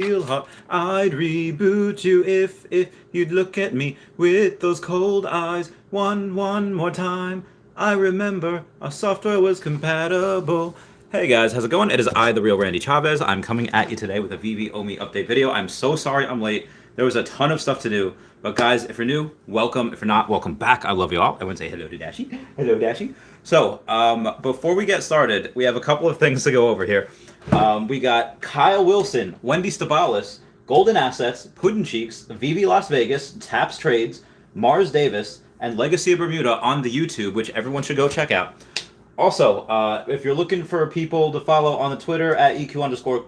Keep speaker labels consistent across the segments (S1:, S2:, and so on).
S1: real hot. I'd reboot you if you'd look at me with those cold eyes one more time. I remember our software was compatible. Hey guys, how's it going? It is I, the real Randy Chavez. I'm coming at you today with a Veve Omi update video. I'm so sorry I'm late. There was a ton of stuff to do. But guys, if you're new, welcome. If you're not, welcome back. I love you all. I want to say hello to Dashi. Hello, Dashi. So, before we get started, we have a couple of things to go over here. We got Kyle Willson, Wendy Stibalis, Golden Assets, Puddin Cheeks, Veve Las Vegas, Taps Trades, Mars Davis, and Legacy of Bermuda on the YouTube, which everyone should go check out. Also, if you're looking for people to follow on the Twitter at EQ_crypto,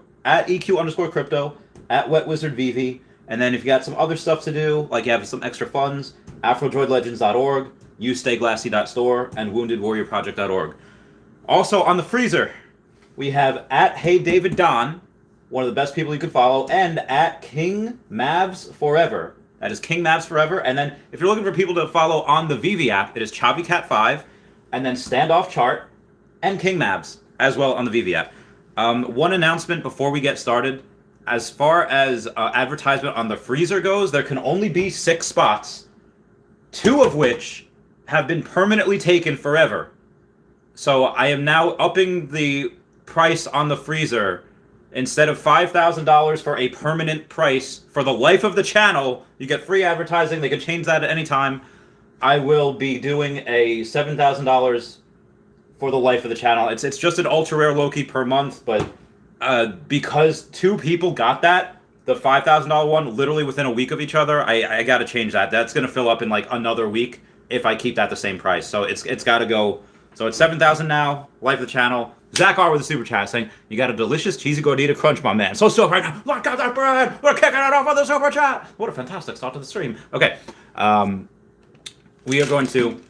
S1: at WetWizardVV, and then if you got some other stuff to do, like you have some extra funds, AfroDroidLegends.org, UStayGlassy.store, and WoundedWarriorProject.org. Also on the freezer, we have at HeyDavidDon, one of the best people you could follow, and at King Mavs Forever. That is King Mavs Forever. And then if you're looking for people to follow on the Veve app, it is ChaviCat5, and then Standoff Chart, and King Mavs as well on the Veve app. One announcement before we get started. As far as advertisement on the freezer goes, there can only be 6 spots, 2 of which have been permanently taken forever. So I am now upping the price on the freezer. Instead of $5,000 for a permanent price for the life of the channel, you get free advertising. They can change that at any time. I will be doing a $7,000 for the life of the channel. It's just an ultra rare Loki per month, but because 2 people got that, the $5,000 one, literally within a week of each other, I got to change that. That's going to fill up in like another week if I keep that the same price. So it's got to go. So it's $7,000 now, life of the channel. Zach R with a super chat saying, you got a delicious cheesy gordita crunch, my man. So stoked right now. Look out that bread. We're kicking it off with the super chat. What a fantastic start to the stream. Okay. We are going to...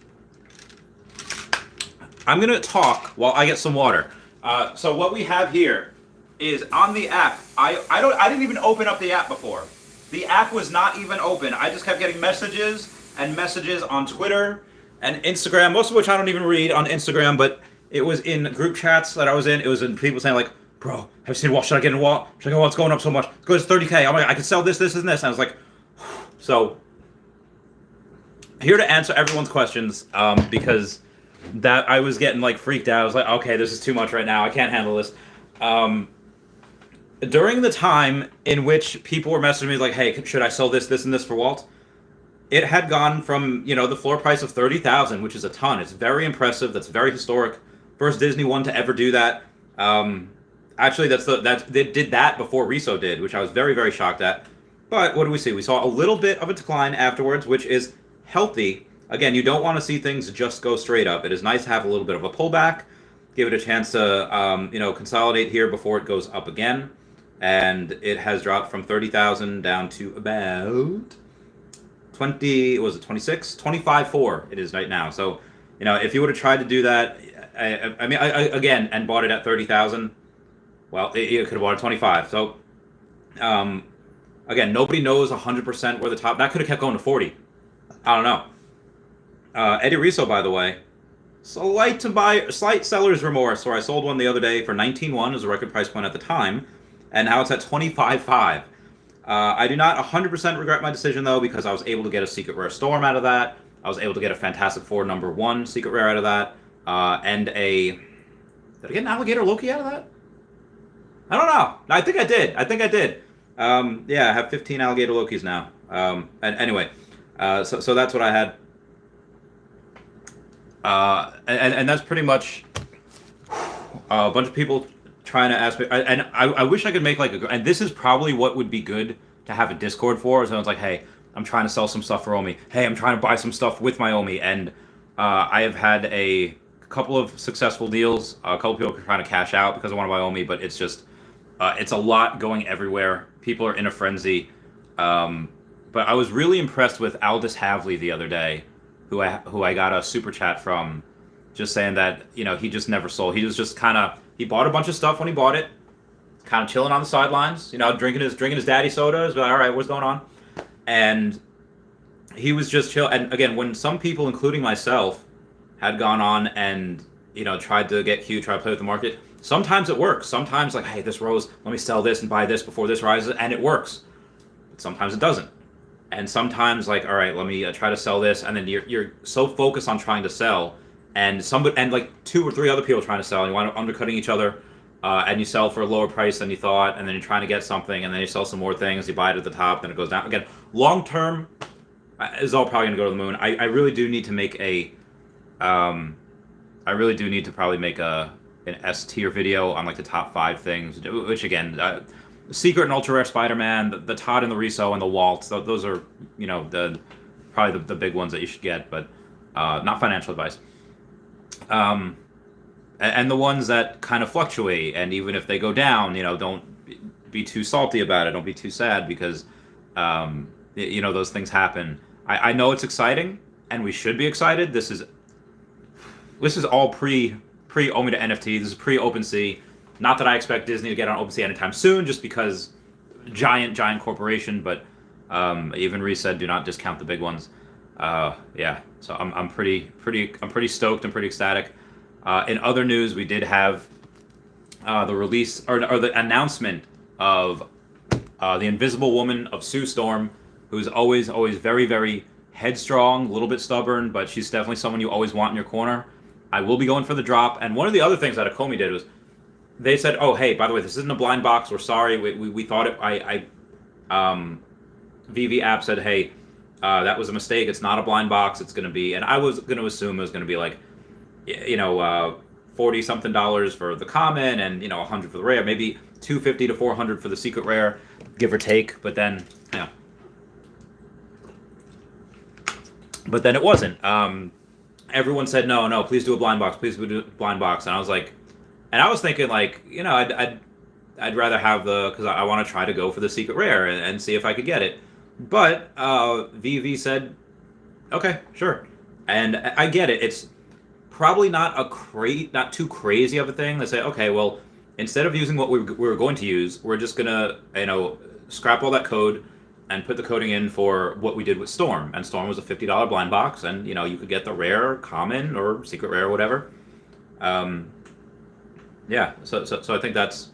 S1: I'm going to talk while I get some water. So what we have here is on the app. I didn't even open up the app before. The app was not even open. I just kept getting messages and messages on Twitter and Instagram, most of which I don't even read on Instagram, but it was in group chats that I was in. It was in people saying like, bro, have you seen Walt? Should I get in Walt? Should I go, Walt's going up so much? It goes 30K. I'm like, I can sell this, and this. And I was like, so here to answer everyone's questions, because that I was getting like freaked out. I was like, okay, this is too much right now. I can't handle this. During the time in which people were messaging me like, hey, should I sell this, and this for Walt? It had gone from, the floor price of $30,000, which is a ton. It's very impressive. That's very historic. First Disney one to ever do that. Actually, they did that before Reso did, which I was very, very shocked at. But what do we see? We saw a little bit of a decline afterwards, which is healthy. Again, you don't want to see things just go straight up. It is nice to have a little bit of a pullback, give it a chance to, consolidate here before it goes up again. And it has dropped from 30,000 down to about 25.4 it is right now. So, if you would have tried to do that, again, and bought it at 30,000, well, you could have bought it at 25. So, again, nobody knows 100% where the top. That could have kept going to 40. I don't know. Eddie Riso, by the way, slight seller's remorse. Where I sold one the other day for 19.1 as a record price point at the time, and now it's at 25.5. I do not 100% regret my decision, though, because I was able to get a Secret Rare Storm out of that. I was able to get a Fantastic Four #1 Secret Rare out of that. And a... Did I get an Alligator Loki out of that? I don't know. I think I did. Yeah, I have 15 Alligator Lokis now. And anyway, so that's what I had. And that's pretty much a bunch of people trying to ask me, and I wish I could make like and this is probably what would be good to have a Discord for. So it's like, hey, I'm trying to sell some stuff for Omi. Hey, I'm trying to buy some stuff with my Omi, and I have had a couple of successful deals. A couple people are trying to cash out because I want to buy Omi, but it's just it's a lot going everywhere. People are in a frenzy. But I was really impressed with Aldous Havley the other day, who I got a super chat from, just saying that he just never sold. He was just he bought a bunch of stuff when he bought it, kind of chilling on the sidelines, drinking his daddy sodas. But all right, what's going on? And he was just chill. And again, when some people, including myself, had gone on and tried to get Q, tried to play with the market, Sometimes it works. Sometimes like, hey, this rose, let me sell this and buy this before this rises, and it works. But sometimes it doesn't. And sometimes like, all right, let me try to sell this, and then you're so focused on trying to sell, and like 2 or 3 other people trying to sell, and you wind up undercutting each other, and you sell for a lower price than you thought, and then you're trying to get something, and then you sell some more things, you buy it at the top, then it goes down again. Long term is all probably gonna go to the moon. I really do need to make probably make an S tier video on like the top 5 things, which again, Secret and Ultra Rare Spider-Man, the Todd and the Riso and the Walt, those are, you know, probably the big ones that you should get, but not financial advice. And the ones that kind of fluctuate, and even if they go down, you know, don't be too salty about it, don't be too sad, because you know, those things happen. I know it's exciting, and we should be excited. This is all pre Omega NFT. This is pre OpenSea. Not that I expect Disney to get on OpenSea anytime soon, just because giant corporation. But even Reese said, do not discount the big ones. Yeah, so I'm pretty stoked and pretty ecstatic. In other news, we did have the release or the announcement of the Invisible Woman of Sue Storm, who's always very, very headstrong, a little bit stubborn, but she's definitely someone you always want in your corner. I will be going for the drop. And one of the other things that Akomi did was they said, oh, hey, by the way, this isn't a blind box. We're sorry. We thought it. Veve app said, hey, that was a mistake. It's not a blind box. It's going to be, and I was going to assume it was going to be like, you know, $40 something for the common, and, you know, $100 for the rare, maybe $250 to $400 for the secret rare, give or take. But then, yeah. But then it wasn't. Everyone said, no, please do a blind box. Please do a blind box. And I was like, and I was thinking, like, you know, I'd rather have because I want to try to go for the secret rare and see if I could get it. But Veve said, okay, sure. And I get it. It's probably not not too crazy of a thing. They say, okay, well, instead of using what we were going to use, we're just gonna, you know, scrap all that code and put the coding in for what we did with Storm. And Storm was a $50 blind box, and, you know, you could get the rare, common, or secret rare, or whatever. Yeah, so I think that's...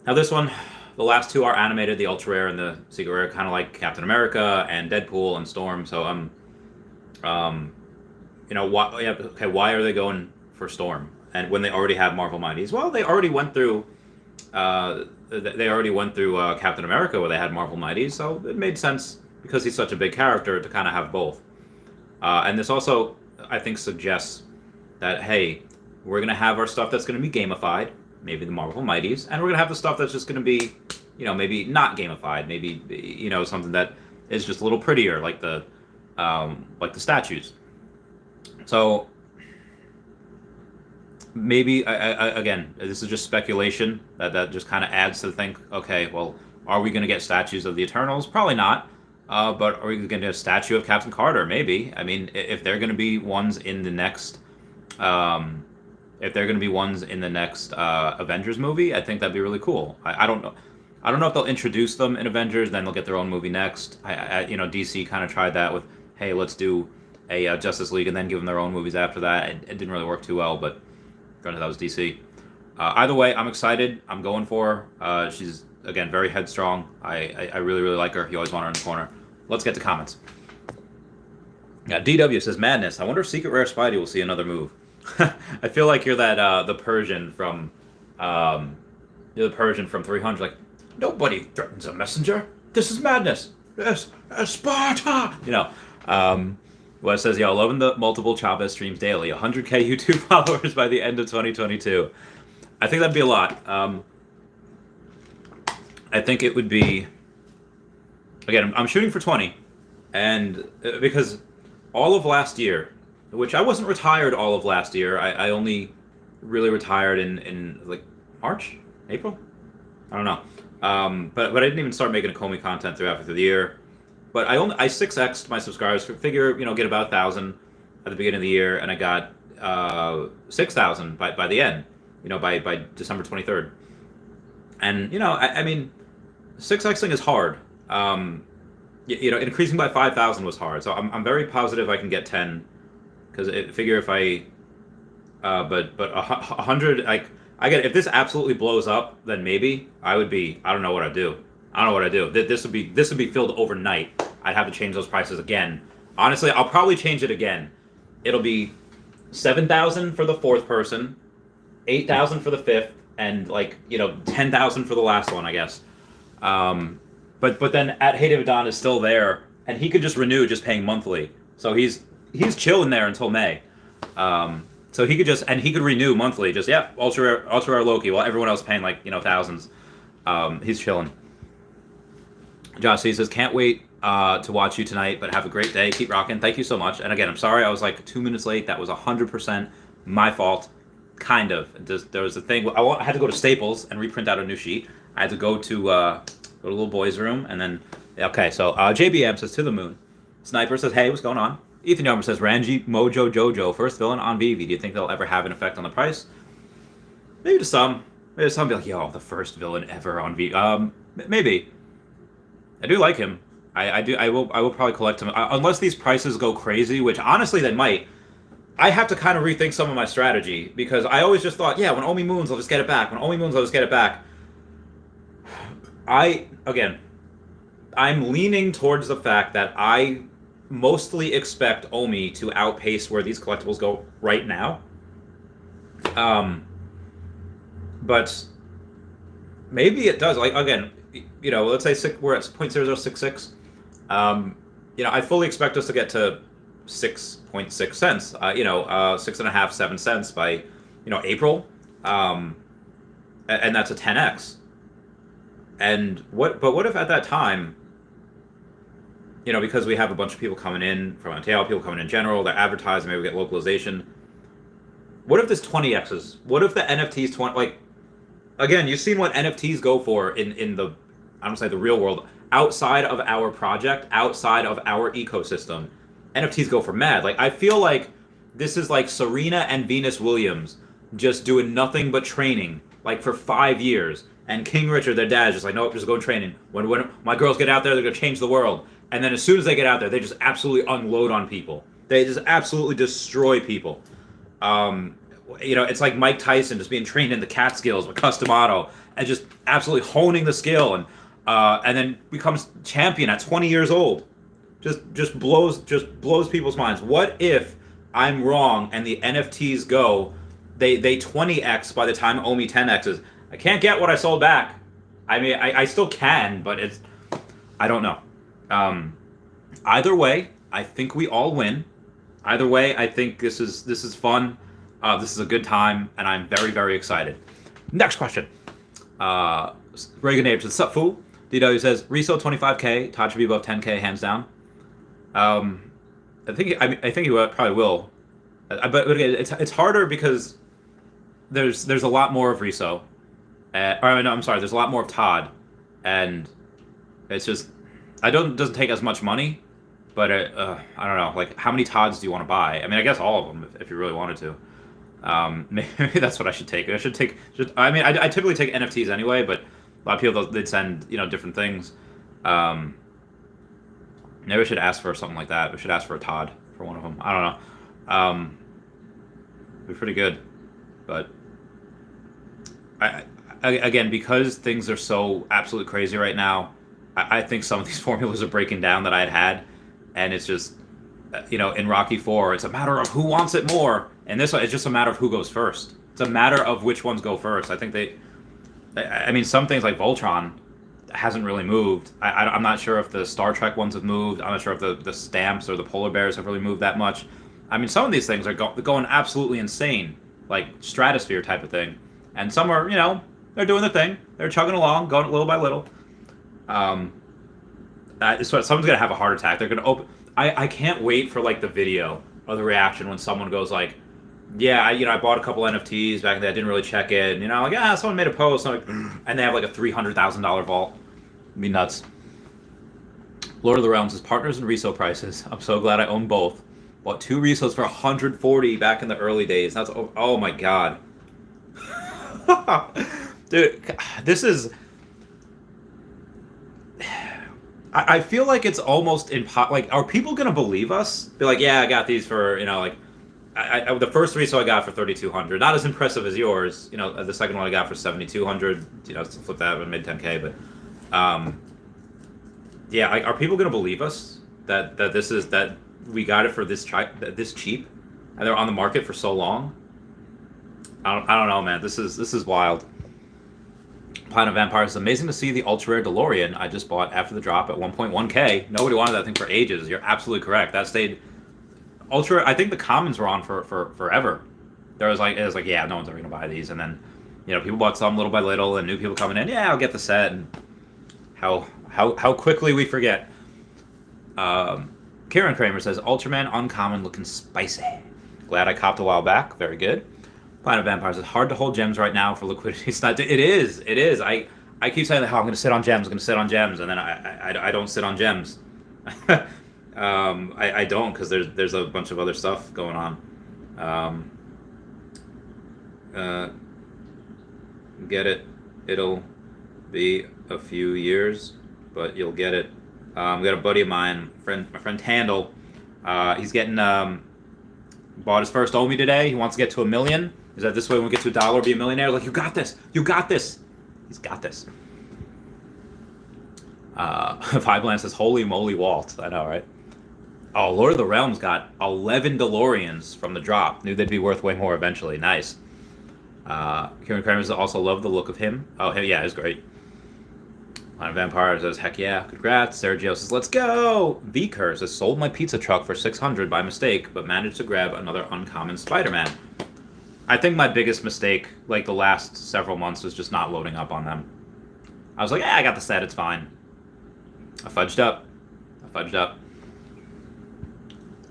S1: Now this one, the last 2 are animated, the ultra rare and the secret rare, kind of like Captain America and Deadpool and Storm. So you know, why are they going for Storm? And when they already have Marvel Mighties? Well, they already went through Captain America, where they had Marvel Mighties, so it made sense, because he's such a big character, to kind of have both. And this also, I think, suggests that, hey, we're going to have our stuff that's going to be gamified, maybe the Marvel Mighties, and we're going to have the stuff that's just going to be, you know, maybe not gamified, maybe, you know, something that is just a little prettier, like the statues. So maybe, again, this is just speculation, that just kind of adds to the think, okay, well, are we going to get statues of the Eternals? Probably not. But are we going to get a statue of Captain Carter? Maybe. I mean, if they're going to be ones in the next, Avengers movie, I think that'd be really cool. I don't know. I don't know if they'll introduce them in Avengers, then they'll get their own movie next. You know, DC kind of tried that with, hey, let's do a Justice League and then give them their own movies after that. It didn't really work too well, but granted, that was DC. Either way, I'm excited. I'm going for her. She's, again, very headstrong. I really, really like her. You always want her in the corner. Let's get to comments. Yeah, DW says, madness. I wonder if Secret Rare Spidey will see another move. I feel like you're that the Persian from 300. Like, nobody threatens a messenger. This is madness. Yes, Sparta. You know. Well, it says, yo, loving the multiple Chavez streams daily. 100K YouTube followers by the end of 2022. I think that'd be a lot. I think it would be... Again, I'm shooting for 20. And because all of last year, which I wasn't retired all of last year. I only really retired in like March? April? I don't know. But I didn't even start making Akomi content throughout the year. But I 6x'd my subscribers. Figure, you know, get about 1,000 at the beginning of the year, and I got 6,000 by the end. You know, by December 23rd. And, you know, I mean, 6x'ing is hard. You know, increasing by 5,000 was hard. So I'm very positive I can get 10, because figure if I But 100, like, I get it. If this absolutely blows up, then maybe I would be. I don't know what I'd do. I don't know what I'd do. This would be filled overnight. I'd have to change those prices again. Honestly, I'll probably change it again. It'll be 7,000 for the fourth person, 8,000 for the fifth, and like 10,000 for the last one, I guess. But then at Hey David Don is still there, and he could just renew, just paying monthly. So he's chilling there until May. So he could renew monthly, just ultra rare Loki, while everyone else is paying like thousands. He's chilling. Josh C says, can't wait to watch you tonight, but have a great day. Keep rocking. Thank you so much. And again, I'm sorry I was like 2 minutes late. That was 100% my fault. Kind of. There was a thing. I had to go to Staples and reprint out a new sheet. I had to go to little boy's room, and then okay. So JBM says, to the moon. Sniper says, hey, what's going on? Ethan Yomer says, Ranji Mojo Jojo, first villain on Veve. Do you think they'll ever have an effect on the price? Maybe to some. Maybe to some be like, yo, the first villain ever on Veve. Maybe. I do like him. I do. I will probably collect him unless these prices go crazy, which honestly they might. I have to kind of rethink some of my strategy, because I always just thought, when Omi moons, I'll just get it back. When Omi moons, I'll just get it back. I'm leaning towards the fact that I mostly expect Omi to outpace where these collectibles go right now. But maybe it does. Like, again, let's say we're at 0.0066. I fully expect us to get to 6.6 cents. 6.5, 7 cents by, April. And that's a 10x. And what if at that time, because we have a bunch of people coming in from Ontario, people coming in general, they're advertising, maybe we get localization. What if this 20x's? What if the NFTs 20, like, again, you've seen what NFTs go for in the, I don't say the real world, outside of our project, outside of our ecosystem. NFTs go for mad. Like, I feel like this is like Serena and Venus Williams just doing nothing but training, like, for 5 years. And King Richard, their dad, is just like, nope, just go training. When my girls get out there, they're going to change the world. And then as soon as they get out there, they just absolutely unload on people. They just absolutely destroy people. It's like Mike Tyson just being trained in the Catskills with custom auto and just absolutely honing the skill, and then becomes champion at 20 years old. Just blows people's minds. What if I'm wrong and the NFTs go, they 20x by the time Omi 10x's? I can't get what I sold back. I mean, I still can, but I don't know. Either way, I think we all win. Either way, I think this is fun. This is a good time, and I'm very, very excited. Next question. Reagan Apes says, sup, fool? DW says, resale 25K, Todd should be above 10K, hands down. I think he probably will. But again, it's harder because there's a lot more of Riso. There's a lot more of Todd, and it's just doesn't take as much money, but I don't know, like, how many Todds do you want to buy? I mean, I guess all of them if you really wanted to. Maybe that's what I should take. I typically take NFTs anyway, but a lot of people, they'd send different things. Maybe we should ask for something like that. We should ask for a Todd for one of them. I don't know. It'd be pretty good, but again, because things are so absolutely crazy right now, I think some of these formulas are breaking down that I had, and it's just, in Rocky 4, it's a matter of who wants it more, and this one, it's just a matter of who goes first. It's a matter of which ones go first. I think some things like Voltron hasn't really moved. I'm not sure if the Star Trek ones have moved. I'm not sure if the stamps or the polar bears have really moved that much. I mean, some of these things are going absolutely insane, like stratosphere type of thing, and some are, they're doing the thing. They're chugging along, going little by little. So someone's gonna have a heart attack. They're gonna open. I can't wait for like the video or the reaction when someone goes like, "Yeah, I bought a couple NFTs back in the day. I didn't really check it. Someone made a post, and they have like a $300,000 vault. It'd be nuts." Lord of the Realms is partners and resale prices. I'm so glad I own both. Bought 2 resales for 140 back in the early days. That's oh my god. Dude, this is... I feel like it's almost like, are people gonna believe us? Be like, yeah, I got these for, the first Riso I got for 3,200. Not as impressive as yours. You know, the second one I got for 7,200. You know, flip that and made 10K. But yeah, are people gonna believe us that we got it for this cheap, and they're on the market for so long? I don't know, man. This is wild. Planet Vampire is amazing to see the ultra rare DeLorean I just bought after the drop at 1.1K. Nobody wanted that thing for ages. You're absolutely correct. That stayed ultra. I think the commons were on for forever. It was like, yeah, no one's ever gonna buy these. And then, you know, people bought some little by little, and new people coming in. Yeah, I'll get the set. And how quickly we forget. Kieran Kramer says Ultraman uncommon looking spicy. Glad I copped a while back. Very good. Planet Vampires. It's hard to hold gems right now for liquidity. It's not. It is. I keep saying that how I'm going to sit on gems. I'm going to sit on gems, and then I don't sit on gems. I don't, because there's a bunch of other stuff going on. Get it? It'll be a few years, but you'll get it. Got a buddy of mine, my friend Handel. He's getting bought his first Omi today. He wants to get to 1 million. Is that this way when we get to $1, be a millionaire? Like, you got this. You got this. He's got this. Fiveland says, holy moly, Walt. I know, right? Oh, Lord of the Realms got 11 DeLoreans from the drop. Knew they'd be worth way more eventually. Nice. Kieran Kramer also loved the look of him. Oh, yeah, he's great. Planet Vampire says, heck yeah, congrats. Sergio says, let's go. V-Cur says, sold my pizza truck for 600 by mistake, but managed to grab another uncommon Spider-Man. I think my biggest mistake, like the last several months, was just not loading up on them. I was like, I got the set, it's fine. I fudged up.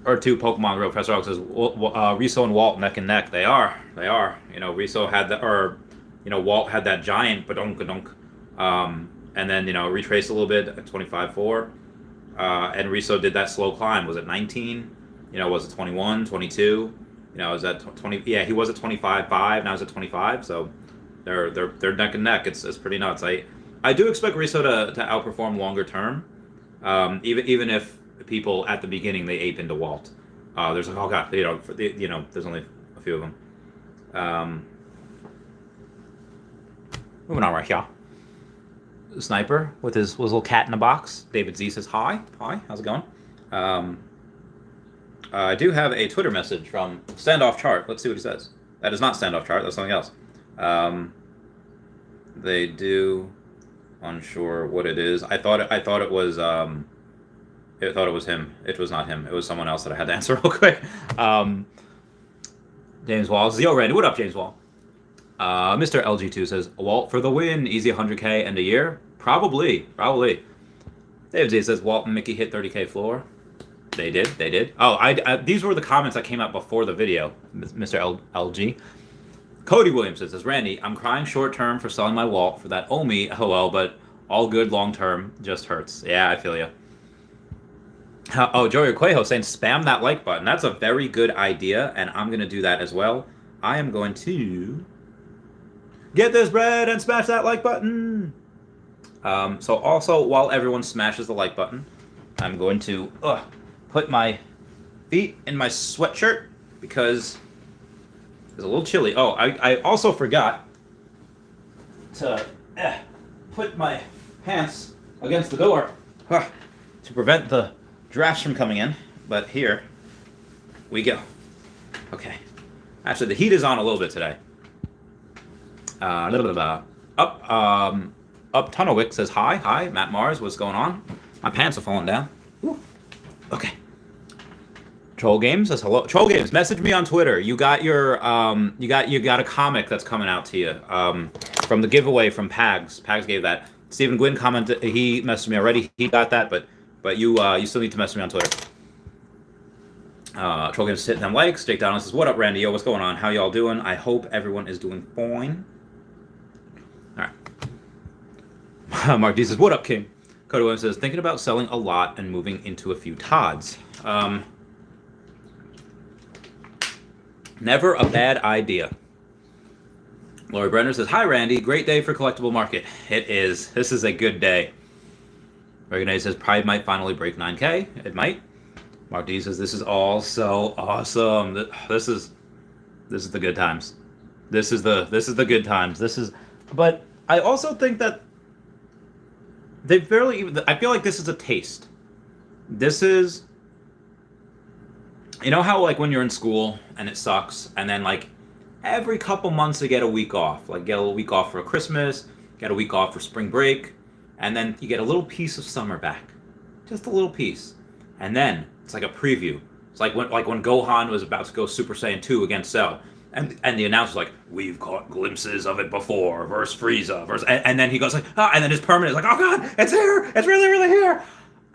S1: Or two, Pokemon Girl. Professor Oak says, Riso and Walt neck and neck. They are. You know, Riso had that, or, you know, Walt had that giant badunk. And then, you know, retraced a little bit at 25.4. And Riso did that slow climb. Was it 19? You know, was it 21, 22? You know, was that 20? Yeah, he was at 25.5. Now he's at 25. So they're neck and neck. It's pretty nuts. I do expect Riso to outperform longer term. Even if people at the beginning they ape into Walt. There's like, oh god, you know, there's only a few of them. Moving on right here. Sniper with his little cat in a box. David Z says, hi, how's it going? I do have a Twitter message from Standoff Chart. Let's see what he says. That is not Standoff Chart, that's something else. They do, unsure what it is. I thought it was him. It was not him. It was someone else that I had to answer real quick. James Wall says, yo, Randy, what up, James Wall? Mr. LG2 says, Walt for the win, easy 100K and a year? Probably. David Z says, Walt and Mickey hit 30K floor. They did. Oh, these were the comments that came out before the video, Mr. LG. Cody Williams says, Randy, I'm crying short term for selling my Walt for that Omi, LOL, but all good long term, just hurts. Yeah, I feel you. Oh, Joey Quajo saying, spam that like button. That's a very good idea, and I'm going to do that as well. I am going to get this bread and smash that like button. So also, while everyone smashes the like button, I'm going to put my feet in my sweatshirt because it's a little chilly. Oh, I also forgot to put my pants against the door to prevent the drafts from coming in. But here we go. Okay. Actually, the heat is on a little bit today. Up Tunnelwick says, hi, Matt Mars, what's going on? My pants are falling down. Ooh. Okay. Troll Games says, hello. Troll Games, message me on Twitter. You got your, you got a comic that's coming out to you, from the giveaway from Pags. Pags gave that. Stephen Gwynn commented, he messaged me already. He got that, but you still need to message me on Twitter. Troll Games hitting them likes. Jake Donald says, what up, Randy? Yo, what's going on? How y'all doing? I hope everyone is doing fine. Alright. Mark D says, what up, King? Cody Williams says, thinking about selling a lot and moving into a few Todds. Never a bad idea. Lori Brenner says, hi, Randy. Great day for collectible market. It is. This is a good day. Regan says, Pride might finally break 9K. It might. Mark D says this is all so awesome. This is the good times. This is the good times. But I also think that they barely even. I feel like this is a taste. This is, you know how like when you're in school and it sucks, and then like every couple months you get a week off. Like get a week off for Christmas, get a week off for spring break, and then you get a little piece of summer back, just a little piece, and then it's like a preview. It's like when Gohan was about to go Super Saiyan 2 against Cell. And the announcer's like, we've caught glimpses of it before, versus Frieza, and then he goes like, and then his permanent is like, oh god, it's here, it's really, really here.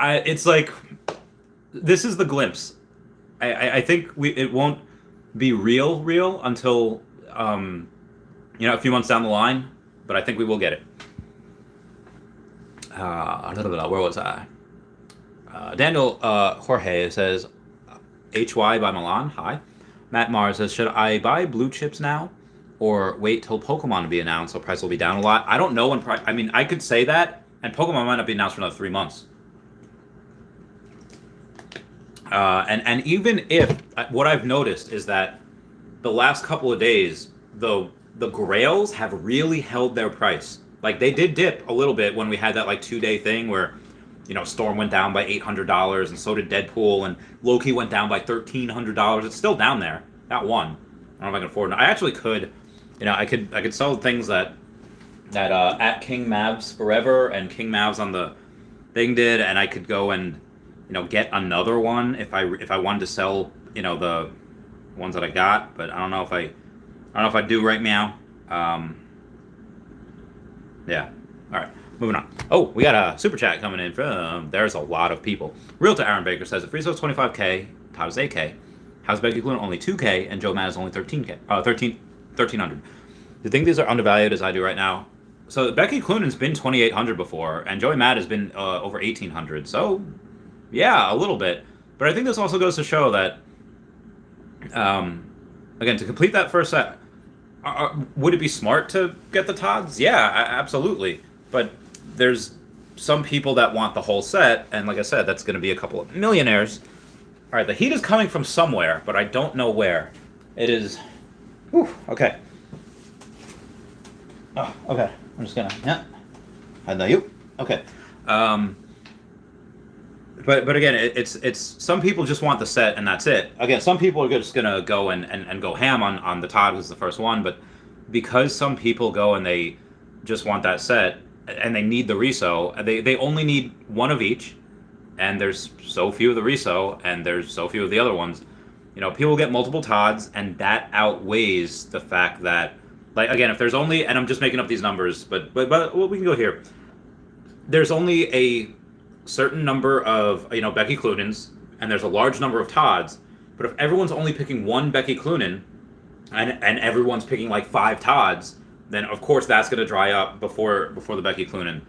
S1: It's like, this is the glimpse. I think it won't be real until, a few months down the line, but I think we will get it. Where was I? Daniel Jorge says, HY by Milan, hi. Matt Mars says, should I buy blue chips now or wait till Pokemon to be announced so price will be down a lot? I don't know when price... I mean, I could say that, and Pokemon might not be announced for another 3 months. And even if... What I've noticed is that the last couple of days, the Grails have really held their price. Like, they did dip a little bit when we had that, like, 2-day thing where... Storm went down by $800, and so did Deadpool, and Loki went down by $1,300. It's still down there. That one. I don't know if I can afford it. I actually could, I could sell things that at King Mavs Forever and King Mavs on the thing did, and I could go and, get another one if I wanted to sell, the ones that I got. But I don't know if I do right now. Yeah. All right. Moving on. Oh, we got a super chat coming in from... There's a lot of people. Realty Aaron Baker says, if Friezo's 25K, Todd is 8K. How's Becky Cloonan only 2K, and Joe Matt is only 13K? 1,300. Do you think these are undervalued as I do right now? So Becky Cloonan's been 2,800 before, and Joey Matt has been over 1,800. So, yeah, a little bit. But I think this also goes to show that, again, to complete that first set, would it be smart to get the Todds? Yeah, absolutely. But there's some people that want the whole set, and like I said, that's going to be a couple of millionaires. All right, the heat is coming from somewhere, but I don't know where. It is... Whew, okay. Oh, okay. I'm just going to... Yeah. I know you. Okay. But again, it's some people just want the set, and that's it. Again, some people are just going to go and go ham on the Todd, who's the first one, but because some people go and they just want that set, and they need the reso, they only need one of each, and there's so few of the reso, and there's so few of the other ones. People get multiple Todds, and that outweighs the fact that, like, again, if there's only, and I'm just making up these numbers, but well, we can go here. There's only a certain number of, Becky Cloonans, and there's a large number of Todds, but if everyone's only picking one Becky Cloonan, and everyone's picking, like, 5 Todds, then of course that's going to dry up before the Becky Cloonan,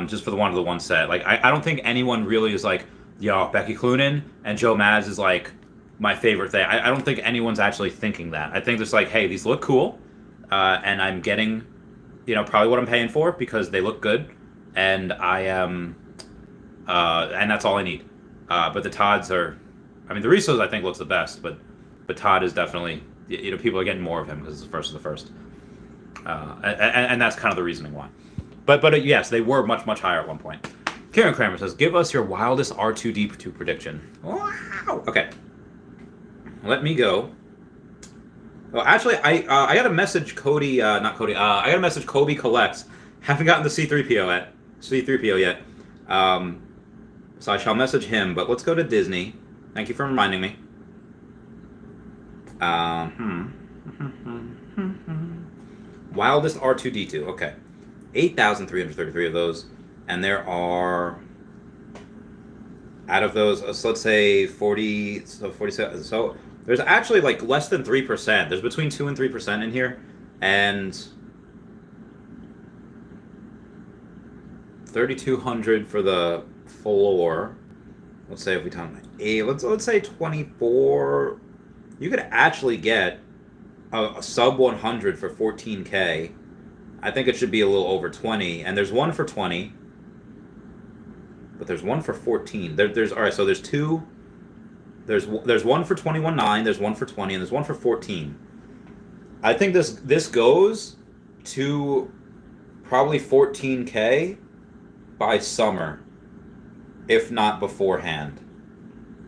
S1: just for the one set. Like, I don't think anyone really is like, yo, Becky Cloonan and Joe Maz is like my favorite thing. I don't think anyone's actually thinking that. I think it's like, hey, these look cool, and I'm getting, probably what I'm paying for because they look good, and I am, and that's all I need. But the Todds are, I mean, the Risos I think looks the best, but Todd is definitely, people are getting more of him because it's the first of the first. And that's kind of the reasoning why. But yes, they were much higher at one point. Karen Kramer says, give us your wildest R2D2 prediction. Wow. Okay. Let me go. Well, actually, I got a message Cody, not Cody, I got a message Kobe collects. Haven't gotten the C3PO yet. So I shall message him, but let's go to Disney. Thank you for reminding me. Wildest R2D2. Okay. 8,333 of those. And there are, out of those, so let's say 40, so 47. So there's actually like less than 3%. There's between 2 and 3% in here. And 3,200 for the floor. Let's say if we time let's say 24. You could actually get a sub 100 for 14K. I think it should be a little over 20. And there's one for 20. But there's one for 14. There's all right, so there's 2 There's one for 21.9, there's one for 20, and there's one for 14. I think this goes to probably 14K by summer, if not beforehand.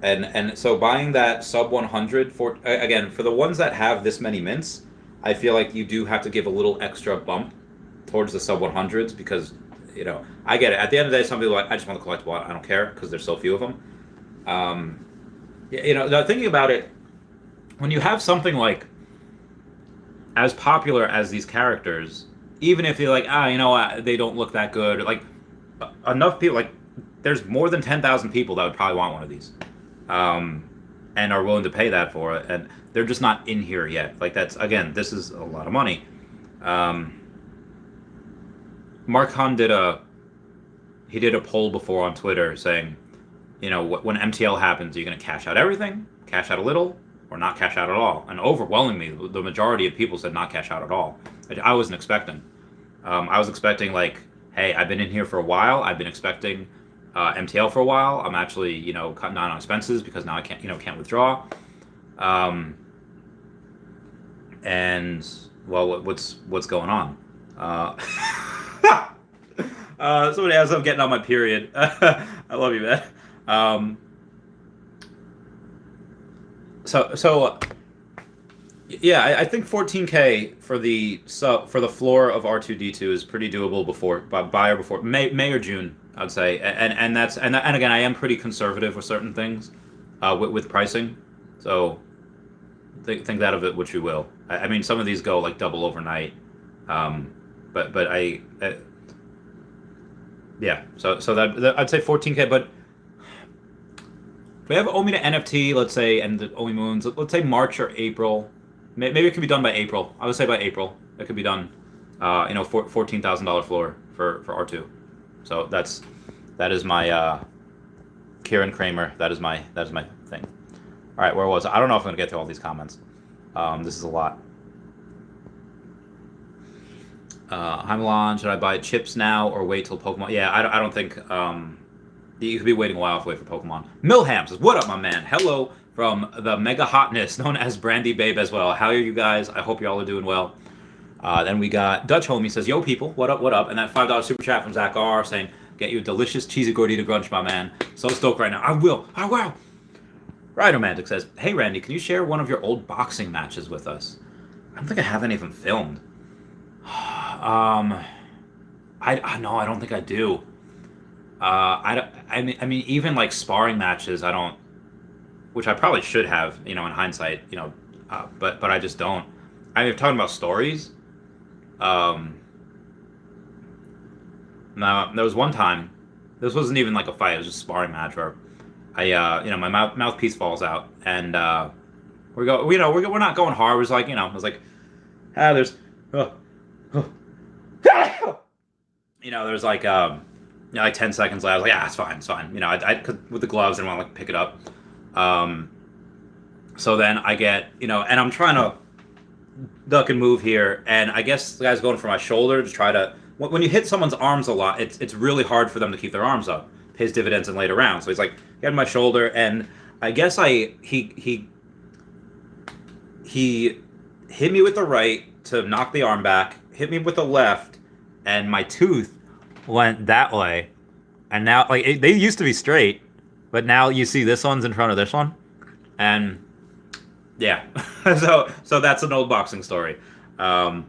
S1: And so buying that sub 100 for the ones that have this many mints, I feel like you do have to give a little extra bump towards the sub 100s because I get it. At the end of the day, some people are like, I just want the collectible. I don't care because there's so few of them. Thinking about it, when you have something like as popular as these characters, even if you're like, they don't look that good, like enough people, like there's more than 10,000 people that would probably want one of these, and are willing to pay that for it, and they're just not in here yet. Like this is a lot of money. Mark Hahn did a poll before on Twitter saying, when MTL happens, are you going to cash out everything, cash out a little, or not cash out at all? And overwhelmingly, the majority of people said not cash out at all. I wasn't expecting. I was expecting like, hey, I've been in here for a while. I've been expecting MTL for a while. I'm actually, cutting down on expenses because now I can't withdraw. And well, what's going on? Somebody asked if I'm getting on my period. I love you, man. I think 14K for the floor of R2D2 is pretty doable before May or June, I'd say, and again, I am pretty conservative with certain things, with pricing, so think that of it which you will. I mean, some of these go like double overnight, but so that I'd say 14K, but if we have Omida NFT, let's say, and the Omi Moons, let's say March or April. Maybe it could be done by April. I would say by April it could be done. $14,000 floor for R2. So that is my Kieran Kramer. That is my thing. All right, where was I? I don't know if I'm gonna get through all these comments. This is a lot. Hi Milan, should I buy chips now or wait till Pokemon? Yeah, I don't think. You could be waiting a while to wait for Pokemon. Milham says, what up, my man? Hello from the mega hotness known as Brandy Babe as well. How are you guys? I hope y'all are doing well. Then we got Dutch Homie says, yo, people, what up, what up? And that $5 super chat from Zach R saying, get you a delicious cheesy gordita crunch, my man. So stoked right now. I will. Ridomantic says, hey, Randy, can you share one of your old boxing matches with us? I don't think I have any of them filmed. I don't think I do. I mean, even like sparring matches, I don't, which I probably should have, in hindsight, but I just don't. I mean, talking about stories. Now there was one time, this wasn't even like a fight, it was just a sparring match where my mouthpiece falls out and we're not going hard. We're just like, I was like, there's, there's like, like 10 seconds left. I was like, it's fine. I with the gloves, I didn't want to like pick it up. So then I get, and I'm trying to duck and move here, and I guess the guy's going for my shoulder to try to. When you hit someone's arms a lot, it's really hard for them to keep their arms up. Pays dividends in later rounds. So he's like, he had my shoulder, and I guess he hit me with the right to knock the arm back, hit me with the left, and my tooth went that way, and now they used to be straight, but now you see this one's in front of this one, and yeah, so that's an old boxing story, and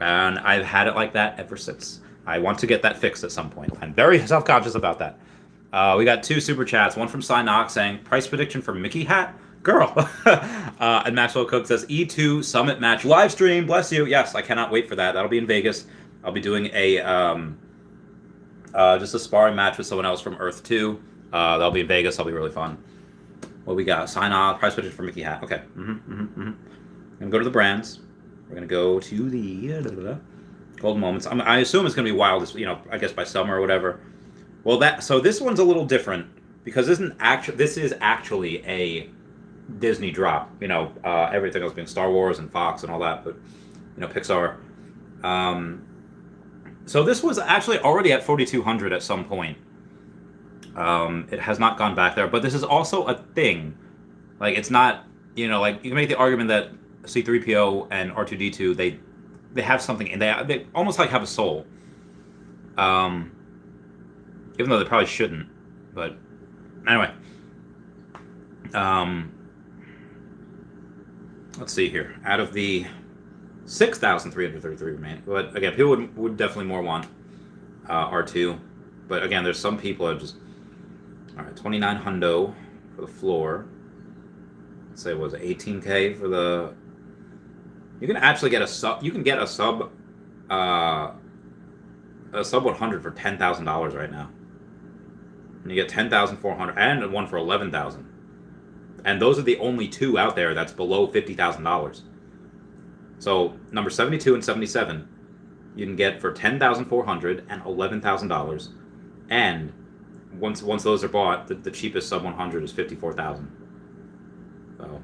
S1: I've had it like that ever since. I want to get that fixed at some point. I'm very self-conscious about that. We got 2 super chats, one from Cynox saying price prediction for Mickey hat. Girl. And Maxwell Cook says E2 Summit match live stream. Bless you. Yes, I cannot wait for that. That'll be in Vegas. I'll be doing just a sparring match with someone else from Earth 2. That'll be in Vegas. That'll be really fun. What we got? Sign off. Price prediction for Mickey hat. Okay. I'm gonna go to the brands. We're gonna go to the golden moments. I assume it's gonna be wild. I guess by summer or whatever. Well, so this one's a little different because this is actually a Disney drop. Everything else being Star Wars and Fox and all that, but Pixar. So this was actually already at 4,200 at some point. It has not gone back there, but this is also a thing Like it's not, like you can make the argument that C3PO and R2D2 they have something, and they almost like have a soul. Even though they probably shouldn't, but anyway. Let's see here. Out of the 6,333 remaining, but again, people would definitely more want R2. But again, there's some people that just, all right, 29 hundo for the floor. Let's say it was 18K for the. You can actually get a sub. You can get a sub 100 for $10,000 right now. And you get 10,400 and one for 11,000. And those are the only two out there that's below $50,000. So number 72 and 77, you can get for $10,400 and $11,000. And once those are bought, the cheapest sub 100 is $54,000. So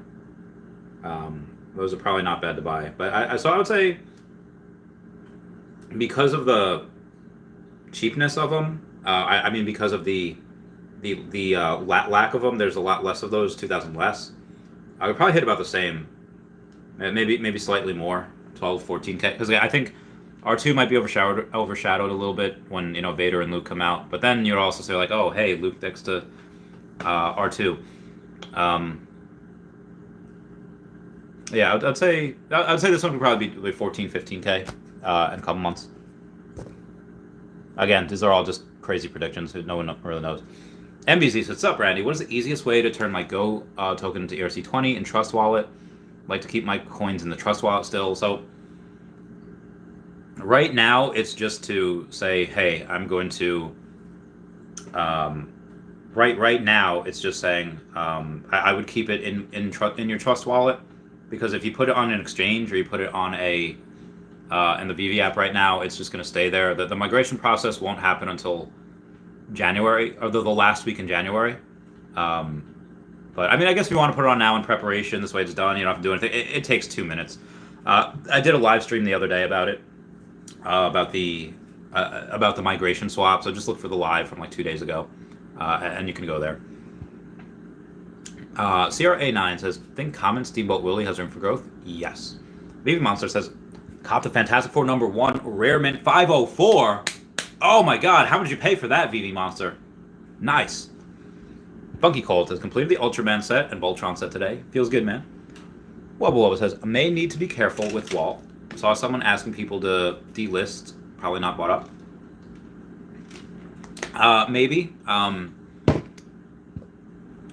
S1: those are probably not bad to buy. But I would say because of the cheapness of them, I mean because of the lack of them, there's a lot less of those, 2,000 less. I would probably hit about the same, maybe slightly more, 12, 14K, because I think R2 might be overshadowed a little bit when Vader and Luke come out. But then you'd also say like, oh hey, Luke next to R2. Yeah, I'd say this one could probably be like 14, 15K in a couple months. Again, these are all just crazy predictions. No one really knows. MBZ says, what's up, Randy? What is the easiest way to turn my Go token into ERC20 in Trust Wallet? I'd like to keep my coins in the Trust Wallet still. So right now, it's just to say, hey, I'm going to... Right now, it's just saying I would keep it in your Trust Wallet, because if you put it on an exchange or you put it on a... in the Veve app right now, it's just going to stay there. The migration process won't happen until January, or the last week in January. But I mean, I guess if you want to put it on now in preparation, this way it's done. You don't have to do anything. It takes 2 minutes. I did a live stream the other day about it, about the migration swap. So just look for the live from like 2 days ago, and you can go there. CRA9 says, think Common Steamboat Willie has room for growth? Yes. Veve Monster says, cop the Fantastic Four #1 Rare Mint 504. Oh my god, how much did you pay for that, Veve Monster? Nice. Funky Cold has completed the Ultraman set and Voltron set today. Feels good, man. Wubba Wubba says, I may need to be careful with Walt. Saw someone asking people to delist. Probably not bought up. Maybe.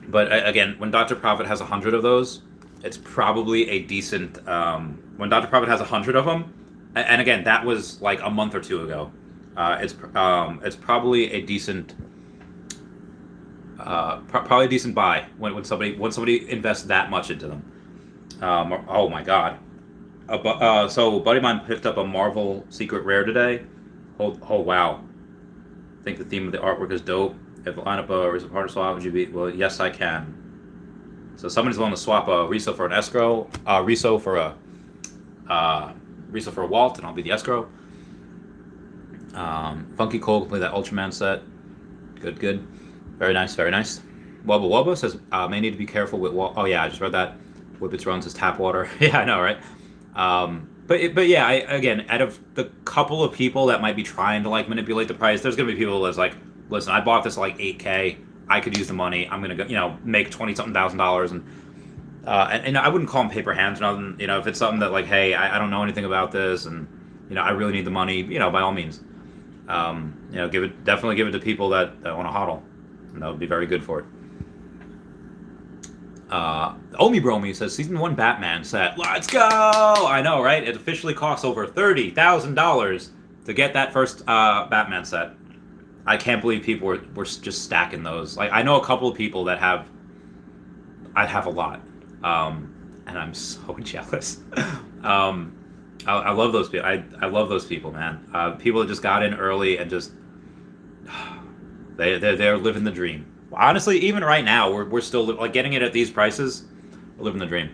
S1: But again, when Dr. Prophet has 100 of those, it's probably a decent... when Dr. Prophet has 100 of them, and again, that was like a month or two ago, it's probably a decent... probably a decent buy when somebody invests that much into them. Oh my god! So buddy of mine picked up a Marvel Secret Rare today. Oh wow! I think the theme of the artwork is dope. If I line up a Riso partner swap, would you be? Well, yes, I can. So somebody's willing to swap a Riso for an escrow, Riso for a Walt, and I'll be the escrow. Funky Cole can play that Ultraman set. Good. Very nice. Wubba Wubba says, may need to be careful with Walt. Oh yeah, I just read that. Whippets runs his tap water. Yeah, I know, right? But yeah, again, out of the couple of people that might be trying to like manipulate the price, there's gonna be people that's like, listen, I bought this at like 8K. I could use the money. I'm gonna go, make $20-something thousand, and I wouldn't call them paper hands or nothing. If it's something that like, hey, I don't know anything about this, and I really need the money. By all means, definitely give it to people that want to hodl, and that would be very good for it. Omi Bromi says Season 1 Batman set. Let's go! I know, right? It officially costs over $30,000 to get that first Batman set. I can't believe people were just stacking those. Like, I know a couple of people that have... I have a lot. And I'm so jealous. I love those people. I love those people, man. People that just got in early and just... They're living the dream. Honestly, even right now, we're still like getting it at these prices. We're living the dream.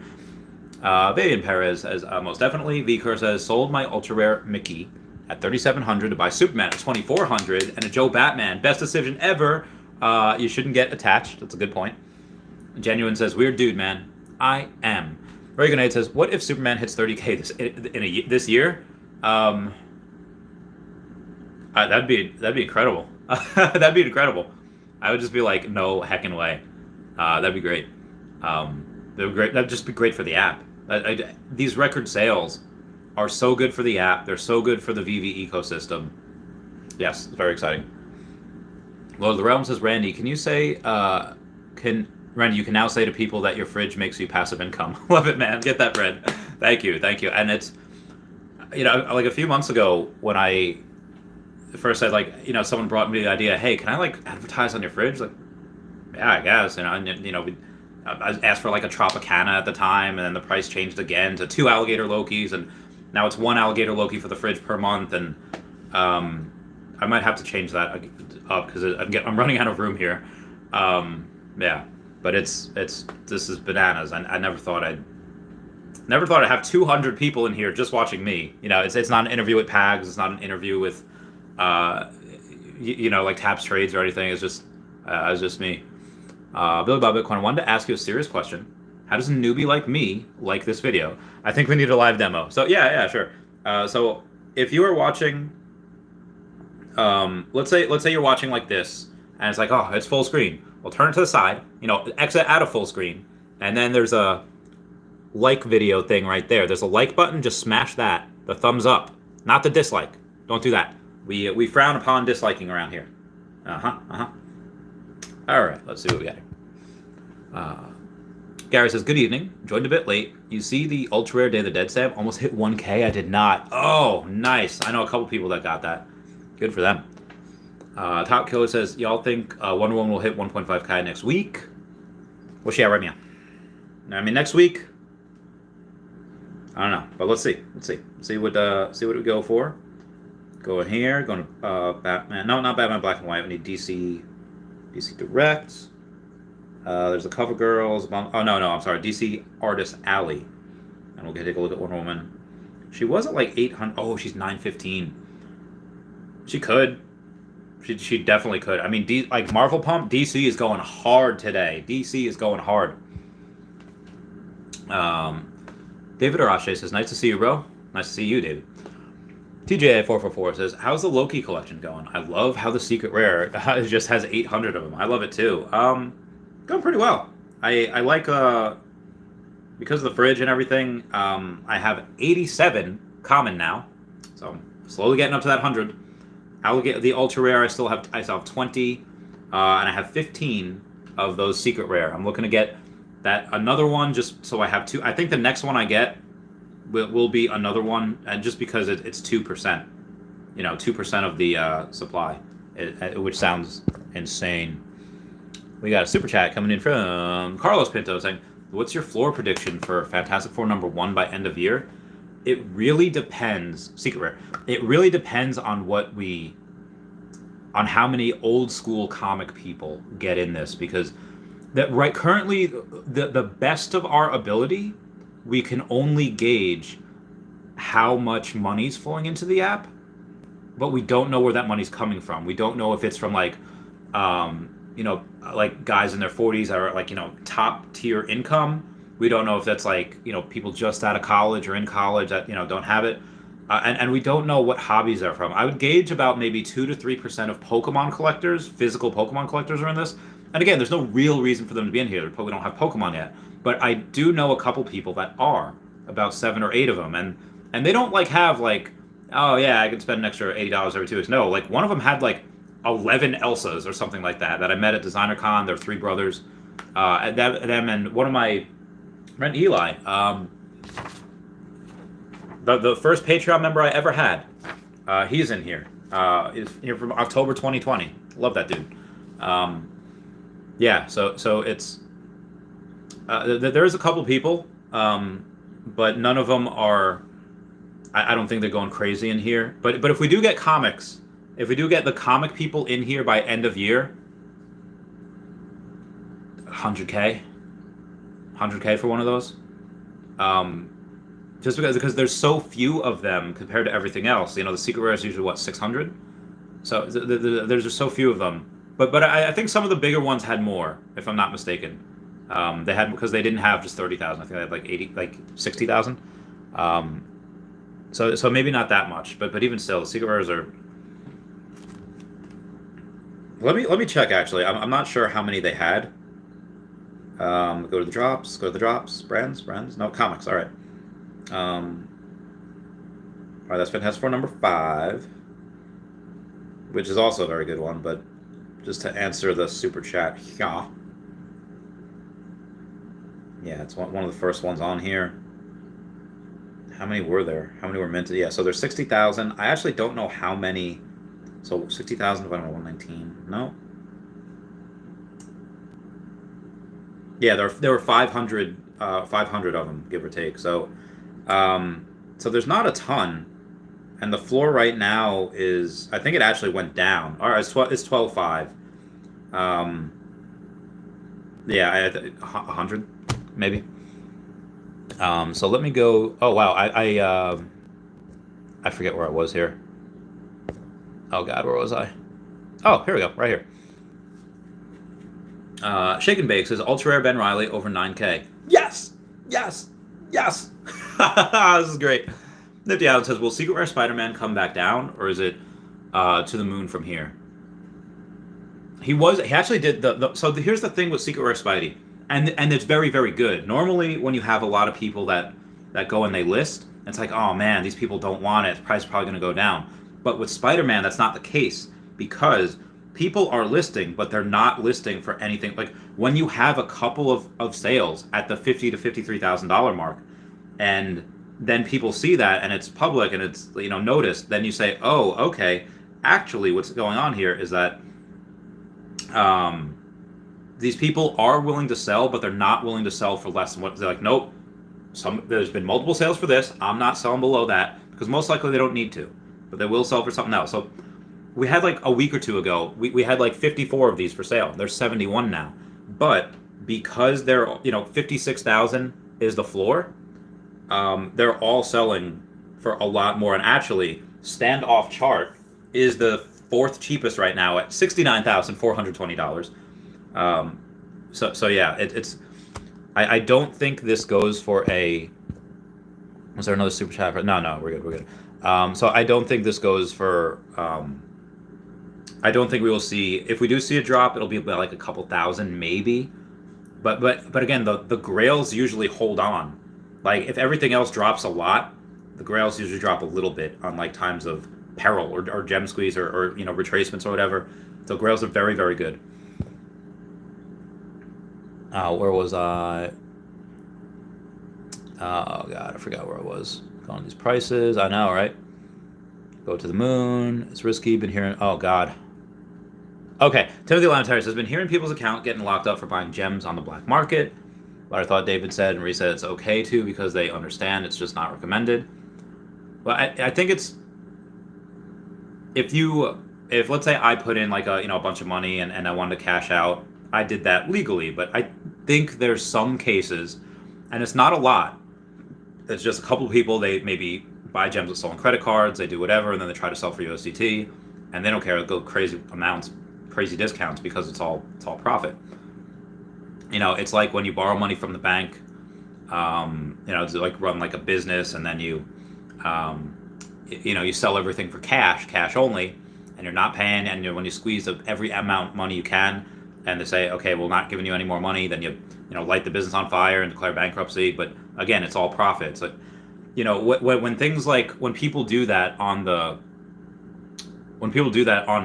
S1: Vivian Perez says, most definitely. VCur says, sold my ultra rare Mickey at $3,700 to buy Superman at $2,400 and a Joe Batman. Best decision ever. You shouldn't get attached. That's a good point. Genuine says, weird dude, man. I am. Very Good Night says, what if Superman hits 30K this year? That'd be incredible. That'd be incredible. I would just be like, no heckin' way. That'd be great. That'd just be great for the app. These record sales are so good for the app. They're so good for the Veve ecosystem. Yes, it's very exciting. Lord of the Realm says, Randy, can you say, Randy, you can now say to people that your fridge makes you passive income. Love it, man. Get that bread. Thank you. And it's, like a few months ago when I first said, like, someone brought me the idea, hey, can I like advertise on your fridge? Like, yeah, I guess. I asked for like a Tropicana at the time, and then the price changed again to 2 alligator Lokis, and now it's 1 alligator Loki for the fridge per month, and I might have to change that up because I'm running out of room here. Yeah, but this is bananas. I never thought I'd have 200 people in here just watching me. It's not an interview with Pags. It's not an interview with like Taps Trades or anything. It's just me. Billy Bob Bitcoin, I wanted to ask you a serious question. How does a newbie like me like this video? I think we need a live demo. So yeah, sure. So if you are watching, let's say you're watching like this, and it's like, oh, it's full screen. Well, turn it to the side. Exit out of full screen, and then there's a like video thing right there. There's a like button. Just smash that. The thumbs up, not the dislike. Don't do that. We frown upon disliking around here. All right, let's see what we got here. Gary says, good evening. Joined a bit late. You see the ultra rare Day of the Dead stamp almost hit 1K? I did not. Oh, nice. I know a couple people that got that. Good for them. Top Killer says, y'all think Wonder Woman will hit 1.5K next week? What's she at right now? I mean, next week, I don't know, but let's see. See what we go for. Go in here. Going to Batman. No, not Batman Black and White. We need DC Direct. There's the Cover Girls. Oh no, I'm sorry. DC Artist Alley, and we'll take a look at Wonder Woman. She was at like 800. Oh, she's 915. She could. She definitely could. I mean, like Marvel Pump. DC is going hard today. DC is going hard. David Arache says, nice to see you, bro. Nice to see you, David. TJ444 says, how's the Loki collection going? I love how the secret rare just has 800 of them. I love it too. Going pretty well. I like, because of the fridge and everything, I have 87 common now. So I'm slowly getting up to that 100. The ultra rare, I still have 20, and I have 15 of those secret rare. I'm looking to get another one just so I have 2. I think the next one I get will be another one, and just because it's 2%, 2% of the supply, which sounds insane. We got a super chat coming in from Carlos Pinto saying, what's your floor prediction for Fantastic Four #1 by end of year? It really depends, secret rare, it really depends on on how many old school comic people get in this, because currently the best of our ability, we can only gauge how much money's flowing into the app, but we don't know where that money's coming from. We don't know if it's from like guys in their 40s that are like, top tier income. We don't know if that's like, people just out of college or in college that, don't have it. And we don't know what hobbies they're from. I would gauge about maybe 2 to 3% of Pokemon collectors, physical Pokemon collectors, are in this. And again, there's no real reason for them to be in here. We don't have Pokemon yet. But I do know a couple people that are, about 7 or 8 of them. And they don't have oh yeah, I can spend an extra $80 every 2 weeks. No, like one of them had like 11 Elsas or something like that I met at DesignerCon. They're 3 brothers. Them and one of my friend Eli, the first Patreon member I ever had, he's in here. Is here from October 2020. Love that dude. Yeah, so it's there is a couple people, but none of them are. I don't think they're going crazy in here. But if we do get comics, if we do get the comic people in here by end of year, 100K for one of those. Just because there's so few of them compared to everything else. The secret rare is usually 600. So there's just so few of them. But I think some of the bigger ones had more, if I'm not mistaken. They had, because they didn't have just 30,000. I think they had like 80, like 60,000. So maybe not that much, but even still, secret rares are. Let me check actually. I'm not sure how many they had. Go to the drops. Go to the drops. Brands. No, comics. All right. All right. That's Fantastic Four number 5, which is also a very good one. But just to answer the super chat, yeah, it's one of the first ones on here. How many were there? How many were minted? Yeah, so there's 60,000. I actually don't know how many. So 60,000 divided by 119. No. Yeah, there were 500 of them, give or take. So there's not a ton, and the floor right now is, I think it actually went down. All right, it's 12.5. Yeah, 100 maybe. So let me go. Oh wow, I forget where I was here. Oh God, where was I? Oh, here we go, right here. Shake and Bake says ultra rare Ben Riley over 9K. Yes. This is great. Nifty Allen says, will Secret Rare Spider-Man come back down, or is it to the moon from here? He actually did here's the thing with Secret Rare Spidey. And it's very, very good. Normally, when you have a lot of people that go and they list, it's like, oh man, these people don't want it. The price is probably going to go down. But with Spider-Man, that's not the case, because people are listing, but they're not listing for anything. Like when you have a couple of sales at the $50,000 to $53,000 mark, and then people see that and it's public and it's noticed, then you say, oh, okay, actually, what's going on here is that these people are willing to sell, but they're not willing to sell for less than what they're like. Nope, there's been multiple sales for this. I'm not selling below that, because most likely they don't need to, but they will sell for something else. So we had like a week or two ago, we had like 54 of these for sale. There's 71 now, but because they're 56,000 is the floor, they're all selling for a lot more. And actually, Standoff Chart is the 4th cheapest right now at $69,420. So yeah, it's. I don't think this goes for a. Was there another super chat? No, we're good. So I don't think this goes for. I don't think we will see. If we do see a drop, it'll be about like a couple thousand, maybe. But again, the Grails usually hold on. Like if everything else drops a lot, the Grails usually drop a little bit on like times of peril or gem squeeze or retracements or whatever. So Grails are very, very good. Where was I? Oh God, I forgot where I was. Going these prices. I know, right? Go to the moon. It's risky. Been hearing. Oh God. Okay. Timothy Lamentary says, been hearing people's account getting locked up for buying gems on the black market. But I thought David said and Reese said it's okay to, because they understand it's just not recommended. Well, I think it's, if let's say I put in like a bunch of money and I wanted to cash out, I did that legally. But I think there's some cases, and it's not a lot. It's just a couple of people, they maybe buy gems with stolen credit cards, they do whatever, and then they try to sell for USDT, and they don't care, they'll go crazy amounts, crazy discounts, because it's all profit. It's like when you borrow money from the bank, to like run like a business, and then you sell everything for cash only, and you're not paying, and when you squeeze every amount of money you can, and they say, okay, we're not giving you any more money, then you light the business on fire and declare bankruptcy. But again, it's all profit. So, when things like, when people do that on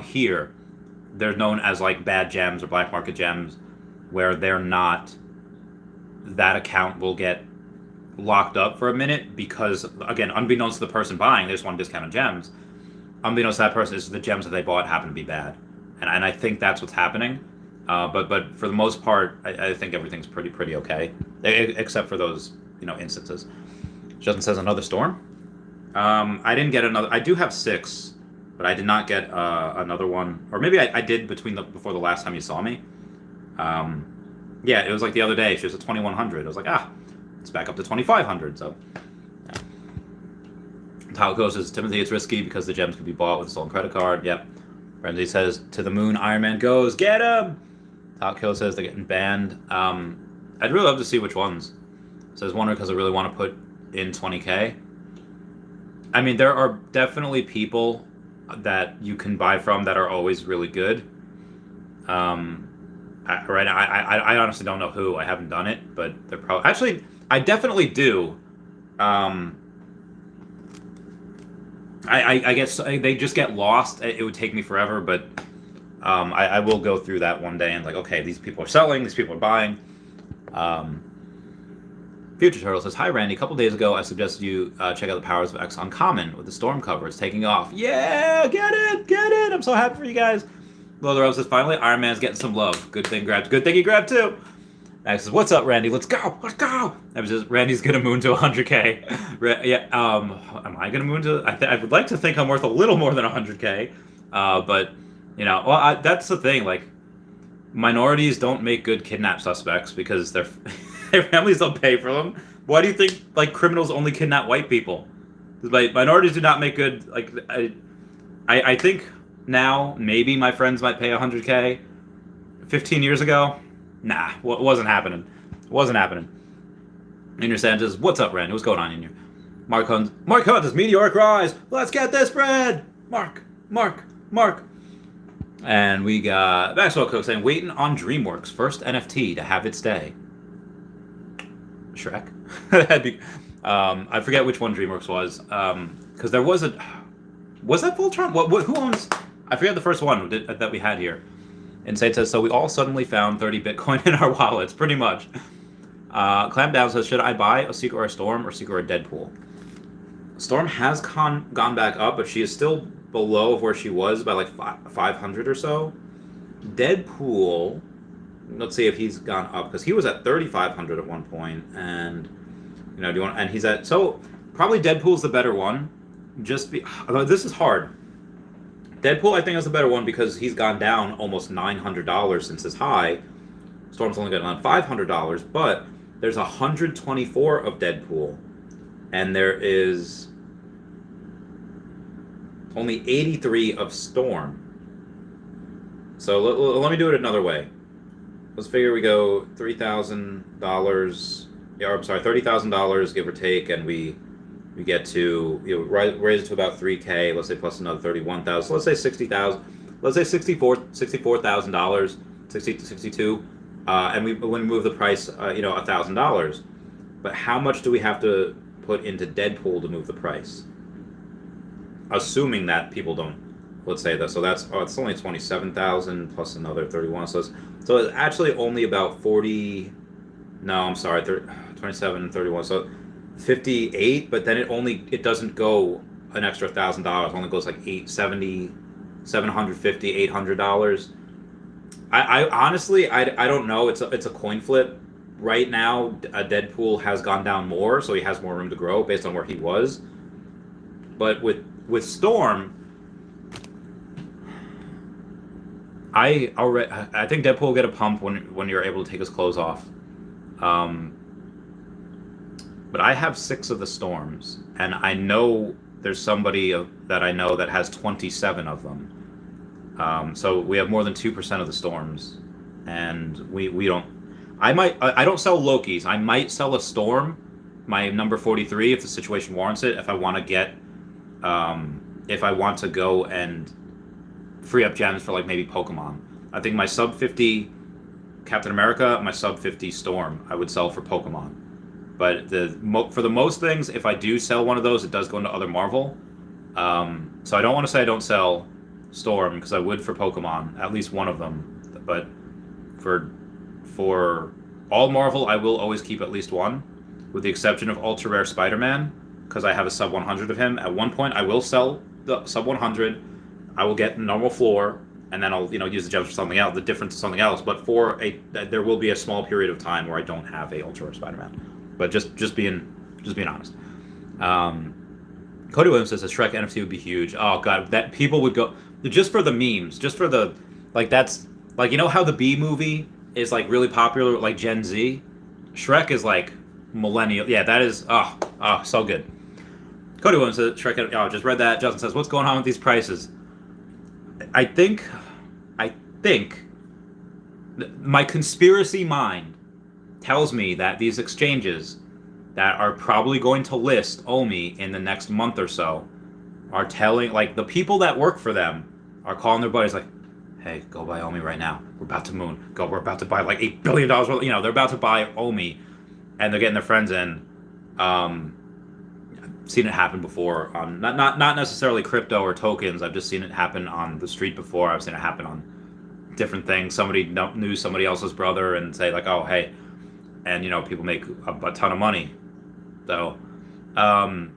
S1: here, they're known as like bad gems or black market gems, where they're not, that account will get locked up for a minute, because again, unbeknownst to the person buying, they just want to discount on gems. Unbeknownst to that person, is the gems that they bought happen to be bad, and I think that's what's happening. But for the most part, I think everything's pretty okay, except for those instances. Justin says another storm. I didn't get another. I do have 6, but I did not get another one, or maybe I did before the last time you saw me. Yeah, it was like the other day. She was at 2,100. I was like, it's back up to 2,500. So, yeah. Talco says, Timothy, it's risky because the gems could be bought with a stolen credit card. Yep. Ramsey says, to the moon, Iron Man goes, get him! Talco says they're getting banned. I'd really love to see which ones. So I was wondering because I really want to put in 20K. I mean, there are definitely people that you can buy from that are always really good. I honestly don't know who. I haven't done it, but they're probably... Actually, I definitely do. I guess they just get lost. It would take me forever, but I will go through that one day and like, okay, these people are selling, these people are buying. Future Turtle says, hi Randy, a couple days ago I suggested you check out the Powers of X Uncommon with the storm cover. It's taking off. Yeah, get it. I'm so happy for you guys. Lola Rose says, finally Iron Man's getting some love. Good thing he grabbed too. Max says, what's up, Randy? Let's go. Evan says, Randy's gonna moon to 100K. Yeah, am I gonna moon to? I would like to think I'm worth a little more than 100K. But you know, well, that's the thing. Like, minorities don't make good kidnap suspects because their families don't pay for them. Why do you think like criminals only kidnap white people? Like, minorities do not make good. Like, I think now maybe my friends might pay 100K. 15 years ago, nah, wasn't happening. Inner Sanchez, what's up, Randy? What's going on in here? Mark Hunt says, Meteoric rise. Let's get this bread. Mark. And we got Maxwell Cook saying, waiting on DreamWorks first NFT to have its day. Shrek. That'd be. I forget which one DreamWorks was. Because there was a. Was that Voltron? Who owns? I forget the first one that we had here. Insane says, so we all suddenly found 30 Bitcoin in our wallets, pretty much. Clam Down says, should I buy a Secret or a Storm or Secret or a Deadpool? Storm has gone back up, but she is still below where she was by like 500 or so. Deadpool, let's see if he's gone up, because he was at 3,500 at one point, and you know, and he's at, so probably Deadpool's the better one. This is hard. Deadpool, I think, is the better one because he's gone down almost $900 since his high. Storm's only gotten on $500, but there's 124 of Deadpool, and there is only 83 of Storm. So let me do it another way. Let's figure we go $3,000. Yeah, I'm sorry, $30,000 give or take, and we get to, you know, raise it to about 3K. Let's say plus another 31,000. So let's say 60,000. Let's say $64,000, 60 to 62, and when we move the price, you know, $1,000. But how much do we have to put into Deadpool to move the price? Assuming that people don't, let's say that. So that's it's only 27,000 plus another 31. So it's actually only about 40. No, I'm sorry, 27, 31. So 58, but then it doesn't go an extra $1,000. It only goes like $750, $800. I honestly I don't know. It's a coin flip. Right now, Deadpool has gone down more, so he has more room to grow based on where he was. But with Storm, I think Deadpool will get a pump when you're able to take his clothes off. But I have 6 of the Storms, and I know there's somebody that I know that has 27 of them. So we have more than 2% of the Storms, and we don't. I don't sell Lokis. I might sell a Storm, my number 43, if the situation warrants it. If I want to get, if I want to go and free up gems for like maybe Pokemon. I think my sub 50 Captain America, my sub 50 Storm, I would sell for Pokemon. But for the most things, if I do sell one of those, it does go into other Marvel. So I don't want to say I don't sell Storm, because I would for Pokemon, at least one of them. But for all Marvel, I will always keep at least one, with the exception of Ultra Rare Spider-Man, because I have a sub 100 of him. At one point, I will sell the sub 100. I will get normal floor, and then I'll use the gems for something else, the difference to something else. But there will be a small period of time where I don't have a Ultra Rare Spider-Man. But just being honest. Cody Williams says a Shrek NFT would be huge. Oh god, that people would go just for the memes, just for the that's like, you know how the Bee movie is like really popular with like Gen Z? Shrek is like millennial. Yeah, that is so good. Cody Williams says Shrek. Oh, just read that. Justin says, what's going on with these prices? I think my conspiracy mind tells me that these exchanges that are probably going to list Omi in the next month or so are telling, like, the people that work for them are calling their buddies like, hey, go buy Omi right now. We're about to moon. We're about to buy like $8 billion worth. You know, they're about to buy Omi, and they're getting their friends in. I've seen it happen before. Not necessarily crypto or tokens. I've just seen it happen on the street before. I've seen it happen on different things. Somebody knew somebody else's brother and say like, oh, hey, and you know, people make a ton of money. So, and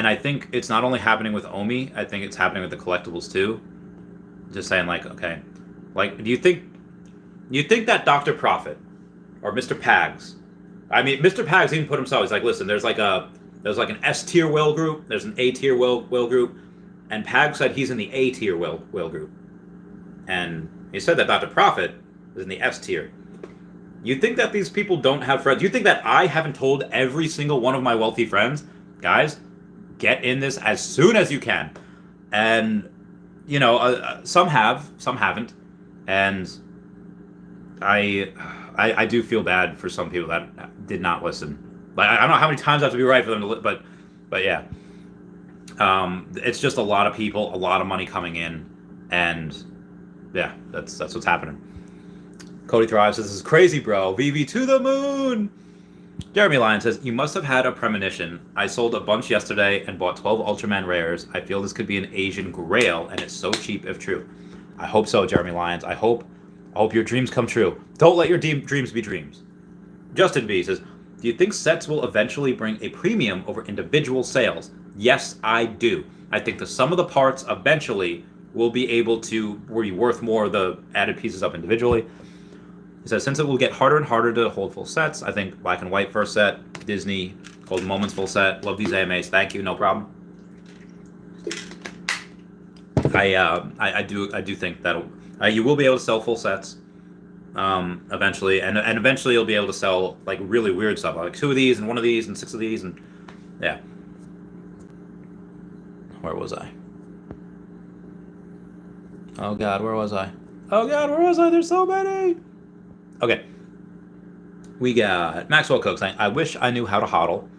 S1: I think it's not only happening with Omi. I think it's happening with the collectibles too. Just saying, like, okay, like, do you think that Dr. Profit or Mr. Pags? I mean, Mr. Pags even put himself. He's like, listen, there's like an S tier whale group, there's an A tier whale group, and Pags said he's in the A tier whale group, and he said that Dr. Profit is in the S tier. You think that these people don't have friends? You think that I haven't told every single one of my wealthy friends, guys, get in this as soon as you can, and you know, some have, some haven't, and I do feel bad for some people that did not listen. Like, I don't know how many times I have to be right for them to, but yeah, it's just a lot of people, a lot of money coming in, and yeah, that's what's happening. Cody Thrives says, this is crazy, bro. VV to the moon. Jeremy Lyon says, you must have had a premonition. I sold a bunch yesterday and bought 12 Ultraman rares. I feel this could be an Asian grail, and it's so cheap if true. I hope so, Jeremy Lyons. I hope your dreams come true. Don't let your dreams be dreams. Justin B says, do you think sets will eventually bring a premium over individual sales? Yes, I do. I think the sum of the parts eventually will be able to be worth more of the added pieces up individually. He says, since it will get harder and harder to hold full sets, I think Black and White first set, Disney, Golden Moments full set. Love these AMAs. Thank you. No problem. I do think that you will be able to sell full sets eventually, and eventually you'll be able to sell like really weird stuff, like 2 of these and 1 of these and 6 of these, and yeah. Where was I? Oh God, where was I? Oh God, where was I? There's so many. Okay. We got Maxwell Cook saying, I wish I knew how to hodl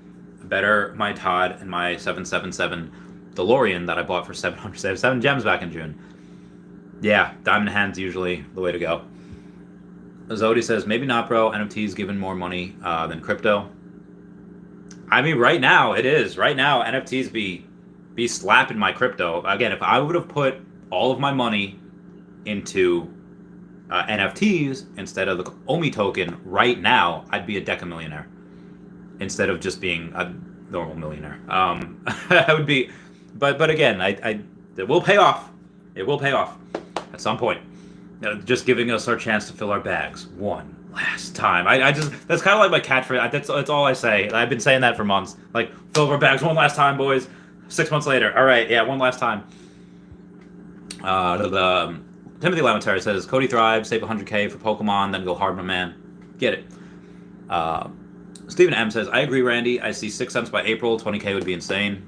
S1: better my Todd and my 777 DeLorean that I bought for 777 gems back in June. Yeah, diamond hands usually the way to go. Zodi says, maybe not, bro. NFT's given more money than crypto. I mean, right now it is. Right now, NFTs be slapping my crypto. Again, if I would have put all of my money into NFTs instead of the Omi token right now, I'd be a decamillionaire instead of just being a normal millionaire. I would be, but again, it will pay off. It will pay off at some point. Just giving us our chance to fill our bags one last time. I just, that's kind of like my catchphrase. That's all I say. I've been saying that for months. Like, fill our bags one last time, boys. 6 months later. All right, yeah, one last time. Timothy Lamentary says, Cody thrives, save 100K for Pokemon, then go hard, my man. Get it. Stephen M says, I agree, Randy. I see 6 cents by April. 20K would be insane.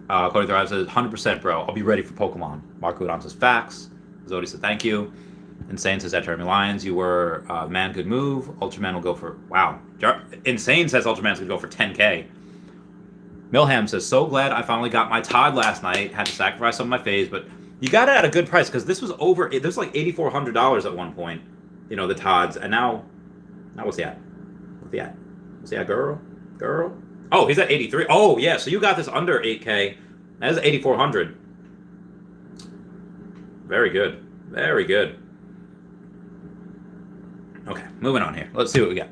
S1: Cody thrives says, 100%, bro. I'll be ready for Pokemon. Mark Udon says, facts. Zodi said, thank you. Insane says, at Jeremy Lyons, you were man, good move. Ultraman will go for, wow. Insane says Ultraman's going to go for 10K. Milham says, so glad I finally got my Todd last night. Had to sacrifice some of my phase, but you got it at a good price because this was over. There's like $8,400 at one point, you know, the Todds, and now what's he at? What's he at? What's he at, girl? Oh, he's at 83. Oh yeah, so you got this under 8K. That is 8,400. Very good, very good. Okay, moving on here. Let's see what we got.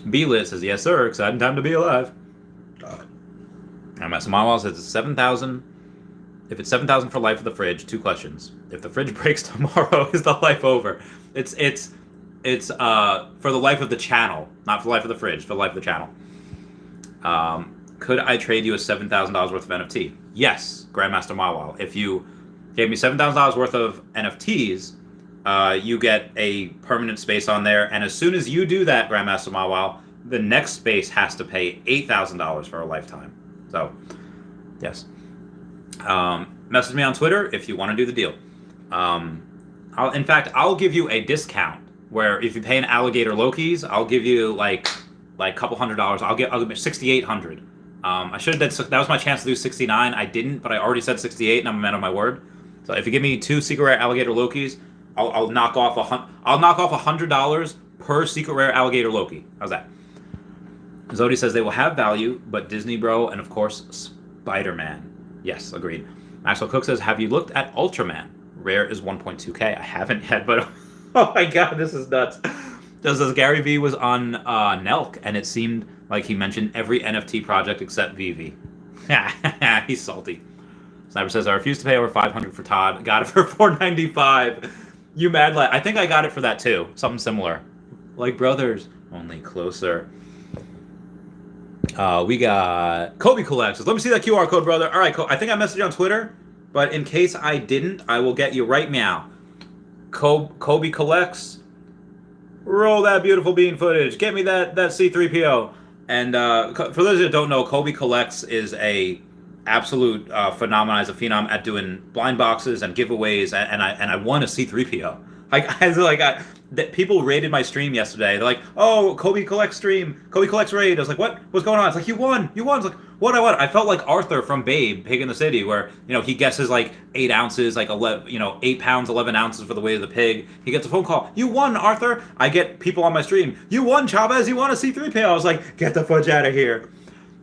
S1: B-Lit says, yes sir, exciting time to be alive. Mawal says it's 7,000. If it's 7,000 for life of the fridge, 2 questions. If the fridge breaks tomorrow, is the life over? It's for the life of the channel, not for the life of the fridge, for the life of the channel. Could I trade you a $7,000 worth of NFT? Yes, Grandmaster Mawal. If you gave me $7,000 worth of NFTs, you get a permanent space on there, and as soon as you do that, Grandmaster Mawal, the next space has to pay $8,000 for a lifetime. So, yes. Message me on Twitter if you want to do the deal. I'll give you a discount where if you pay an alligator Loki's, I'll give you like a couple $100. I'll give 6,800. I should have done, that was my chance to do 69. I didn't, but I already said 68, and I'm a man of my word. So if you give me 2 secret rare alligator Loki's, I'll knock off $100 per secret rare alligator Loki. How's that? Zodi says they will have value, but Disney Bro and of course Spider-Man. Yes, agreed. Maxwell Cook says, have you looked at Ultraman? Rare is 1.2K. I haven't yet, but oh my god, this is nuts. Just as Gary V was on Nelk, and it seemed like he mentioned every NFT project except Veve. He's salty. Sniper says, I refuse to pay over $500 for Todd. Got it for $495. You mad lad? I think I got it for that too. Something similar. Like brothers, only closer. We got Kobe Collects. Let me see that QR code, brother. All right, I think I messaged you on Twitter, but in case I didn't, I will get you right meow. Kobe Collects. Roll that beautiful bean footage. Get me that C3PO. And for those that don't know, Kobe Collects is a absolute phenomenon, as a phenom at doing blind boxes and giveaways, and I won a C3PO. People raided my stream yesterday. They're like, "Oh, Kobe Collects stream, Kobe Collects raid." I was like, "What? What's going on?" It's like, "You won! You won!" It's like, "What? I won!" I felt like Arthur from Babe, Pig in the City, where he guesses like 8 ounces, like 8 pounds, 11 ounces for the weight of the pig. He gets a phone call. "You won, Arthur!" I get people on my stream. "You won, Chavez! You won a C3PO!" I was like, "Get the fudge out of here!"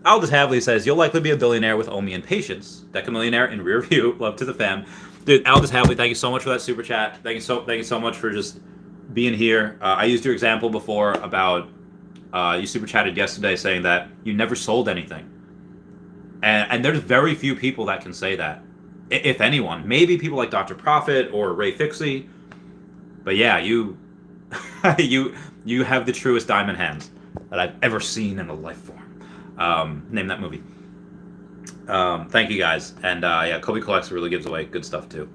S1: Aldous Havley says, "You'll likely be a billionaire with Omi and patience. Decamillionaire in rear view. Love to the fam." Dude, Aldous Havley, thank you so much for that super chat. Thank you so much for just being here. I used your example before about you super chatted yesterday saying that you never sold anything, and there's very few people that can say that, if anyone. Maybe people like Dr. Prophet or Ray Fixie, but yeah, you you have the truest diamond hands that I've ever seen in a life form. Name that movie. Thank you guys, and yeah, Kobe Collects really gives away good stuff too.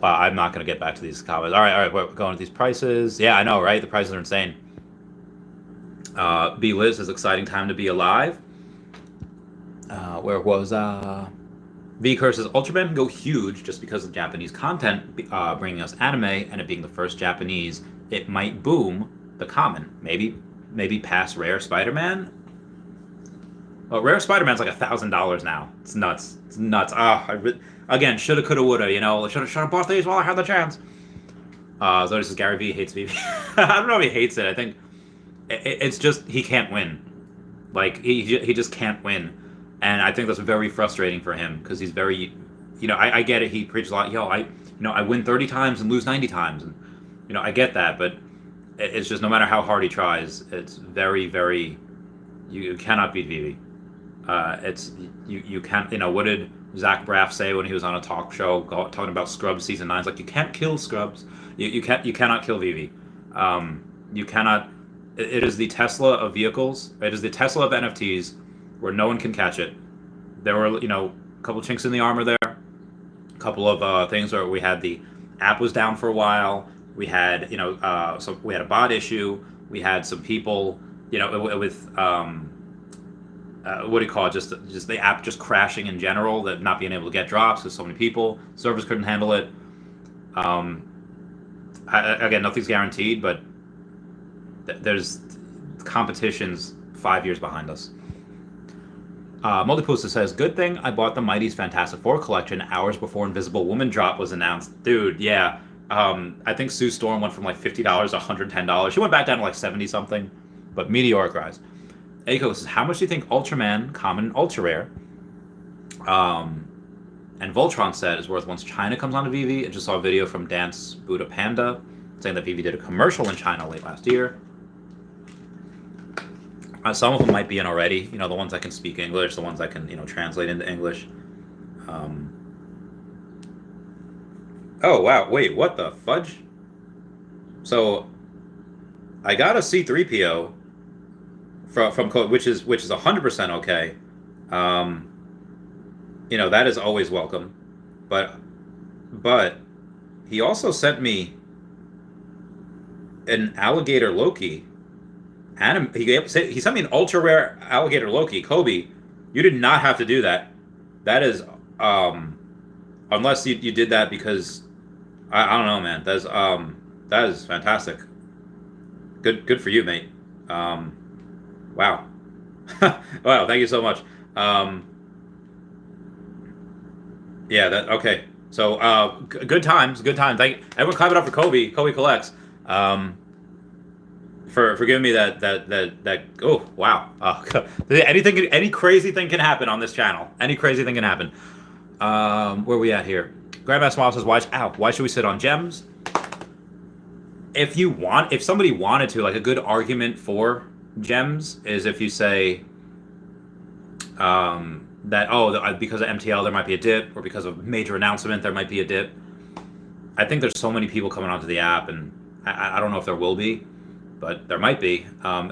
S1: Wow, I'm not going to get back to these comments. All right, we're going with these prices. Yeah, I know, right? The prices are insane. B. Liz says, exciting time to be alive. Where was V. Curse says, Ultraman can go huge just because of Japanese content bringing us anime, and it being the first Japanese, it might boom the common. Maybe pass Rare Spider-Man. Well, Rare Spider-Man's like $1,000 now. It's nuts. It's nuts. Again, shoulda, coulda, woulda. Shoulda bought these while I had the chance. Zodi says Gary V hates Veve. I don't know if he hates it. I think it's just he can't win. Like he just can't win, and I think that's very frustrating for him because he's very, I get it. He preaches a lot. I win 30 times and lose 90 times, and I get that, but it's just no matter how hard he tries, it's very, very. You cannot beat Veve. You can't. What did Zach Braff say when he was on a talk show talking about Scrubs season 9? It's like, you can't kill Scrubs. You cannot kill Veve. You cannot. It is the Tesla of vehicles. It is the Tesla of NFTs, where no one can catch it. There were a couple chinks in the armor there. A couple of things where we had the app was down for a while. We had so we had a bot issue. We had some people with what do you call it? Just the app just crashing in general, that not being able to get drops because so many people, servers couldn't handle it. Again, nothing's guaranteed, but there's competition's 5 years behind us. Multiposter says, good thing I bought the Mighty's Fantastic Four collection hours before Invisible Woman drop was announced. Dude, yeah. I think Sue Storm went from like $50 to $110. She went back down to like 70 something, but Meteoric rise. Aiko says, how much do you think Ultraman, common and ultra rare, and Voltron said is worth once China comes onto Veve? I just saw a video from Dance Buddha Panda saying that Veve did a commercial in China late last year. Some of them might be in already, the ones that can speak English, the ones that can, translate into English. Oh, wow, wait, what the fudge? So, I got a C3PO from Code, which is 100% okay. That is always welcome. But he also sent me an alligator Loki. He sent me an ultra rare alligator Loki. Kobe, you did not have to do that. That is unless you did that because I don't know, man. That's That is fantastic. Good for you, mate. Wow. Wow, thank you so much. Yeah, that okay. So good times. Thank everyone clap it up for Kobe. Kobe collects. For giving me that. Oh wow. Any crazy thing can happen on this channel. Any crazy thing can happen. Where are we at here? Grandmaster Mom says, why should we sit on gems? If somebody wanted to, like, a good argument for gems is if you say that because of MTL there might be a dip, or because of major announcement there might be a dip. I think there's so many people coming onto the app, and I don't know if there will be, but there might be.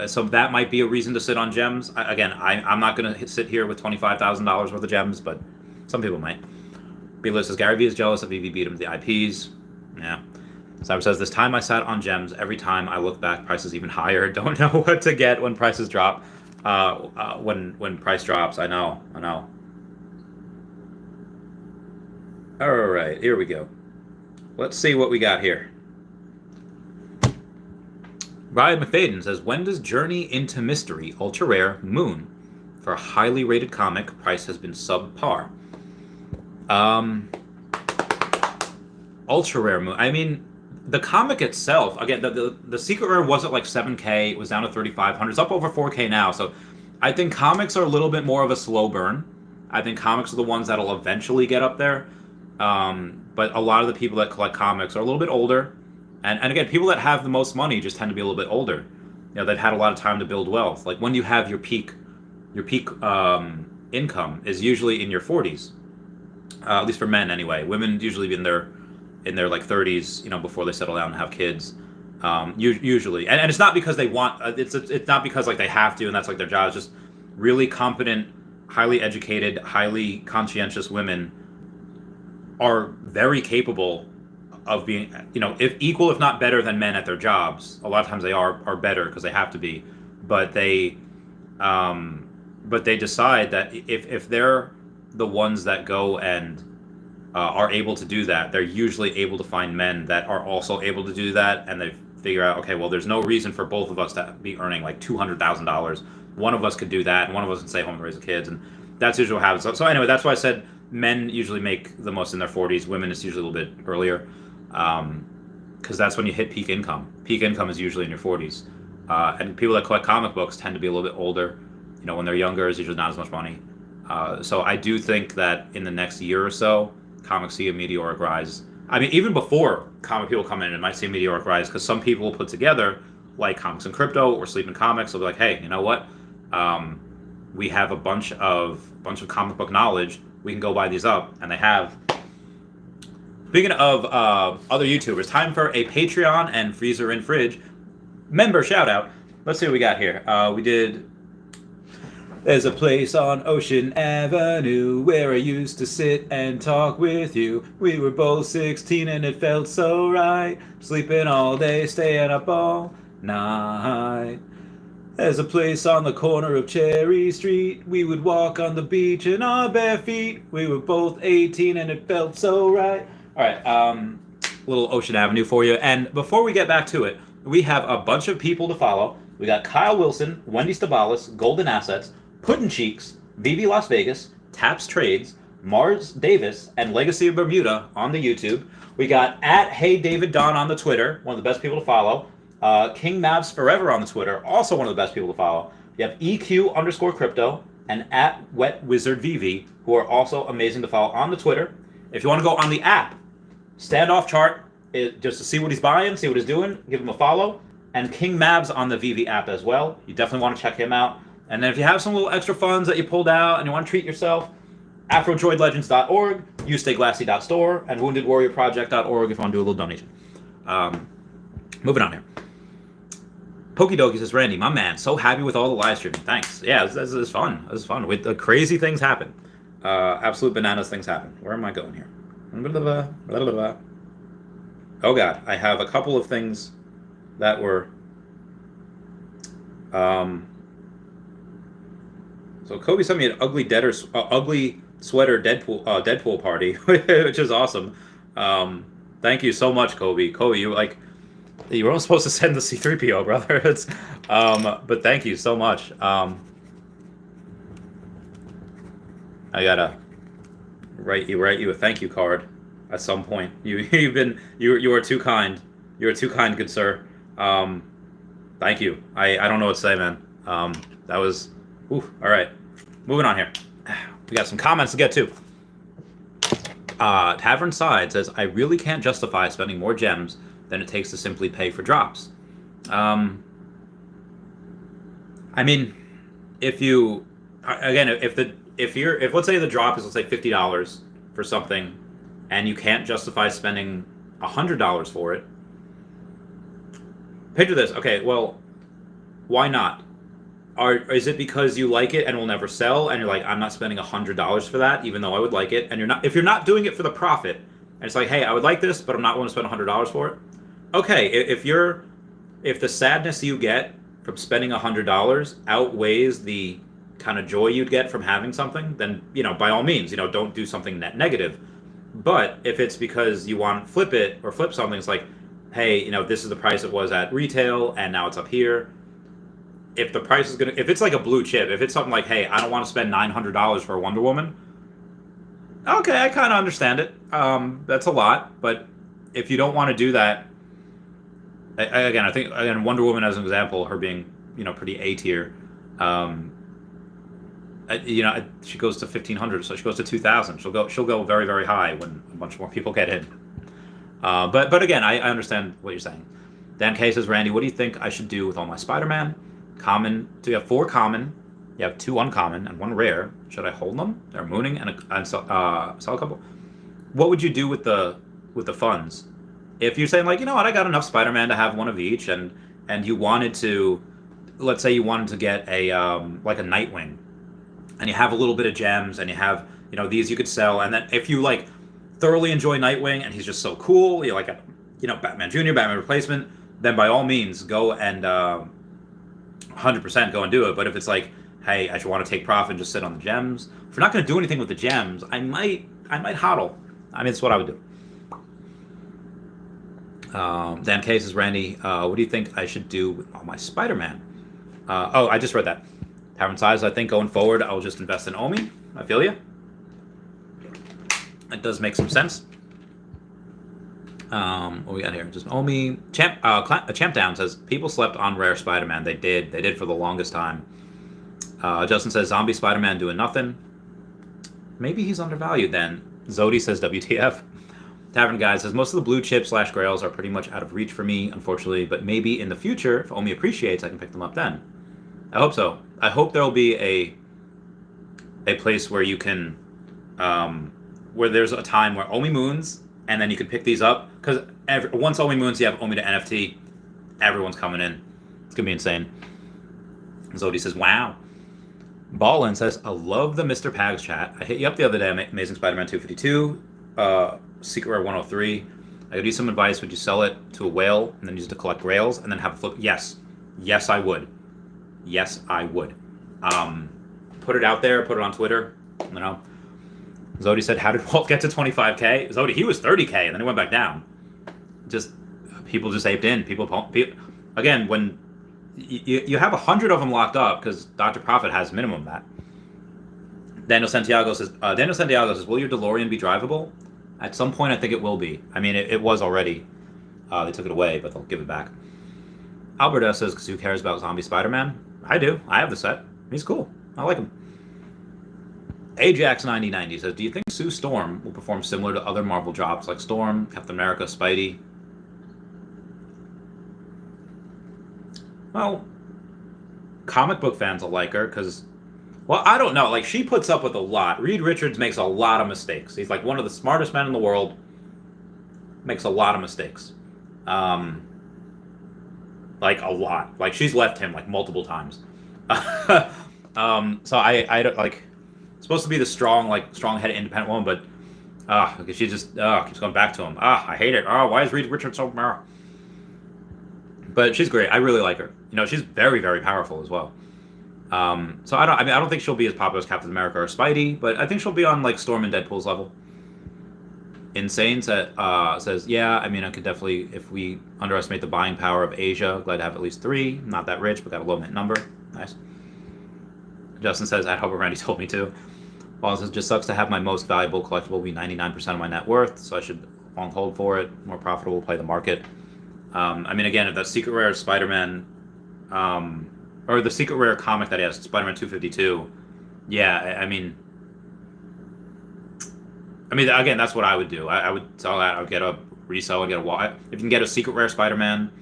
S1: So that might be a reason to sit on gems. I'm not going to sit here with $25,000 worth of gems, but some people might. B-List says, Gary V is jealous that VV beat him to the IPs. Yeah. Cyber says, this time I sat on gems. Every time I look back, prices even higher. Don't know what to get when prices drop. When price drops, I know. All right, here we go. Let's see what we got here. Ryan McFadden says, when does Journey into Mystery Ultra Rare Moon for a highly rated comic price has been subpar? Ultra Rare Moon. I mean, the comic itself, again, the secret rare was at like 7K. It was down to 3,500. It's up over 4K now. So I think comics are a little bit more of a slow burn. I think comics are the ones that'll eventually get up there. But a lot of the people that collect comics are a little bit older. And again, people that have the most money just tend to be a little bit older. You know, they've had a lot of time to build wealth. Like when you have your peak income is usually in your 40s. At least for men anyway. Women usually in their like 30s, you know, before they settle down and have kids. Usually, and it's not because they want. It's not because like they have to, and that's like their job. It's just really competent, highly educated, highly conscientious women are very capable of being, you know, if equal, if not better than men at their jobs. A lot of times they are better because they have to be, but they decide that if they're the ones that go and are able to do that, they're usually able to find men that are also able to do that, and they figure out, okay, well, there's no reason for both of us to be earning like $200,000. One of us could do that, and one of us can stay home and raise the kids, and that's usually what happens. So anyway, that's why I said men usually make the most in their 40s. Women, it's usually a little bit earlier, because that's when you hit peak income. Peak income is usually in your 40s, and people that collect comic books tend to be a little bit older. You know, when they're younger, it's usually not as much money. So I do think that in the next year or so, comics see a meteoric rise. I mean, even before comic people come in, it might see a meteoric rise, because some people will put together, like Comics and Crypto or Sleeping Comics, they'll be like, hey, you know what? We have a bunch of comic book knowledge. We can go buy these up, and they have. Speaking of other YouTubers, time for a Patreon and Freezer and Fridge member shout out. Let's see what we got here. We did. There's a place on Ocean Avenue where I used to sit and talk with you. We were both 16 and it felt so right. Sleeping all day, staying up all night. There's a place on the corner of Cherry Street. We would walk on the beach in our bare feet. We were both 18 and it felt so right. All right, little Ocean Avenue for you. And before we get back to it, we have a bunch of people to follow. We got Kyle Willson, Wendy Stibalis, Golden Assets, Puddin' Cheeks, Veve Las Vegas, Taps Trades, Mars Davis, and Legacy of Bermuda on the YouTube. We got at Hey David Don on the Twitter, one of the best people to follow. King Mavs Forever on the Twitter, also one of the best people to follow. You have EQ_crypto and at Wet Wizard Veve, who are also amazing to follow on the Twitter. If you want to go on the app, Standoff Chart, just to see what he's buying, see what he's doing, give him a follow. And King Mavs on the Veve app as well. You definitely want to check him out. And then if you have some little extra funds that you pulled out and you want to treat yourself, AfroDroidLegends.org, YouStayGlassy.store, and WoundedWarriorProject.org if you want to do a little donation. Moving on here. Pokedoki says, Randy, my man, so happy with all the live streaming. Thanks. Yeah, this is fun. This is fun. With crazy things happen. Absolute bananas things happen. Where am I going here? Oh God, I have a couple of things that were. So Kobe sent me an ugly sweater Deadpool party, which is awesome. Thank you so much, Kobe. Kobe, you like. You weren't supposed to send the C3PO, brother. It's, but thank you so much. I gotta write you a thank you card at some point. You are too kind. You are too kind, good sir. Thank you. I don't know what to say, man. That was, all right. Moving on here. We got some comments to get to. Tavern Side says, I really can't justify spending more gems than it takes to simply pay for drops. I mean, if you, again, if let's say the drop is, let's say $50 for something, and you can't justify spending $100 for it, picture this. Okay, well, why not? Is it because you like it and will never sell, and you're like, I'm not spending $100 for that, even though I would like it, and if you're not doing it for the profit, and it's like, hey, I would like this, but I'm not willing to spend $100 for it. Okay, if the sadness you get from spending $100 outweighs the kind of joy you'd get from having something, then, by all means, don't do something negative. But if it's because you want to flip something, it's like, hey, this is the price it was at retail, and now it's up here. If the price is if it's like a blue chip, if it's something like, hey, I don't want to spend $900 for a Wonder Woman, okay, I kind of understand it. That's a lot, but if you don't want to do that, I think Wonder Woman as an example, her being, pretty A tier, she goes to 1,500, so she goes to 2,000. She'll go very, very high when a bunch more people get in. But again, I understand what you're saying. Dan K says, Randy, what do you think I should do with all my Spider-Man? Common. So you have 4 common, you have 2 uncommon, and 1 rare. Should I hold them? They're mooning and sell a couple. What would you do with the funds? If you're saying like, I got enough Spider-Man to have 1 of each, and you wanted to, let's say you wanted to get a like a Nightwing, and you have a little bit of gems, and you have these you could sell, and then if you like thoroughly enjoy Nightwing and he's just so cool, you're like Batman Jr., Batman Replacement, then by all means go and 100% go and do it. But if it's like, hey, I just want to take profit and just sit on the gems, if we're not going to do anything with the gems, I might hodl. I mean, that's what I would do. Dan K says, Randy, what do you think I should do with all my Spider-Man? I just read that. Tavern Size, I think going forward, I'll just invest in Omi. I feel you. It does make some sense. What we got here? Just Omi. Champ Down says, people slept on rare Spider-Man. They did for the longest time. Justin says, zombie Spider-Man doing nothing. Maybe he's undervalued then. Zodi says, WTF. Tavern Guy says, most of the blue chips / grails are pretty much out of reach for me, unfortunately, but maybe in the future, if Omi appreciates, I can pick them up then. I hope so. I hope there'll be a place where you can, where there's a time where Omi moons, and then you can pick these up, because once Omi moons, you have Omi to NFT, everyone's coming in. It's going to be insane. Zodi says, wow. Ballin says, I love the Mr. Pags chat. I hit you up the other day, Amazing Spider-Man 252, Secret Rare 103. I could use some advice. Would you sell it to a whale and then use it to collect rails and then have a flip? Yes, I would. Yes, I would. Put it out there. Put it on Twitter. Zodi said, how did Walt get to 25K? Zodi, he was 30K and then he went back down. People just aped in. People again, when you have 100 of them locked up, because Dr. Profit has minimum that. Daniel Santiago says, will your DeLorean be drivable? At some point, I think it will be. I mean, it was already. They took it away, but they'll give it back. Albert S. says, who cares about Zombie Spider-Man? I do. I have the set. He's cool. I like him. Ajax9090 says, do you think Sue Storm will perform similar to other Marvel drops like Storm, Captain America, Spidey? Well, comic book fans will like her because, well, I don't know. Like, she puts up with a lot. Reed Richards makes a lot of mistakes. He's like one of the smartest men in the world. Makes a lot of mistakes. Like a lot. Like, she's left him like multiple times. So I don't like. Supposed to be the strong-headed independent woman, but she just keeps going back to him. I hate it. Why is Reed Richards so? But she's great. I really like her. She's very, very powerful as well. So I don't think she'll be as popular as Captain America or Spidey, but I think she'll be on like Storm and Deadpool's level. Insane says, yeah, I mean, I could definitely, if we underestimate the buying power of Asia, glad to have at least 3. Not that rich, but got a low mint number. Nice. Justin says, I'd hope Randy told me to. Paul says, just sucks to have my most valuable collectible be 99% of my net worth, so I should long hold for it. More profitable, play the market. I mean, again, if that secret rare Spider-Man, or the secret rare comic that he has, Spider-Man 252, yeah, I mean, again, that's what I would do. I would sell that. I would get a resell. I'd get a if you can get a secret rare Spider-Man,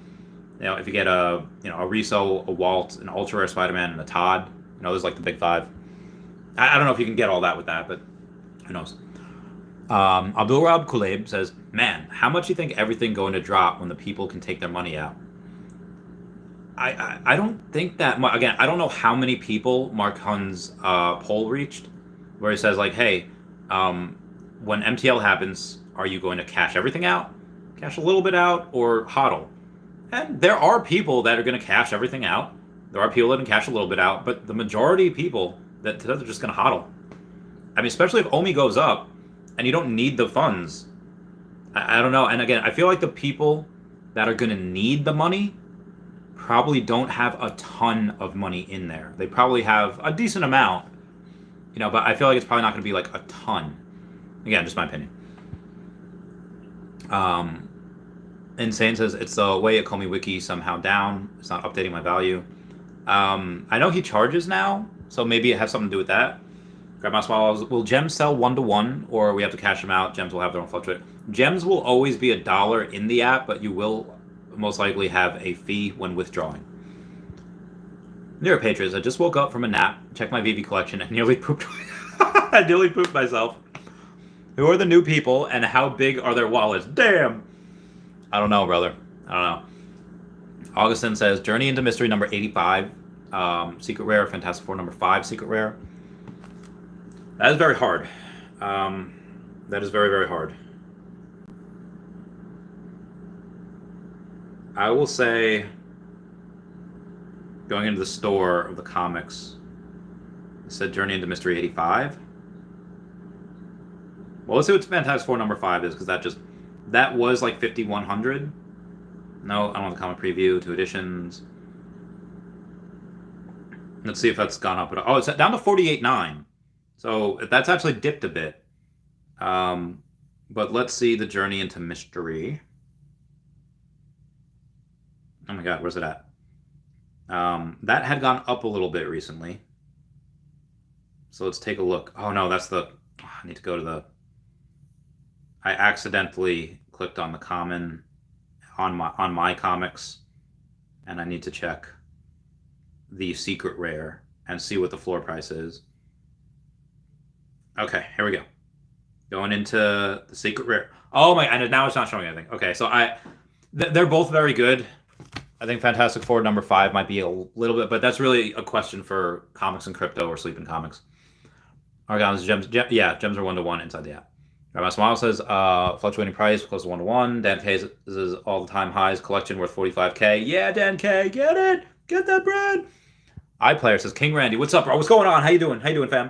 S1: if you get a resell, a Walt, an ultra rare Spider-Man, and a Todd, those like the big 5. I don't know if you can get all that with that, but who knows. Abdul Rab Kuleb says, man, how much do you think everything going to drop when the people can take their money out? I don't think that much. Again, I don't know how many people Mark Hunn's poll reached, where he says like, hey, when MTL happens, are you going to cash everything out, cash a little bit out, or hodl? And there are people that are going to cash everything out. There are people that can cash a little bit out, but the majority of people that are just going to hodl. I mean, especially if OMI goes up and you don't need the funds. I don't know. And again, I feel like the people that are going to need the money probably don't have a ton of money in there. They probably have a decent amount, but I feel like it's probably not going to be like a ton. Again, just my opinion. Insane says, it's the way at Call Me Wiki somehow down. It's not updating my value. I know he charges now, so maybe it has something to do with that. Grandma Swallows, will gems sell 1-to-1, or we have to cash them out? Gems will have their own fluctuate. Gems will always be $1 in the app, but you will most likely have a fee when withdrawing. Near Patriots, I just woke up from a nap, checked my Veve collection, and nearly pooped. I nearly pooped myself. Who are the new people, and how big are their wallets? Damn! I don't know, brother. I don't know. Augustin says, Journey into Mystery number 85. Secret Rare. Fantastic Four number 5. Secret Rare. That is very hard. That is very, very hard. I will say, going into the store of the comics, it said Journey into Mystery 85. Well, let's see what Fantastic Four number 5 is, because that was like 5,100. No, I don't want the comic preview. 2 editions. Let's see if that's gone up. Oh, it's down to 48.9. So that's actually dipped a bit. But let's see the Journey into Mystery. Oh my God, where's it at? That had gone up a little bit recently. So let's take a look. Oh no, that's I need to go to I accidentally clicked on the common on my comics, and I need to check the secret rare and see what the floor price is. Okay, here we go. Going into the secret rare. Oh my, and now it's not showing anything. Okay, so they're both very good. I think Fantastic Four number 5 might be a little bit, but that's really a question for comics and crypto or sleeping comics. Argon's gems, yeah, gems are 1-to-1 inside the app. Rabbi Smile says, fluctuating price, close to 1-to-1. Dan K says, all-time highs, collection worth 45K. Yeah, Dan K, get it! Get that bread! iPlayer says, King Randy, what's up, bro? What's going on? How you doing? How you doing, fam?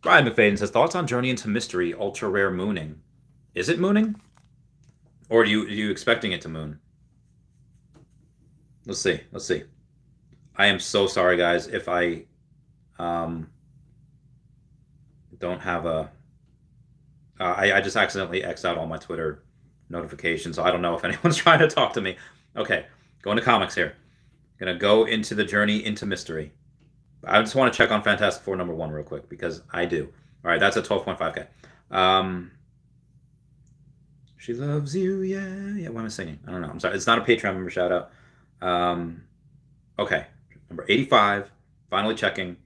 S1: Brian McFadden says, thoughts on Journey into Mystery, ultra rare mooning. Is it mooning? Or are you expecting it to moon? Let's see. Let's see. I am so sorry, guys, if I don't have a... I just accidentally X'd out all my Twitter notifications, so I don't know if anyone's trying to talk to me. Okay, going to comics here. Gonna go into the Journey into Mystery. I just want to check on Fantastic Four number 1 real quick, because I do. All right, that's at 12.5K. She loves you, yeah. Why am I singing? I don't know. I'm sorry. It's not a Patreon member shout out. Okay, number 85. Finally checking.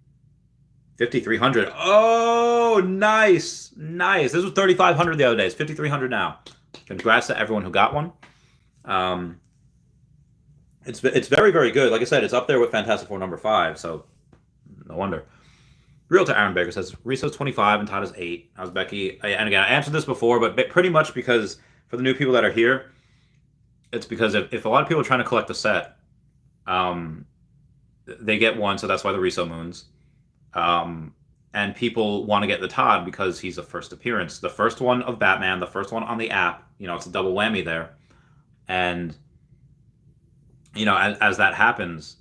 S1: 5,300. Oh, nice. This was 3,500 the other day. It's 5,300 now. Congrats to everyone who got one. It's very, very good. Like I said, it's up there with Fantastic Four number 5, so no wonder. Realty Aaron Baker says, Riso's 25 and Todd is 8. How's Becky? And again, I answered this before, but pretty much because for the new people that are here, it's because if a lot of people are trying to collect the set, they get one, so that's why the Riso moons. and people want to get the Todd because he's a first appearance. The first one of Batman, the first one on the app, it's a double whammy there. And, as that happens,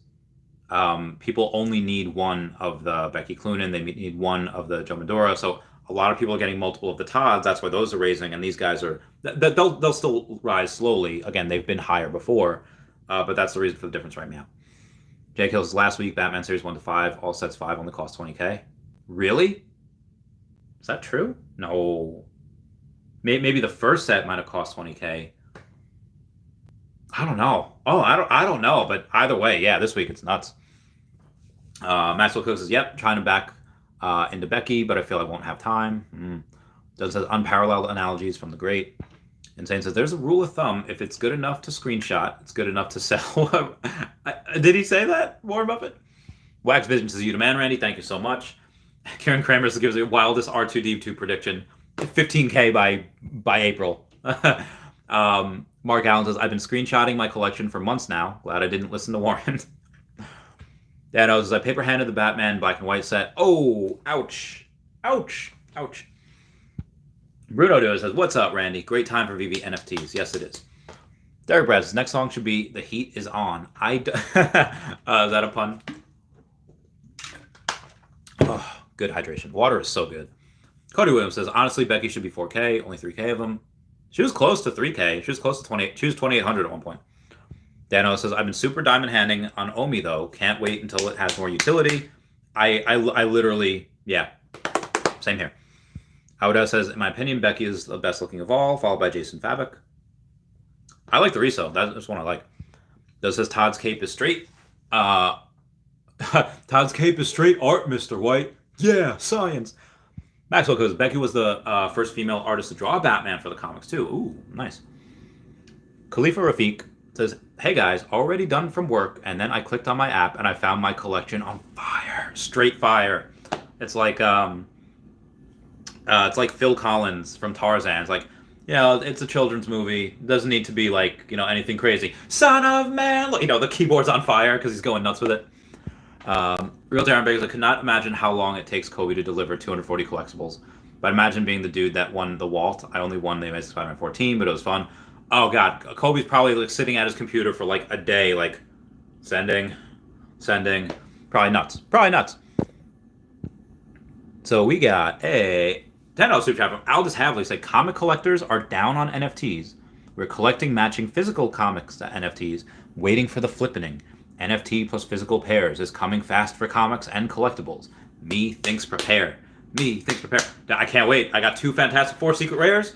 S1: people only need one of the Becky Cloonan. They need one of the Joe Medora. So a lot of people are getting multiple of the Todds. That's why those are raising. And these guys they'll still rise slowly. Again, they've been higher before, but that's the reason for the difference right now. Jake Hills last week, Batman Series 1 to 5, all sets 5 only cost $20K. Really? Is that true? No. Maybe the first set might have cost $20K. I don't know. Oh, I don't know. But either way, yeah, this week it's nuts. Maxwell Cook says, yep, trying to back into Becky, but I feel I won't have time. Does has unparalleled analogies from the great. Insane says, there's a rule of thumb. If it's good enough to screenshot, it's good enough to sell. Did he say that, Warren Buffett? Wax Vision says, you demand, Randy. Thank you so much. Karen Kramer gives the wildest R2D2 prediction. 15K by April. Mark Allen says, I've been screenshotting my collection for months now. Glad I didn't listen to Warren. Dan knows I paper handed the Batman black and white set. Oh, ouch. Ouch. Ouch. Bruno Doe says, what's up, Randy? Great time for VV NFTs. Yes, it is. Derek Brad says, next song should be The Heat is On. Is that a pun? Oh, good hydration. Water is so good. Cody Williams says, honestly, Becky should be 4K, only 3K of them. She was close to 3K. She was close to 28. She was 2,800 at one point. Dano says, I've been super diamond handing on Omi, though. Can't wait until it has more utility. I literally, yeah, same here. Howda says, in my opinion, Becky is the best looking of all, followed by Jason Fabok. I like the resale. That's one I like. Does says, Todd's cape is straight. Todd's cape is straight art, Mr. White. Yeah, science. Maxwell goes, Becky was the first female artist to draw Batman for the comics, too. Ooh, nice. Khalifa Rafiq says, hey guys, already done from work, and then I clicked on my app and I found my collection on fire. Straight fire. It's like Phil Collins from Tarzan. It's like, it's a children's movie. It doesn't need to be like, anything crazy. Son of man! The keyboard's on fire because he's going nuts with it. Realty Iron Beggars, I could not imagine how long it takes Kobe to deliver 240 collectibles. But imagine being the dude that won the Walt. I only won the Amazing Spider-Man 14, but it was fun. Oh god, Kobe's probably sitting at his computer for a day, sending. Probably nuts. So we got a $10 super chat from Aldous Havley. Said, comic collectors are down on NFTs. We're collecting matching physical comics to NFTs, waiting for the flippening. NFT plus physical pairs is coming fast for comics and collectibles. Me thinks prepare. I can't wait. I got 2 Fantastic Four secret rares.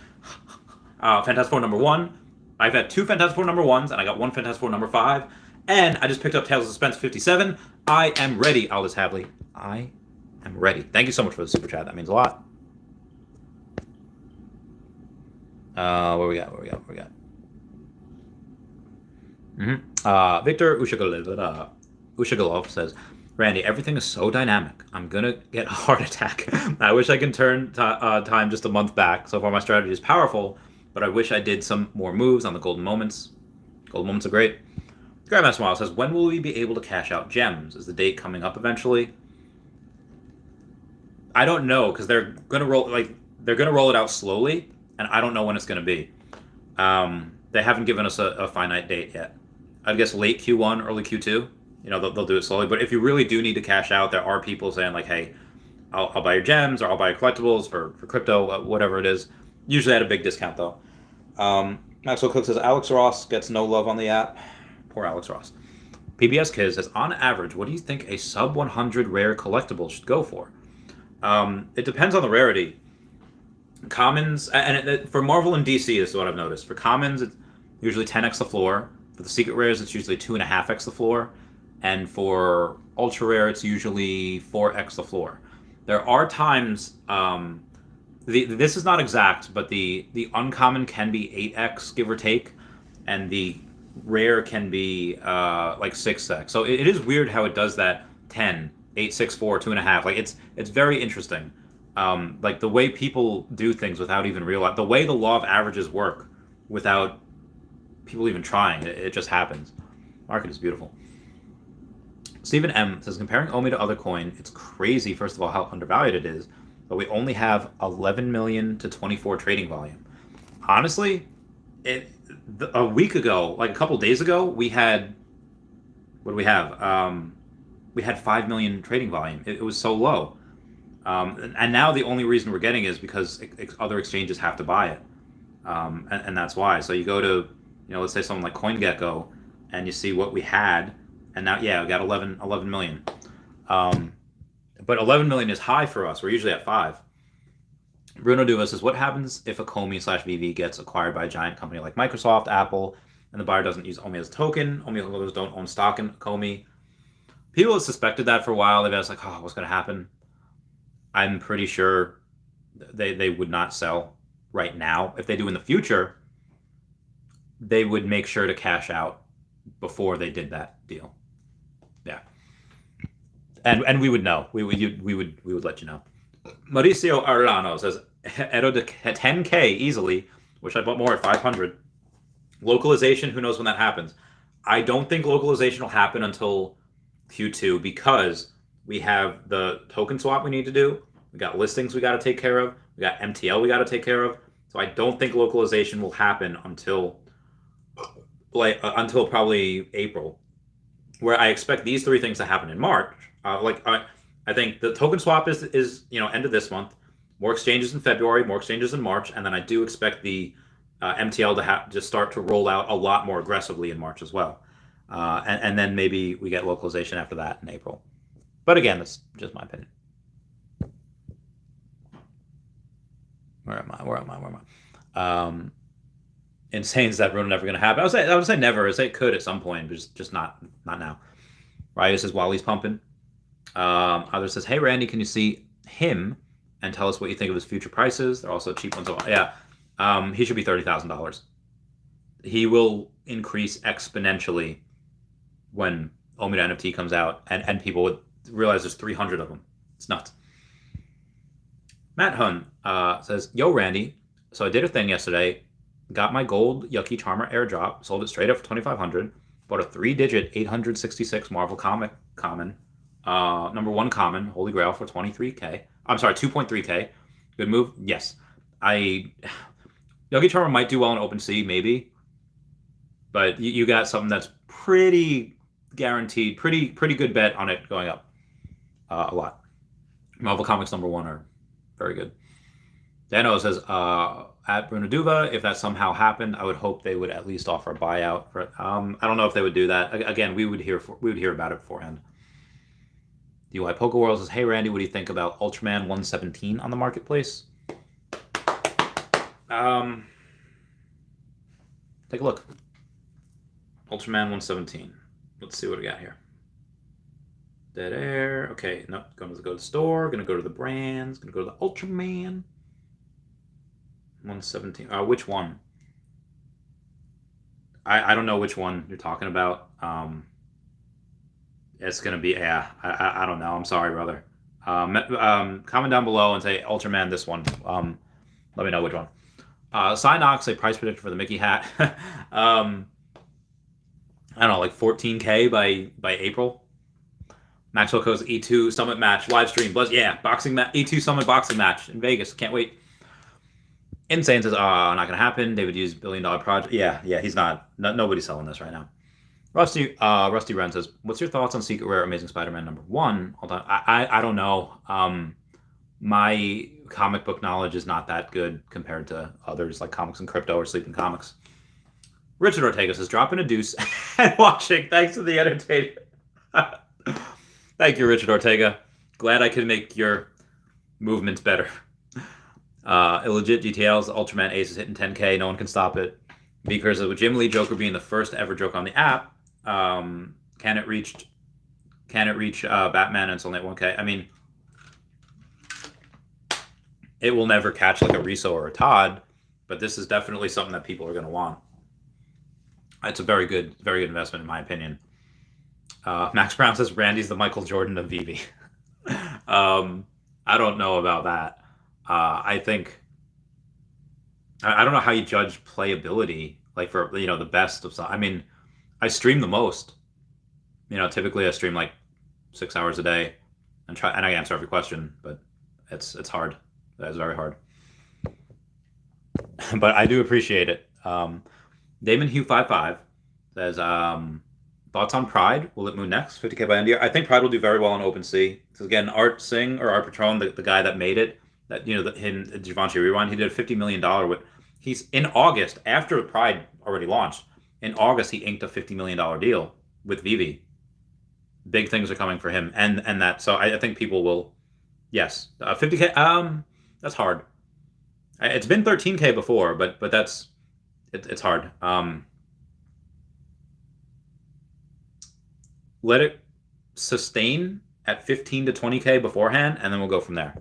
S1: Fantastic Four number 1. I've had 2 Fantastic Four number 1s, and I got 1 Fantastic Four number 5. And I just picked up Tales of Suspense 57. I am ready, Aldous Havley. I am ready. Thank you so much for the super chat. That means a lot. What we got? Victor Ushagalov says, Randy, everything is so dynamic. I'm going to get a heart attack. I wish I could turn time just a month back. So far, my strategy is powerful, but I wish I did some more moves on the golden moments. Golden moments are great. Grandmaster Miles says, when will we be able to cash out gems? Is the date coming up eventually? I don't know, because they're going to roll it out slowly, and I don't know when it's going to be. They haven't given us a finite date yet. I'd guess late Q1, early Q2. They'll do it slowly. But if you really do need to cash out, there are people saying hey, I'll buy your gems, or I'll buy your collectibles for crypto, whatever it is. Usually at a big discount, though. Maxwell Cook says, Alex Ross gets no love on the app. Poor Alex Ross. PBS Kids says, on average, what do you think a sub 100 rare collectible should go for? It depends on the rarity. Commons, and for Marvel and DC, this is what I've noticed. For commons, it's usually 10x the floor. For the secret rares, it's usually 2.5x the floor. And for ultra rare, it's usually 4x the floor. There are times, this is not exact, but the uncommon can be 8x, give or take. And the rare can be 6x. So it is weird how it does that 10, 8, 6, 4, 2.5. It's very interesting. The way people do things without even realizing, the way the law of averages work without people even trying, it just happens. Market is beautiful. Stephen M says, comparing Omi to other coin, it's crazy, first of all, how undervalued it is, but we only have 11 million to 24 trading volume. Honestly, a week ago, like a couple days ago, we had, what do we have? We had 5 million trading volume. It was so low. And now the only reason we're getting is because other exchanges have to buy it. And that's why. So you go to, let's say something like CoinGecko, and you see what we had, and now, we got 11 million. But 11 million is high for us. We're usually at 5. Bruno Duva says, what happens if a Comey/VV gets acquired by a giant company like Microsoft, Apple, and the buyer doesn't use Omi as a token? Omi holders don't own stock in Comey. People have suspected that for a while. They've asked, what's going to happen? I'm pretty sure they would not sell right now. If they do in the future, they would make sure to cash out before they did that deal. Yeah. And we would know. We would let you know. Mauricio Arellano says, Edo to 10K easily. Wish I bought more at 500. Localization, who knows when that happens? I don't think localization will happen until Q2 because we have the token swap we need to do. We got listings we got to take care of. We got MTL we got to take care of. So I don't think localization will happen until probably April, where I expect these 3 things to happen in March. I think the token swap is end of this month, more exchanges in February, more exchanges in March, and then I do expect the MTL to start to roll out a lot more aggressively in March as well, and then maybe we get localization after that in April. But again, that's just my opinion. Where am I? Insane is that ruin never going to happen. I would say never. I would say it could at some point, but just not now. Raya says while he's pumping. Others says, hey Randy, can you see him and tell us what you think of his future prices? They're also cheap ones. Yeah, he should be $30,000. He will increase exponentially when Omida NFT comes out, and people would realize there's 300 of them. It's nuts. Matt Hun says, yo Randy, so I did a thing yesterday. Got my gold Yucky Charmer airdrop, sold it straight up for $2,500. Bought a 3-digit 866 Marvel comic common, number 1 common, Holy Grail for 23K. I'm sorry, 2.3K. Good move. Yes, Yucky Charmer might do well in OpenSea, maybe, but you got something that's pretty guaranteed, pretty good bet on it going up a lot. Marvel Comics number 1 are very good. Dano says, at Bruno Duva, if that somehow happened, I would hope they would at least offer a buyout for it. I don't know if they would do that. Again, we would hear about it beforehand. DUI Poker World says, hey Randy, what do you think about Ultraman 117 on the marketplace? Take a look. Ultraman 117. Let's see what we got here. Dead air. Okay, nope. Going to go to the store. Going to go to the brands. Going to go to the Ultraman 117. Which one? I don't know which one you're talking about. It's going to be, I don't know. I'm sorry, brother. Comment down below and say Ultraman, this one. Let me know which one. Synox, a price predictor for the Mickey hat. I don't know, like 14K by April. Maxwell Co's E2 Summit match live stream. Boxing match. E2 Summit boxing match in Vegas. Can't wait. Insane says, not gonna happen. David Hughes $1 billion project. Yeah, he's not. Nobody's selling this right now. Rusty Wren says, what's your thoughts on Secret Rare Amazing Spider-Man number 1? Hold on. I don't know. My comic book knowledge is not that good compared to others like Comics and Crypto or Sleeping Comics. Richard Ortega says, dropping a deuce and watching. Thanks for the entertainment. Thank you, Richard Ortega. Glad I could make your movements better. Illegit GTL's Ultraman Ace is hitting 10K. No one can stop it. Beaker says, with Jim Lee Joker being the first ever Joker on the app, can it reach Batman and it's only at 1K? I mean, it will never catch like a Riso or a Todd, but this is definitely something that people are going to want. It's a very good investment in my opinion. Max Brown says Randy's the Michael Jordan of Veve. I don't know about that. I think I don't know how you judge playability, like for the best of some. I mean, I stream the most. Typically I stream like 6 hours a day and I answer every question, but it's hard. That is very hard. But I do appreciate it. Damon Hugh 55 says, thoughts on Pride? Will it move next? 50K by end of year? I think Pride will do very well on OpenSea. Because again, Art Singh or Art Patron, the guy that made it, that him Givenchy Rewind, he did a $50 million with. He's in August after Pride already launched. In August, he inked a $50 million deal with Veve. Big things are coming for him, and that. So I think people will. Yes, 50K. That's hard. It's been 13K before, but that's it's hard. Let it sustain at 15 to 20K beforehand, and then we'll go from there.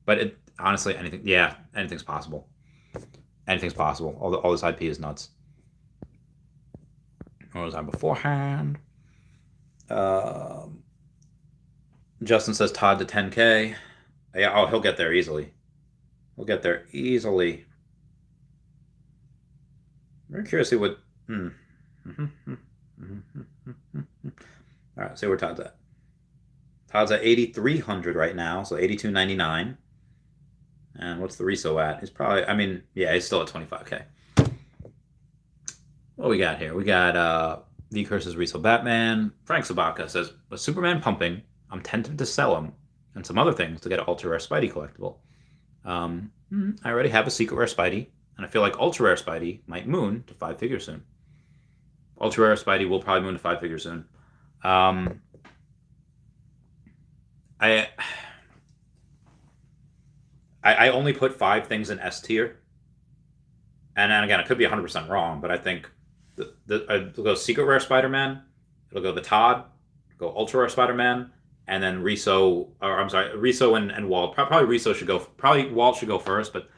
S1: But honestly, anything's possible. Anything's possible. All this IP is nuts. What was I beforehand? Justin says Todd to 10K. Yeah, he'll get there easily. He'll get there easily. Very curious to see what. All right, see where Todd's at. Todd's at 8,300 right now, so 8,299. And what's the reso at? He's probably, he's still at 25K. What we got here? We got V Curses Reso Batman. Frank Sabaka says, with Superman pumping, I'm tempted to sell him and some other things to get an ultra rare Spidey collectible. I already have a secret rare Spidey, and I feel like ultra rare Spidey might moon to 5 figures soon. Ultra rare Spidey will probably moon to 5 figures soon. I only put 5 things in S tier, and then again, I could be 100% wrong, but I think it'll go Secret Rare Spider-Man, it'll go the Todd, go Ultra Rare Spider-Man, and then Reso and Walt. Probably Reso should go. Probably Walt should go first, but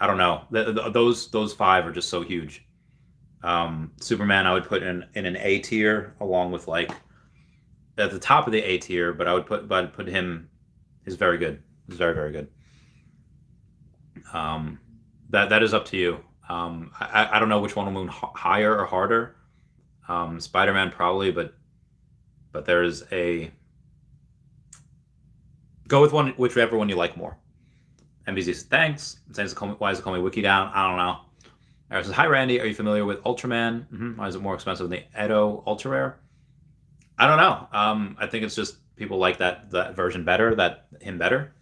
S1: I don't know. Those 5 are just so huge. Superman I would put in an A tier along with like at the top of the A tier, but I'd put him. He's very good. He's very, very good. That is up to you. I don't know which one will move higher or harder. Spider-Man probably, but there's a go with whichever one you like more. MBZ says thanks. Why does it call me Wiki down? I don't know. Arya says, hi Randy, are you familiar with Ultraman? Why is it more expensive than the Edo Ultra Rare? I don't know. I think it's just people like that version better, him better.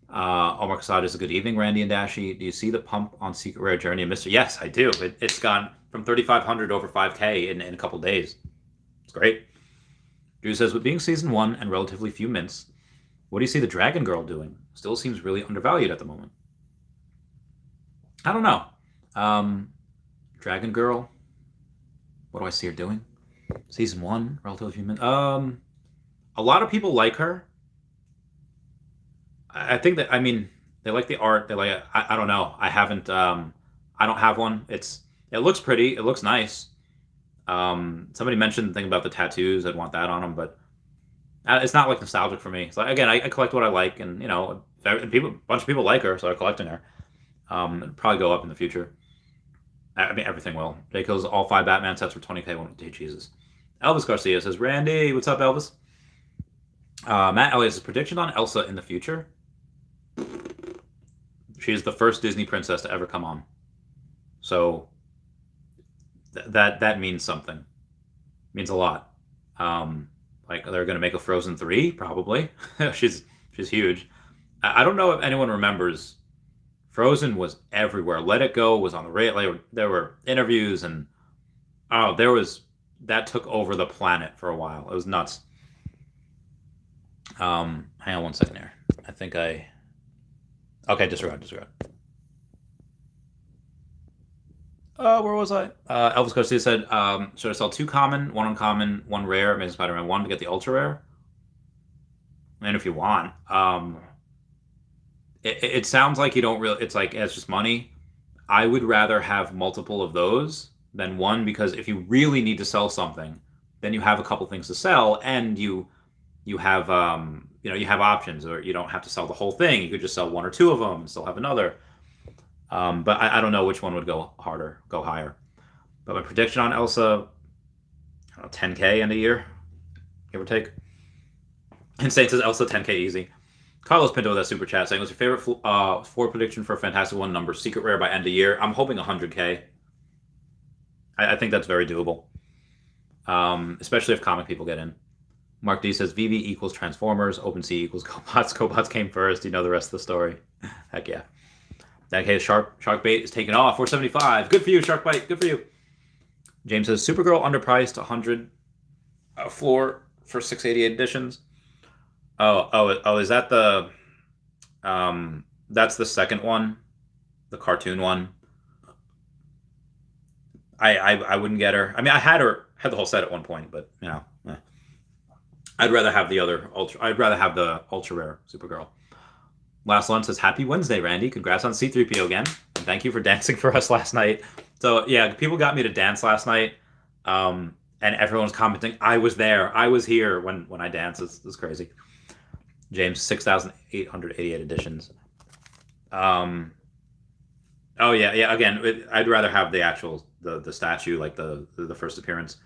S1: Omar Casada is a good evening, Randy and Dashi. Do you see the pump on Secret Rare Journey and Mystery? Yes, I do. It's gone from 3,500 over 5K in a couple days. It's great. Drew says, with being season 1 and relatively few mints, what do you see the Dragon Girl doing? Still seems really undervalued at the moment. I don't know. Dragon Girl. What do I see her doing? Season 1, relatively few mints. A lot of people like her. I think that, they like the art. They like, I don't know. I haven't, I don't have one. It looks pretty. It looks nice. Somebody mentioned the thing about the tattoos. I'd want that on them, but it's not like nostalgic for me. So again, I collect what I like, and a bunch of people like her, so I'm collecting her. It'll probably go up in the future. Everything will. Jay kills all 5 Batman sets for 20K. Won't do Jesus. Elvis Garcia says, Randy, what's up, Elvis? Matt Elliott says, prediction on Elsa in the future. She is the first Disney princess to ever come on. So that means something. It means a lot. Like they're going to make a Frozen 3, probably. she's huge. I don't know if anyone remembers. Frozen was everywhere. Let It Go was on the radio. There were interviews and that took over the planet for a while. It was nuts. Hang on one second here. I think okay, disregard. Where was I? Elvis Garcia said, should I sell 2 common, 1 uncommon, 1 rare, Amazing Spider-Man 1 to get the ultra rare? And if you want, it sounds like you don't really, it's like, it's just money. I would rather have multiple of those than 1, because if you really need to sell something, then you have a couple things to sell, and you have, you have options, or you don't have to sell the whole thing. You could just sell 1 or 2 of them and still have another. But I don't know which one would go higher. But my prediction on Elsa, 10K in a year, give or take. Insane says Elsa 10K easy. Carlos Pinto with that super chat saying, what's your favorite Ford prediction for a Fantastic One number? Secret rare by end of year. I'm hoping 100K. I think that's very doable. Especially if comic people get in. Mark D says, VV equals Transformers, OpenSea equals Cobots. Cobots came first. You know the rest of the story. Heck yeah. That case, Shark Bait is taking off. 475. Good for you, Shark Bait. Good for you. James says, Supergirl underpriced 100 floor for 688 editions. Oh, is that the that's the second one, the cartoon one. I wouldn't get her. I mean, I had the whole set at one point, but you know, I'd rather have the other ultra. I'd rather have the ultra rare Supergirl. Last one says, Happy Wednesday, Randy. Congrats on C3PO again, and thank you for dancing for us last night. So yeah, people got me to dance last night, and everyone's commenting, I was there, I was here when I danced. It's crazy. James, 6,888 editions. Oh yeah. Again, I'd rather have the actual the statue, like the first appearance.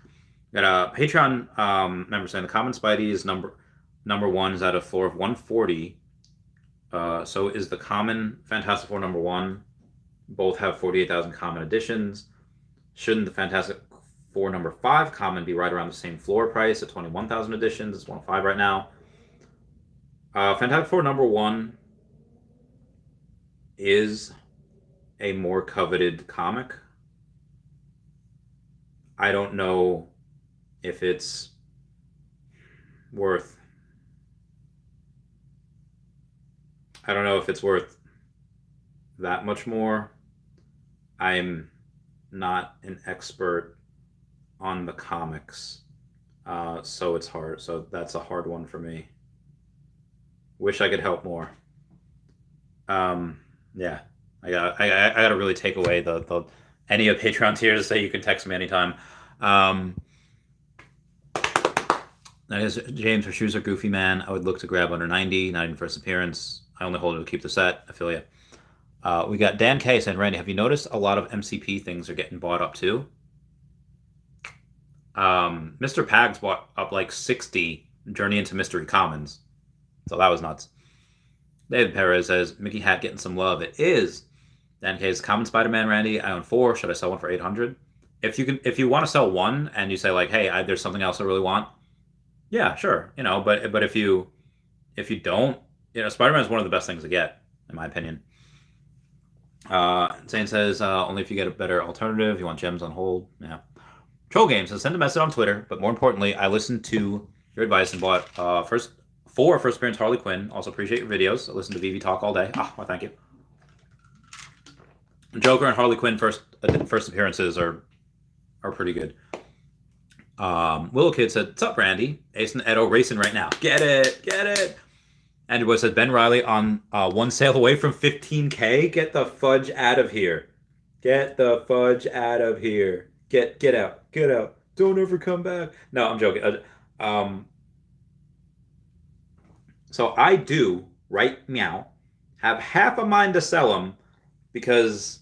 S1: Got a Patreon member saying the common Spidey is number one is at a floor of 140. So is the common Fantastic Four number one. Both have 48,000 common editions. Shouldn't the Fantastic Four number 5 common be right around the same floor price at 21,000 editions? It's 105 right now. Fantastic Four number 1 is a more coveted comic. I don't know if it's worth. I don't know if it's worth that much more. I'm not an expert on the comics, so it's hard. So that's a hard one for me. Wish I could help more. Yeah, I gotta really take away the any of Patreon tiers. Say you can text me anytime. That is James. Her shoes are goofy, man. I would look to grab under 90, not even first appearance. I only hold it to keep the set. I feel you. We got Dan K saying, Randy, have you noticed a lot of MCP things are getting bought up too? Mr. Pags bought up like 60 Journey into Mystery Commons. So that was nuts. David Perez says, Mickey Hat getting some love. It is. Dan K's Common Spider-Man, Randy. I own 4. Should I sell one for 800? If you want to sell one and you say like, hey, there's something else I really want. Yeah, sure. You know, but if you don't, you know, Spider-Man is one of the best things to get, in my opinion. Zane says, only if you get a better alternative. You want gems on hold. Yeah. Troll Games says, send a message on Twitter. But more importantly, I listened to your advice and bought first appearance Harley Quinn. Also appreciate your videos. I listen to VV talk all day. Well, thank you. Joker and Harley Quinn first appearances are pretty good. Willow Kid said, what's up, Randy? Ace and Edo racing right now. Get it. Andrew Boy said, Ben Riley on one sale away from 15K. Get the fudge out of here. Get out. Don't ever come back. No, I'm joking. So I do, right now, have half a mind to sell them because,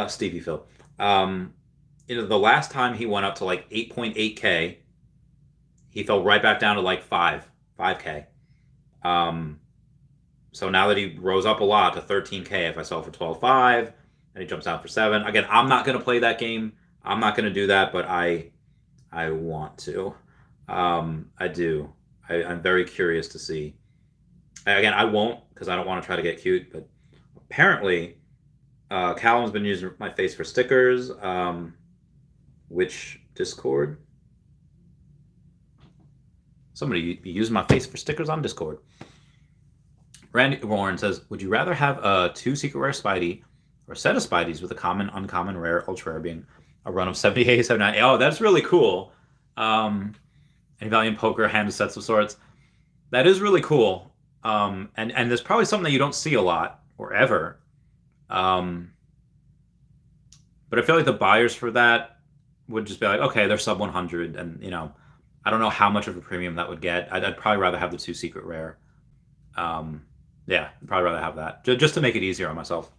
S1: Stevie Phil. You know, the last time he went up to like 8.8K, he fell right back down to like 5K. So now that he rose up a lot to 13K, if I sell for 12.5 and he jumps out for 7, again, I'm not going to play that game. I'm not going to do that, but I want to. I do. I'm very curious to see. Again, I won't because I don't want to try to get cute, but apparently Callum's been using my face for stickers. Which Discord? Somebody using my face for stickers on Discord. Randy Warren says, would you rather have a 2 secret rare Spidey or a set of Spideys with a common, uncommon, rare, ultra rare being a run of 78, 79? Oh, that's really cool. Any Valiant Poker, hand of sets of sorts. That is really cool. And there's probably something that you don't see a lot or ever. But I feel like the buyers for that would just be like, okay, they're sub 100, and you know, I don't know how much of a premium that would get. I'd probably rather have the 2 secret rare. Yeah, I'd probably rather have that just to make it easier on myself.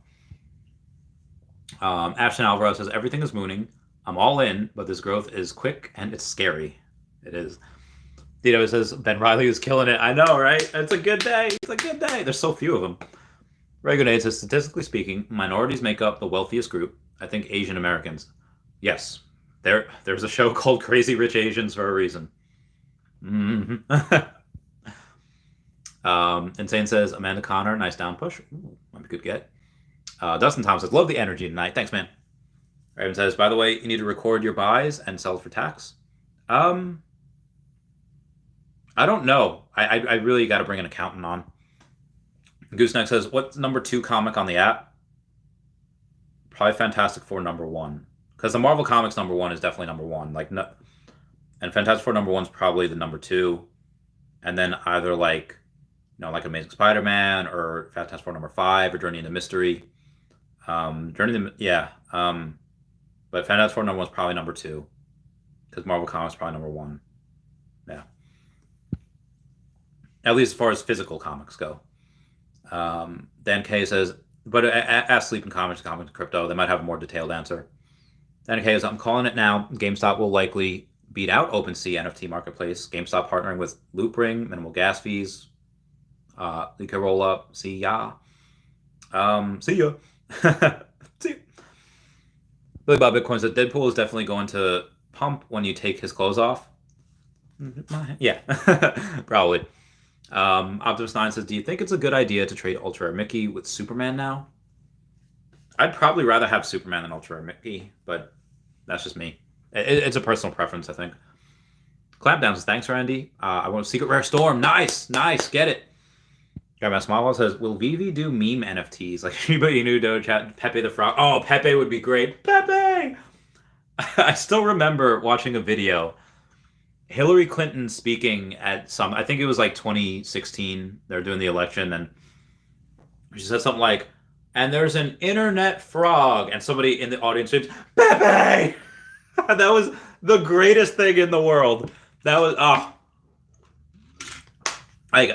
S1: Ashton Alvarez says, everything is mooning. I'm all in, but this growth is quick and it's scary. It is. Dito says Ben Riley is killing it. I know, right? It's a good day. It's a good day. There's so few of them. Regulate says, statistically speaking, minorities make up the wealthiest group. I think Asian Americans. Yes, there's a show called Crazy Rich Asians for a reason. Mm-hmm. Insane says, Amanda Connor, nice down push. Ooh, might be a good get. Dustin Thomas says, love the energy tonight. Thanks, man. Raven says, by the way, you need to record your buys and sell for tax. I don't know. I really got to bring an accountant on. Gooseneck says, what's number 2 comic on the app? Probably Fantastic Four number 1. Because the Marvel Comics number 1 is definitely number 1. Like, no, and Fantastic Four number 1 is probably the number 2. And then either like, like Amazing Spider-Man or Fantastic Four number 5 or Journey into Mystery. But Fantastic Four number 1 is probably number 2. Because Marvel Comics is probably number 1. Yeah. At least as far as physical comics go. Dan K says, but ask Sleeping Comics, Comics Crypto, they might have a more detailed answer. Dan K says, I'm calling it now. GameStop will likely beat out OpenSea NFT marketplace. GameStop partnering with Loopring, minimal gas fees. You can roll up. See ya. See ya. See ya. Billy Bob Bitcoin said, Deadpool is definitely going to pump when you take his clothes off. Yeah, probably. Optimus9 says, do you think it's a good idea to trade Ultra Rare Mickey with Superman now? I'd probably rather have Superman than Ultra Rare Mickey, but that's just me. It's a personal preference, I think. Clampdown says, thanks, Randy. I want a Secret Rare Storm. Nice, get it. Grandma Smallwell says, will Veve do meme NFTs? Like Shiba Inu, Doja, Pepe the Frog. Oh, Pepe would be great. Pepe! I still remember watching a video. Hillary Clinton speaking at I think it was like 2016. They're doing the election, and she said something like, and there's an internet frog, and somebody in the audience screams, Pepe! That was the greatest thing in the world. That was, I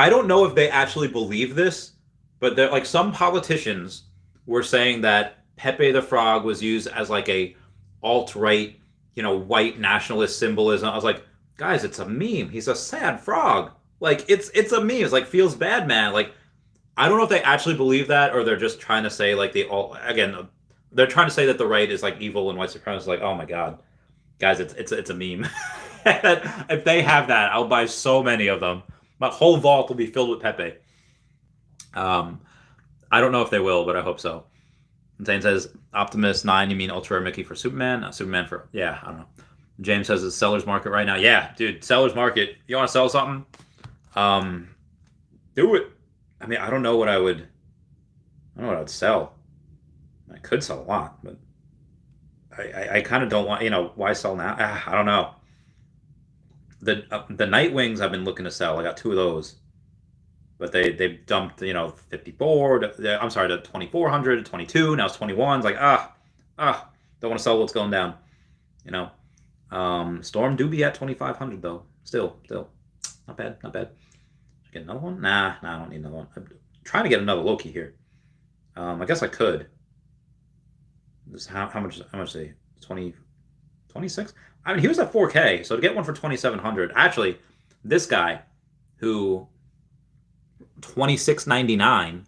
S1: don't know if they actually believe this, but they're like, some politicians were saying that Pepe the Frog was used as like a alt-right, white nationalist symbolism. I was like, guys, it's a meme. He's a sad frog. Like, it's a meme. It's like, feels bad, man. Like, I don't know if they actually believe that, or they're just trying to say like they're trying to say that the right is like evil and white supremacists. Like, oh my god, guys, it's a meme. If they have that, I'll buy so many of them. My whole vault will be filled with Pepe. I don't know if they will, but I hope so. Insane says, Optimus 9, you mean Ultra Rare Mickey for Superman? Superman for, I don't know. James says, it's seller's market right now. Yeah, dude, seller's market. You want to sell something? Do it. I mean, I don't know what I would sell. I could sell a lot, but I kind of don't want, why sell now? I don't know. The Nightwings I've been looking to sell. I got 2 of those. But they dumped, 54, I'm sorry, to 2,400, 22, now it's 21. It's like, don't want to sell what's going down, Storm do be at 2,500 though. Still, not bad. Get another one? Nah, I don't need another one. I'm trying to get another Loki here. I guess I could. This, how much? How much? Say 20, 26. I mean, he was at 4K, so to get one for 2,700. Actually, this guy, who 26.99,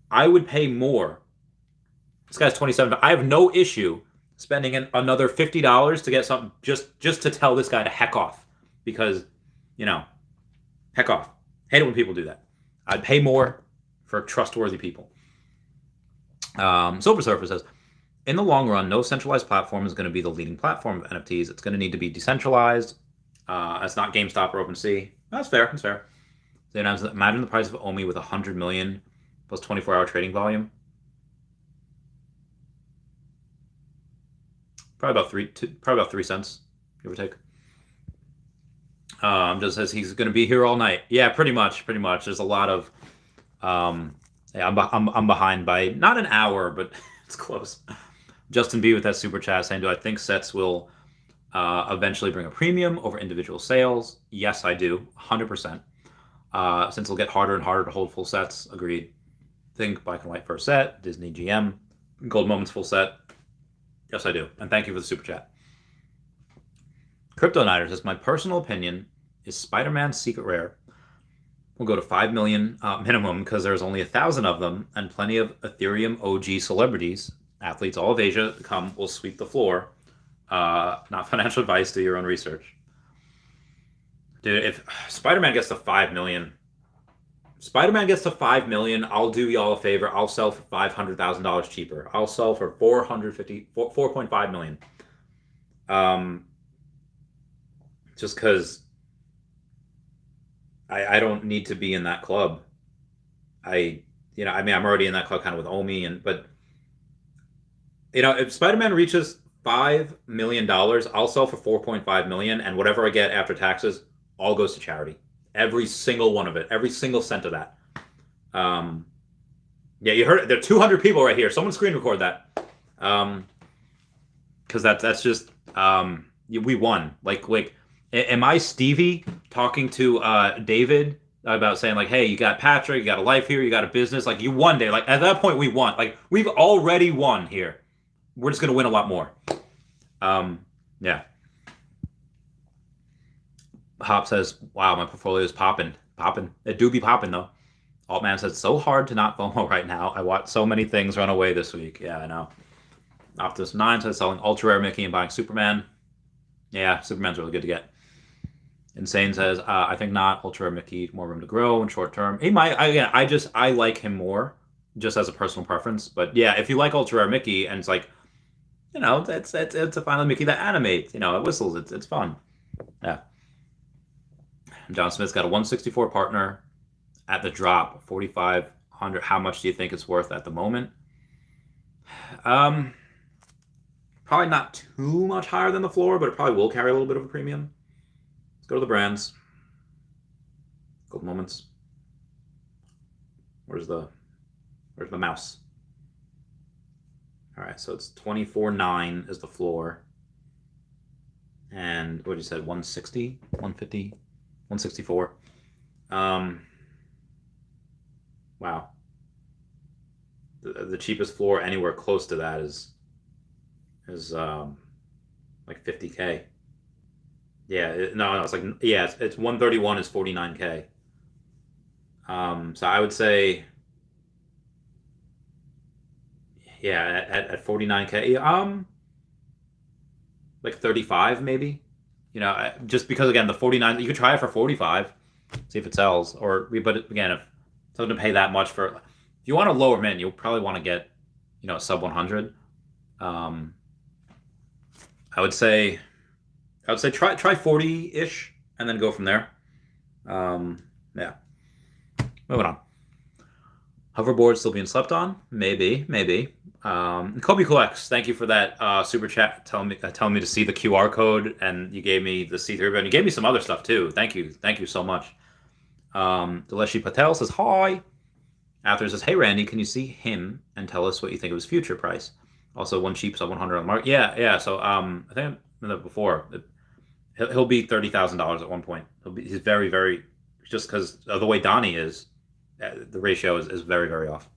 S1: I would pay more. This guy's 27. I have no issue spending another $50 to get something just to tell this guy to heck off, because heck off. Hate it when people do that. I'd pay more for trustworthy people. Silver Surfer says, in the long run, no centralized platform is going to be the leading platform of NFTs. It's going to need to be decentralized. It's not GameStop or OpenSea. That's fair. So imagine the price of OMI with 100 million plus 24-hour trading volume. Probably about 3 cents, give or take. Just says he's going to be here all night. Yeah, pretty much. There's a lot of, I'm behind by not an hour, but it's close. Justin B with that super chat saying, do I think sets will eventually bring a premium over individual sales? Yes, I do, 100%. Since it'll get harder and harder to hold full sets, agreed. Think black and white first set, Disney GM, Gold Moments full set. Yes, I do. And thank you for the super chat. Crypto Niners says, my personal opinion is Spider-Man Secret Rare will go to 5 million minimum because there's only 1,000 of them, and plenty of Ethereum OG celebrities, athletes, all of Asia come will sweep the floor. Not financial advice, do your own research. Dude, if Spider-Man gets to 5 million, I'll do y'all a favor. I'll sell for $500,000 cheaper. I'll sell for 4.5 million. Just because I don't need to be in that club. I'm already in that club kind of with Omi, but if Spider-Man reaches $5 million, I'll sell for 4.5 million, and whatever I get after taxes all goes to charity. Every single one of it, every single cent of that. Yeah, you heard it. There are 200 people right here. Someone screen record that. Because that's just we won. Like, am I Stevie talking to David about saying like, hey, you got Patrick, you got a life here, you got a business, like you won, Dave. Like at that point we won. Like we've already won here. We're just gonna win a lot more. Yeah. Hop says, wow, my portfolio is popping. It do be popping though. Altman says, so hard to not FOMO right now. I watched so many things run away this week. Yeah, I know. Optus 9 says selling ultra rare Mickey and buying Superman. Yeah, Superman's really good to get. Insane says, I think not. Ultra rare Mickey, more room to grow in short term. He might. I like him more, just as a personal preference. But yeah, if you like ultra rare Mickey and it's like, it's a final Mickey that animates. It whistles. It's fun. Yeah. John Smith's got a 164 partner at the drop, 4,500. How much do you think it's worth at the moment? Probably not too much higher than the floor, but it probably will carry a little bit of a premium. Let's go to the brands. Gold moments. Where's the mouse? All right, so it's 24.9 is the floor. And what you said, 160, 150, 164. Wow. The cheapest floor anywhere close to that is like 50K. Yeah, it's like, yeah, it's 131 is 49K. So I would say, yeah, at 49K, like 35 maybe. Just because again the 49, you could try it for 45, see if it sells. But again, if someone to pay that much for, if you want a lower min, you'll probably want to get, sub 100. I would say try 40-ish and then go from there. Yeah. Moving on. Hoverboard still being slept on? Maybe. Kobe Collects, thank you for that super chat. Telling me to see the QR code, and you gave me the C3, and you gave me some other stuff too. Thank you so much. Deleshi Patel says hi. Arthur says, hey Randy, can you see him and tell us what you think of his future price? Also, one cheap sub 100 on the market. Yeah. So I think I mentioned that before. He'll be $30,000 at one point. He's very, very, just because of the way Donnie is. The ratio is very, very off.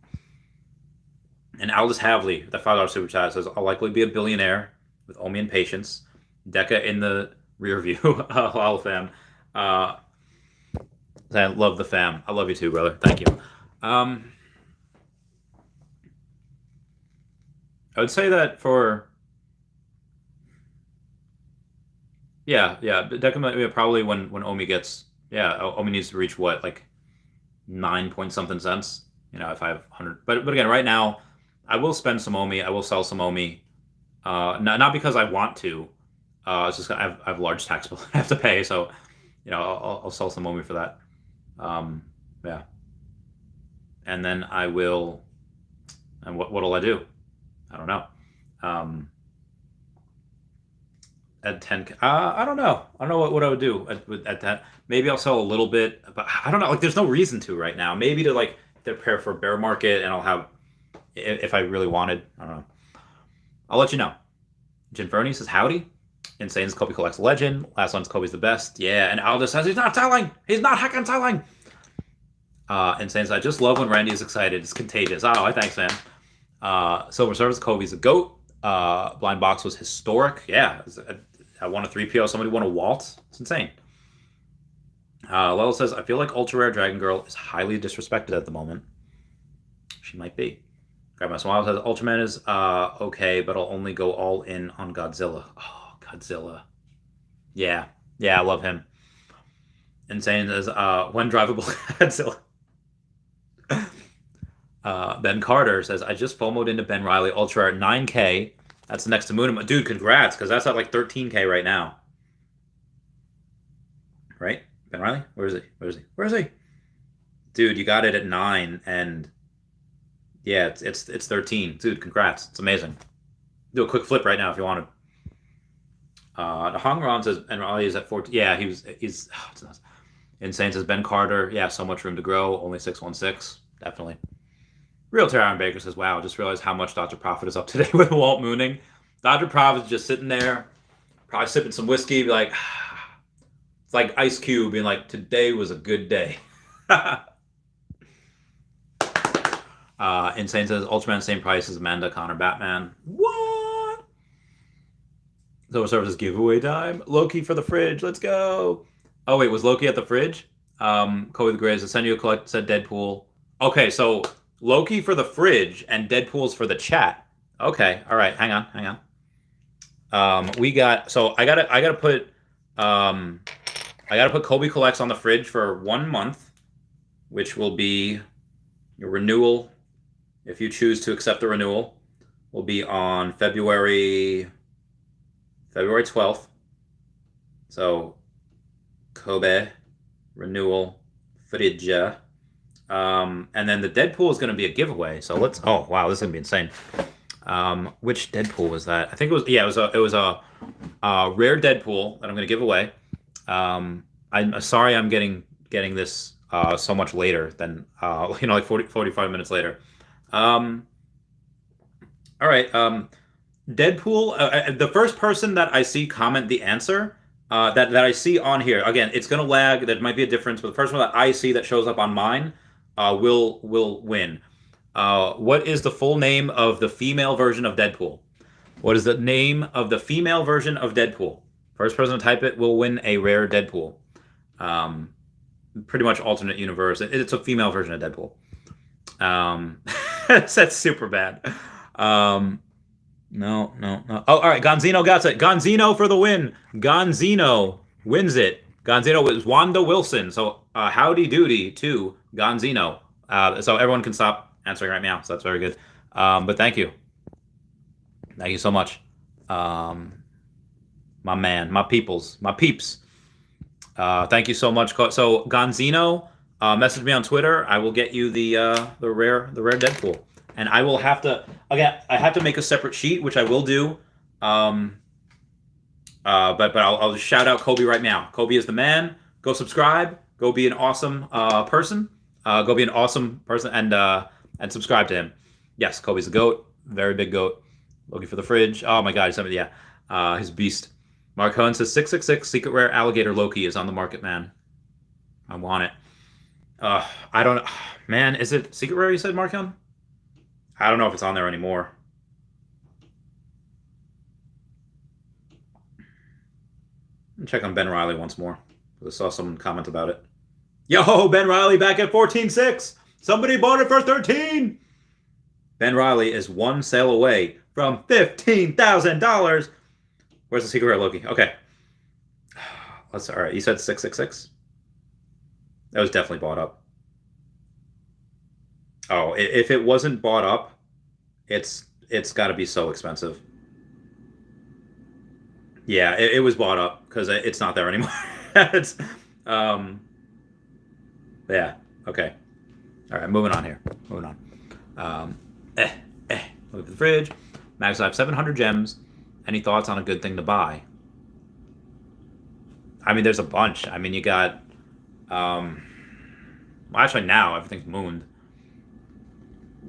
S1: And Aldous Havley, the $5 super chat, says, I'll likely be a billionaire with Omi and patience. Deca in the rear view. Hello, fam. I love the fam. I love you too, brother. Thank you. I would say that for... Yeah. Deca probably when Omi gets... Yeah, Omi needs to reach what, like 9 point something cents, if I have 100. But again, right now, I will spend some Omi. I will sell some Omi. Not because I want to. It's just I have large tax bill I have to pay, so I'll sell some Omi for that. Yeah. And then I will. And what'll I do? I don't know. At 10, I don't know. I don't know what I would do at that. Maybe I'll sell a little bit, but I don't know. Like, there's no reason to right now. Maybe to prepare for a bear market, and I'll have, if I really wanted. I don't know. I'll let you know. Jim Fernie says howdy. Insane's Kobe collects legend. Last one's Kobe's the best. Yeah, and Aldous says he's not telling. He's not heckin' telling. Insane says I just love when Randy is excited. It's contagious. Oh, thanks, man. Silver Service Kobe's a goat. Blind Box was historic. Yeah. I won a 3PO. Somebody won a Walt. It's insane. Lel says, I feel like Ultra Rare Dragon Girl is highly disrespected at the moment. She might be. Grandma Smile says, Ultraman is okay, but I'll only go all in on Godzilla. Oh, Godzilla. Yeah. Yeah, I love him. Insane says, when drivable Godzilla. Ben Carter says, I just FOMO'd into Ben Riley Ultra at 9K. That's next to Moon. Dude, congrats, because that's at like 13K right now. Right? Ben Riley? Where is he? Where is he? Dude, you got it at 9, and yeah, it's 13. Dude, congrats. It's amazing. Do a quick flip right now if you wanted. The Hongron says Ben Riley is at 14. Yeah, he's it's nuts. Insane says Ben Carter. Yeah, so much room to grow. Only 616. Definitely. Realty Aaron Baker says, wow, just realized how much Dr. Profit is up today with Walt mooning. Dr. Profit's just sitting there, probably sipping some whiskey, be like, it's like Ice Cube being like, today was a good day. Insane says, Ultraman same price as Amanda, Connor, Batman. What? So services giveaway time. Loki for the fridge. Let's go. Oh, wait, was Loki at the fridge? Kobe the Grizz, send you a collect, said Deadpool. Okay, so Loki for the fridge and Deadpool's for the chat. Okay, all right, hang on. We got, so I gotta put Kobe Collects on the fridge for 1 month, which will be your renewal. If you choose to accept the renewal, will be on February 12th. So Kobe renewal fridge. And then the Deadpool is going to be a giveaway. So let's. Oh wow, this is going to be insane. Which Deadpool was that? I think it was. Yeah, it was a rare Deadpool that I'm going to give away. I'm sorry, I'm getting this so much later than like 45 minutes later. All right. Deadpool. The first person that I see comment the answer that I see on here. Again, it's going to lag. There might be a difference, but the first one that I see that shows up on mine will win. What is the full name of the female version of Deadpool? What is the name of the female version of Deadpool? First person to type it will win a rare Deadpool. Pretty much alternate universe. It's a female version of Deadpool. That's super bad. No. Oh, all right. Gonzino got it. Gonzino for the win. Gonzino wins it. Gonzino was Wanda Willson. So howdy doody to Gonzino. So everyone can stop answering right now. So that's very good. But thank you. Thank you so much. My man, my peeps. Thank you so much. So Gonzino, message me on Twitter. I will get you the rare Deadpool. And I will have to, again, I have to make a separate sheet, which I will do. But I'll just shout out Kobe right now. Kobe is the man. Go subscribe. Go be an awesome person. Go be an awesome person and subscribe to him. Yes, Kobe's the GOAT. Very big GOAT. Looking for the fridge. Oh my God, he's he's a beast. Mark Cohen says 666 secret rare alligator Loki is on the market, man. I want it. I don't, man. Is it secret rare? You said, Mark Cohen? I don't know if it's on there anymore. Check on Ben Riley once more. I saw someone comment about it. Yo, Ben Riley back at 14.6. Somebody bought it for 13. Ben Riley is one sale away from $15,000. Where's the secret rare Loki? Okay. All right. You said 666. That was definitely bought up. Oh, if it wasn't bought up, it's got to be so expensive. Yeah, it was bought up because it's not there anymore. It's yeah. Okay. All right, moving on here. Moving on. Look at the fridge. Max, I have 700 gems. Any thoughts on a good thing to buy? I mean, there's a bunch. I mean, you got well, actually now everything's mooned.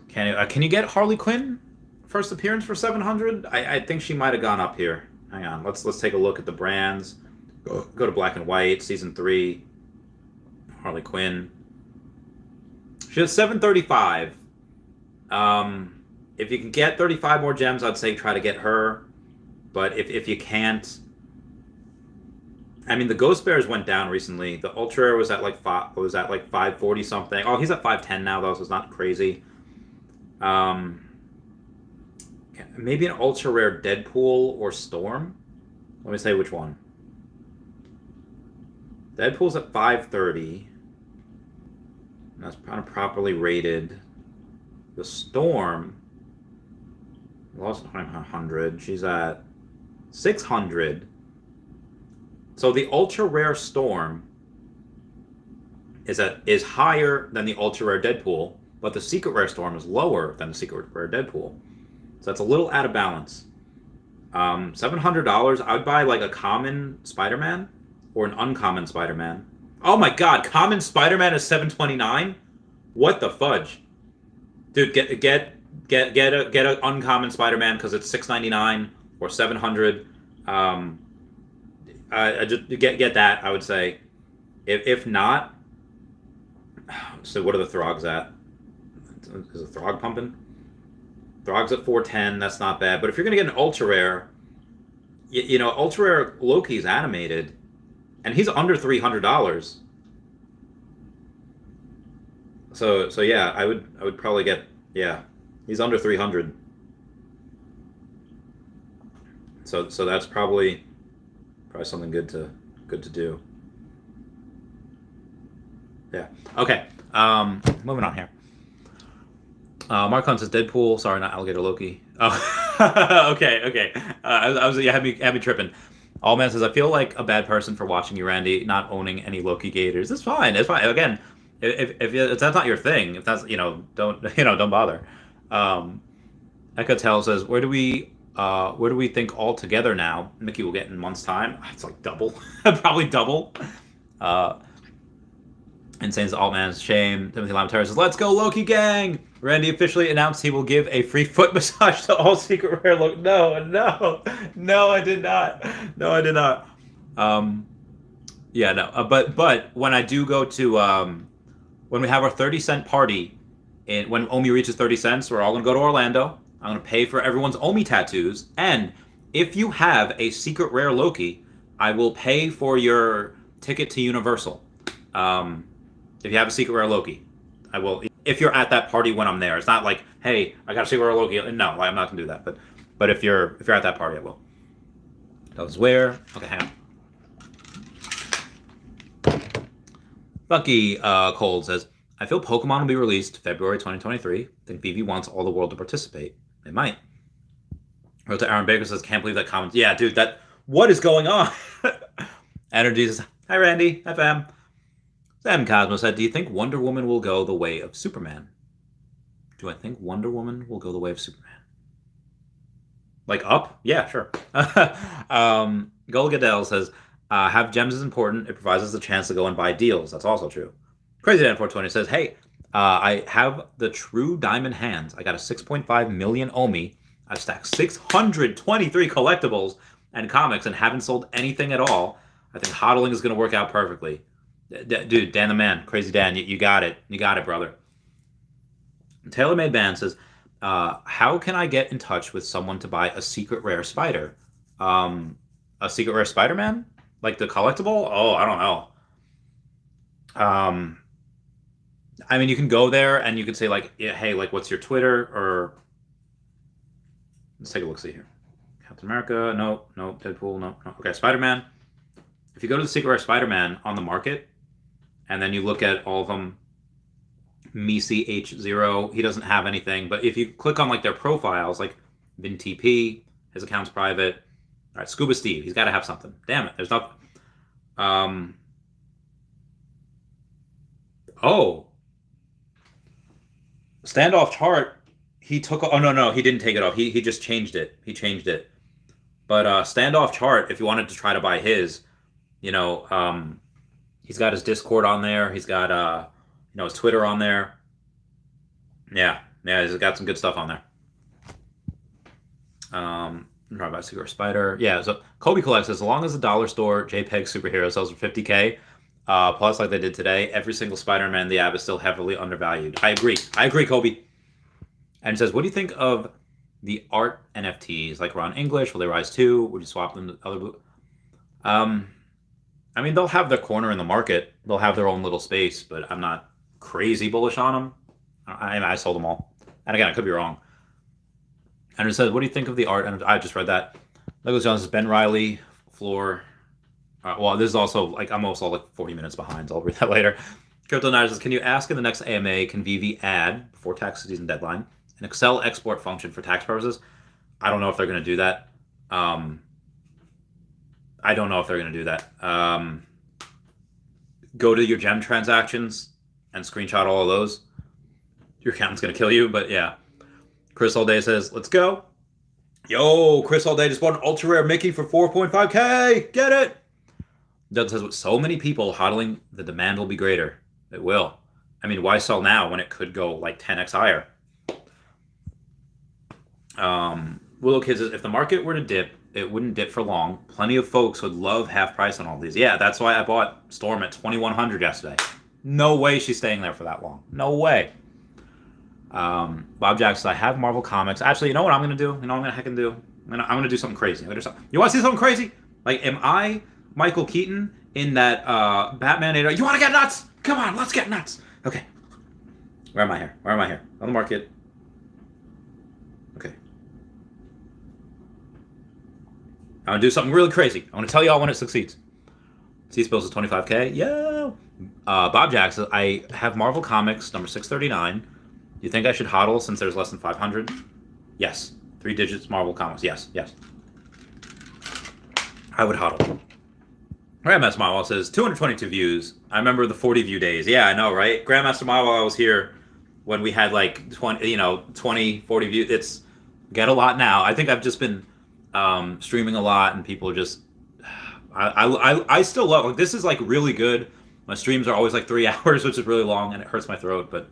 S1: Can you get Harley Quinn first appearance for 700? I think she might have gone up here. Hang on, let's take a look at the brands. Go to Black and White, season 3. Harley Quinn. She has 735. If you can get 35 more gems, I'd say try to get her. But if you can't, I mean, the Ghost Bears went down recently. The Ultra Rare was at like 540 something. Oh, he's at 510 now though, so it's not crazy. Maybe an Ultra Rare Deadpool or Storm. Let me say which one. Deadpool's at 530. That's kind of properly rated. The Storm lost 100. She's at 600. So the ultra rare Storm is higher than the ultra rare Deadpool, but the secret rare Storm is lower than the secret rare Deadpool. So that's a little out of balance. $700. I would buy like a common Spider-Man or an uncommon Spider-Man. Oh my God, common Spider-Man is $729. What the fudge, dude? Get an uncommon Spider-Man because it's $699 or $700. I just get that. I would say, if not, so what are the Throgs at? Is a Throg pumping? Throg's at 410. That's not bad. But if you're gonna get an ultra rare, you know, ultra rare Loki's animated, and he's under $300. So yeah, I would probably get, yeah, he's under 300. So that's probably something good to do. Yeah. Okay. Moving on here. Mark Hunt says Deadpool. Sorry, not Alligator Loki. Oh, okay. I was, yeah, had me tripping. All Man says, I feel like a bad person for watching you, Randy, not owning any Loki gators. It's fine. It's fine. Again, if that's not your thing, if that's, don't bother. Eka Tell says, where do we think all together now? Mickey will get in months' time. It's like double, probably double. Insane's Altman's shame. Timothy Lamentary says, let's go Loki gang. Randy officially announced he will give a free foot massage to all secret rare Loki. No, I did not. No, I did not. Yeah, no. But when I do go to when we have our 30-cent party, and when Omi reaches 30 cents, we're all gonna go to Orlando. I'm gonna pay for everyone's Omi tattoos, and if you have a secret rare Loki, I will pay for your ticket to Universal. If you have a secret rare Loki, I will. If you're at that party when I'm there, it's not like, hey, I got a secret rare Loki. No, I'm not gonna do that. But if you're at that party, I will. That was where. Okay, hang on. Bucky Cold says, I feel Pokemon will be released February 2023. I think Veve wants all the world to participate. It might. Wrote to Aaron Baker says, can't believe that comment. Yeah, dude, what is going on? Energy says, hi Randy, hi fam. Sam Cosmo said, do you think Wonder Woman will go the way of Superman? Do I think Wonder Woman will go the way of Superman? Like up? Yeah, sure. Gul Gadel says, have gems is important. It provides us a chance to go and buy deals. That's also true. Crazy Dan 420 says, hey, I have the true diamond hands. I got a 6.5 million Omi. I've stacked 623 collectibles and comics and haven't sold anything at all. I think hodling is going to work out perfectly. Dude, Dan the man, Crazy Dan, you got it. You got it, brother. Taylor Made Band says, how can I get in touch with someone to buy a secret rare spider? A secret rare Spider-Man? Like the collectible? Oh, I don't know. I mean, you can go there and you can say like, yeah, hey, like, what's your Twitter? Or let's take a look. See here. Captain America. No. Deadpool. No. Okay, Spider-Man. If you go to the secret rare Spider-Man on the market, and then you look at all of them, Misi H0, he doesn't have anything. But if you click on like their profiles, like VinTP, his account's private. All right, Scuba Steve, he's got to have something. Damn it, there's nothing. Oh, Standoff chart. He took. Oh no, he didn't take it off. He just changed it. He changed it. But Standoff chart, if you wanted to try to buy his, he's got his Discord on there. He's got his Twitter on there. Yeah, he's got some good stuff on there. I'm trying to buy Secret Spider. Yeah, so Kobe collects as long as the dollar store JPEG superhero sells for $50K, plus like they did today, every single Spider-Man in the app is still heavily undervalued. I agree, Kobe. And it says, what do you think of the art NFTs? Like Ron English, will they rise too? Would you swap them to other blue? I mean, they'll have their corner in the market. They'll have their own little space, but I'm not crazy bullish on them. I sold them all. And again, I could be wrong. And it says, what do you think of the art? And I just read that. Douglas Jones is Ben Riley, floor. Well, this is also, like, I'm also like 40 minutes behind, so I'll read that later. Crypto Night says, can you ask in the next AMA, can Veve add, before tax season deadline, an Excel export function for tax purposes? I don't know if they're going to do that. I don't know if they're going to do that. Go to your gem transactions and screenshot all of those. Your accountant's going to kill you, but yeah. Chris All Day says, let's go. Yo, Chris All Day just bought an ultra rare Mickey for 4.5K. Get it? Doug says, with so many people hodling, the demand will be greater. It will. I mean, why sell now when it could go like 10x higher? Willow Kids says, if the market were to dip, it wouldn't dip for long. Plenty of folks would love half price on all these. Yeah, that's why I bought Storm at 2,100 yesterday. No way she's staying there for that long. No way. Bob Jackson, I have Marvel Comics. Actually, you know what I'm going to do? You know what I'm going to do? I'm going to do something crazy. You want to see something crazy? Like, am I Michael Keaton in that Batman? You want to get nuts? Come on, let's get nuts. Okay. Where am I here? Where am I here? On the market. Okay. I'm going to do something really crazy. I want to tell y'all when it succeeds. C-Spills is 25K. Yeah. Bob Jackson, I have Marvel Comics, number 639. You think I should hodl since there's less than 500? Yes. 3 digits Marvel Comics. Yes. Yes. I would hodl. Grandmaster Mile says 222 views. I remember the 40 view days. Yeah, I know, right? Grandmaster Mile, I was here when we had like 20, 40 views. It's get a lot now. I think I've just been streaming a lot, and people are just. I still love, like, this is like really good. My streams are always like 3 hours, which is really long, and it hurts my throat. But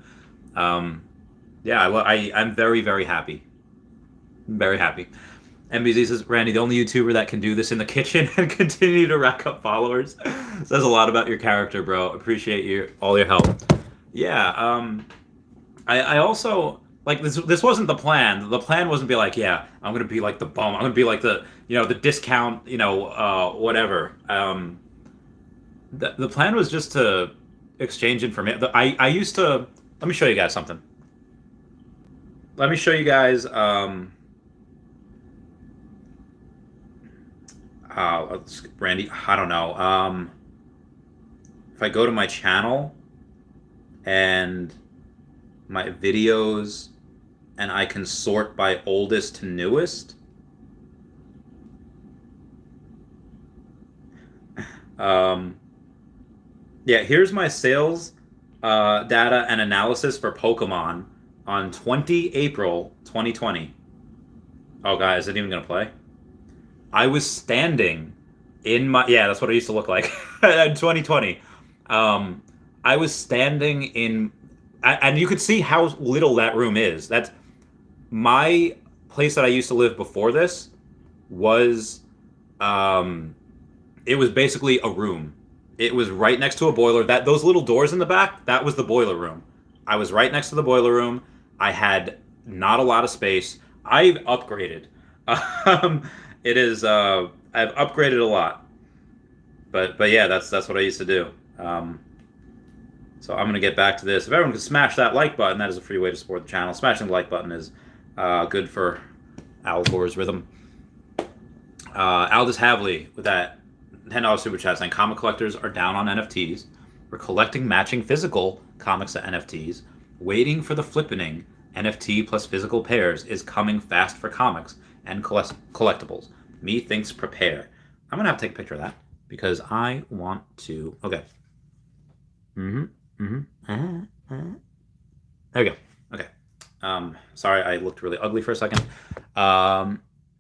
S1: yeah, I'm very, very happy. I'm very happy. MBZ says, Randy, the only YouTuber that can do this in the kitchen and continue to rack up followers. Says a lot about your character, bro. Appreciate all your help. Yeah, I also, like, this wasn't the plan. The plan wasn't be like, yeah, I'm going to be like the bum. I'm going to be like the, the discount, whatever. The plan was just to exchange information. I used to, let me show you guys something. Let me show you guys, Randy, I don't know. If I go to my channel and my videos and I can sort by oldest to newest. Yeah, here's my sales data and analysis for Pokemon on 20 April 2020. Oh, guys, is it even going to play? I was standing in my... Yeah, that's what it used to look like in 2020. I was standing in... And you could see how little that room is. That's... My place that I used to live before this was... it was basically a room. It was right next to a boiler. Those little doors in the back, that was the boiler room. I was right next to the boiler room. I had not a lot of space. I've upgraded. It is I've upgraded a lot. But yeah, that's what I used to do. So I'm gonna get back to this. If everyone could smash that like button, that is a free way to support the channel. Smashing the like button is good for Al Gore's rhythm. Aldous Havley with that $10 super chat saying comic collectors are down on NFTs. We're collecting matching physical comics to NFTs. Waiting for the flippening. NFT plus physical pairs is coming fast for comics and collectibles. Methinks prepare. I'm gonna have to take a picture of that because I want to. Okay. There we go. Okay. Sorry, I looked really ugly for a second.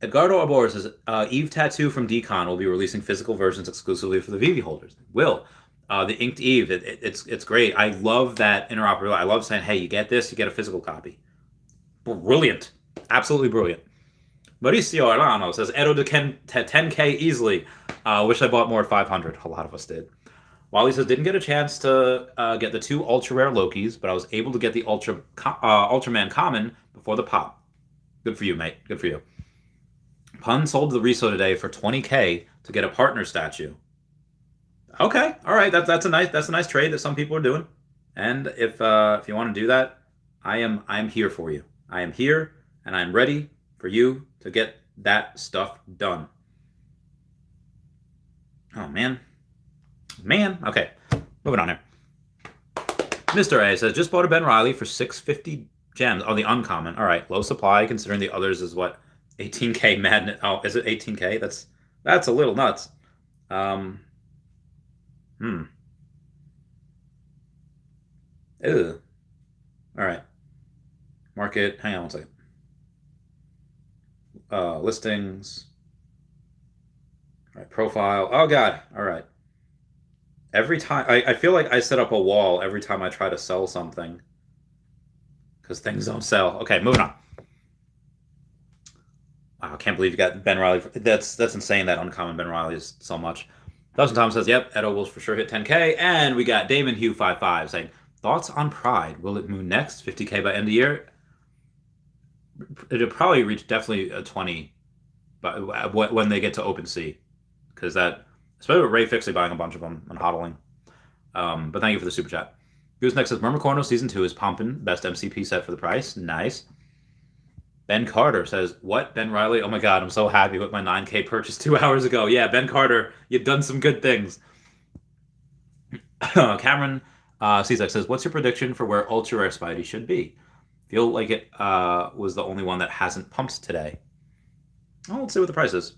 S1: Edgardo Arbor says Eve Tattoo from Decon will be releasing physical versions exclusively for the Veve holders. Will. The Inked Eve, it's great. I love that interoperability. I love saying, hey, you get this, you get a physical copy. Brilliant. Absolutely brilliant. Mauricio Arano says, Edo to 10K easily. Wish I bought more at 500. A lot of us did. Wally says, didn't get a chance to get the 2 ultra rare Lokis, but I was able to get the Ultraman common before the pop. Good for you, mate. Good for you. Pun sold the Riso today for 20K to get a partner statue. Okay, all right. That's a nice trade that some people are doing. And if you want to do that, I am here for you. I am here and I'm ready for you to get that stuff done. Oh man, man. Okay, moving on here. Mr. A says just bought a Ben Riley for 650 gems. Oh, the uncommon. All right, low supply considering the others is what 18K madness. Oh, is it 18K? That's a little nuts. Um, hmm. Ew. All right. Market. Hang on one second. Listings. All right. Profile. Oh God. All right. Every time I feel like I set up a wall every time I try to sell something because things don't sell. Okay, moving on. Wow, I can't believe you got Ben Riley. That's insane. That uncommon Ben Riley is so much. Dustin Thomas says, "Yep, Edo will for sure hit 10K." And we got Damon Hugh 55 saying, "Thoughts on Pride? Will it move next 50K by end of year?" It'll probably reach definitely a 20, but when they get to OpenSea, because that especially with Ray Fixley buying a bunch of them and hodling. But thank you for the super chat. Gooseneck says Mermacorno Season 2 is pumping. Best MCP set for the price. Nice. Ben Carter says, what? Ben Riley? Oh my god, I'm so happy with my 9K purchase 2 hours ago. Yeah, Ben Carter, you've done some good things. Cameron Cizek says, what's your prediction for where Ultra Rare Spidey should be? Feel like it was the only one that hasn't pumped today. Oh, let's see what the price is.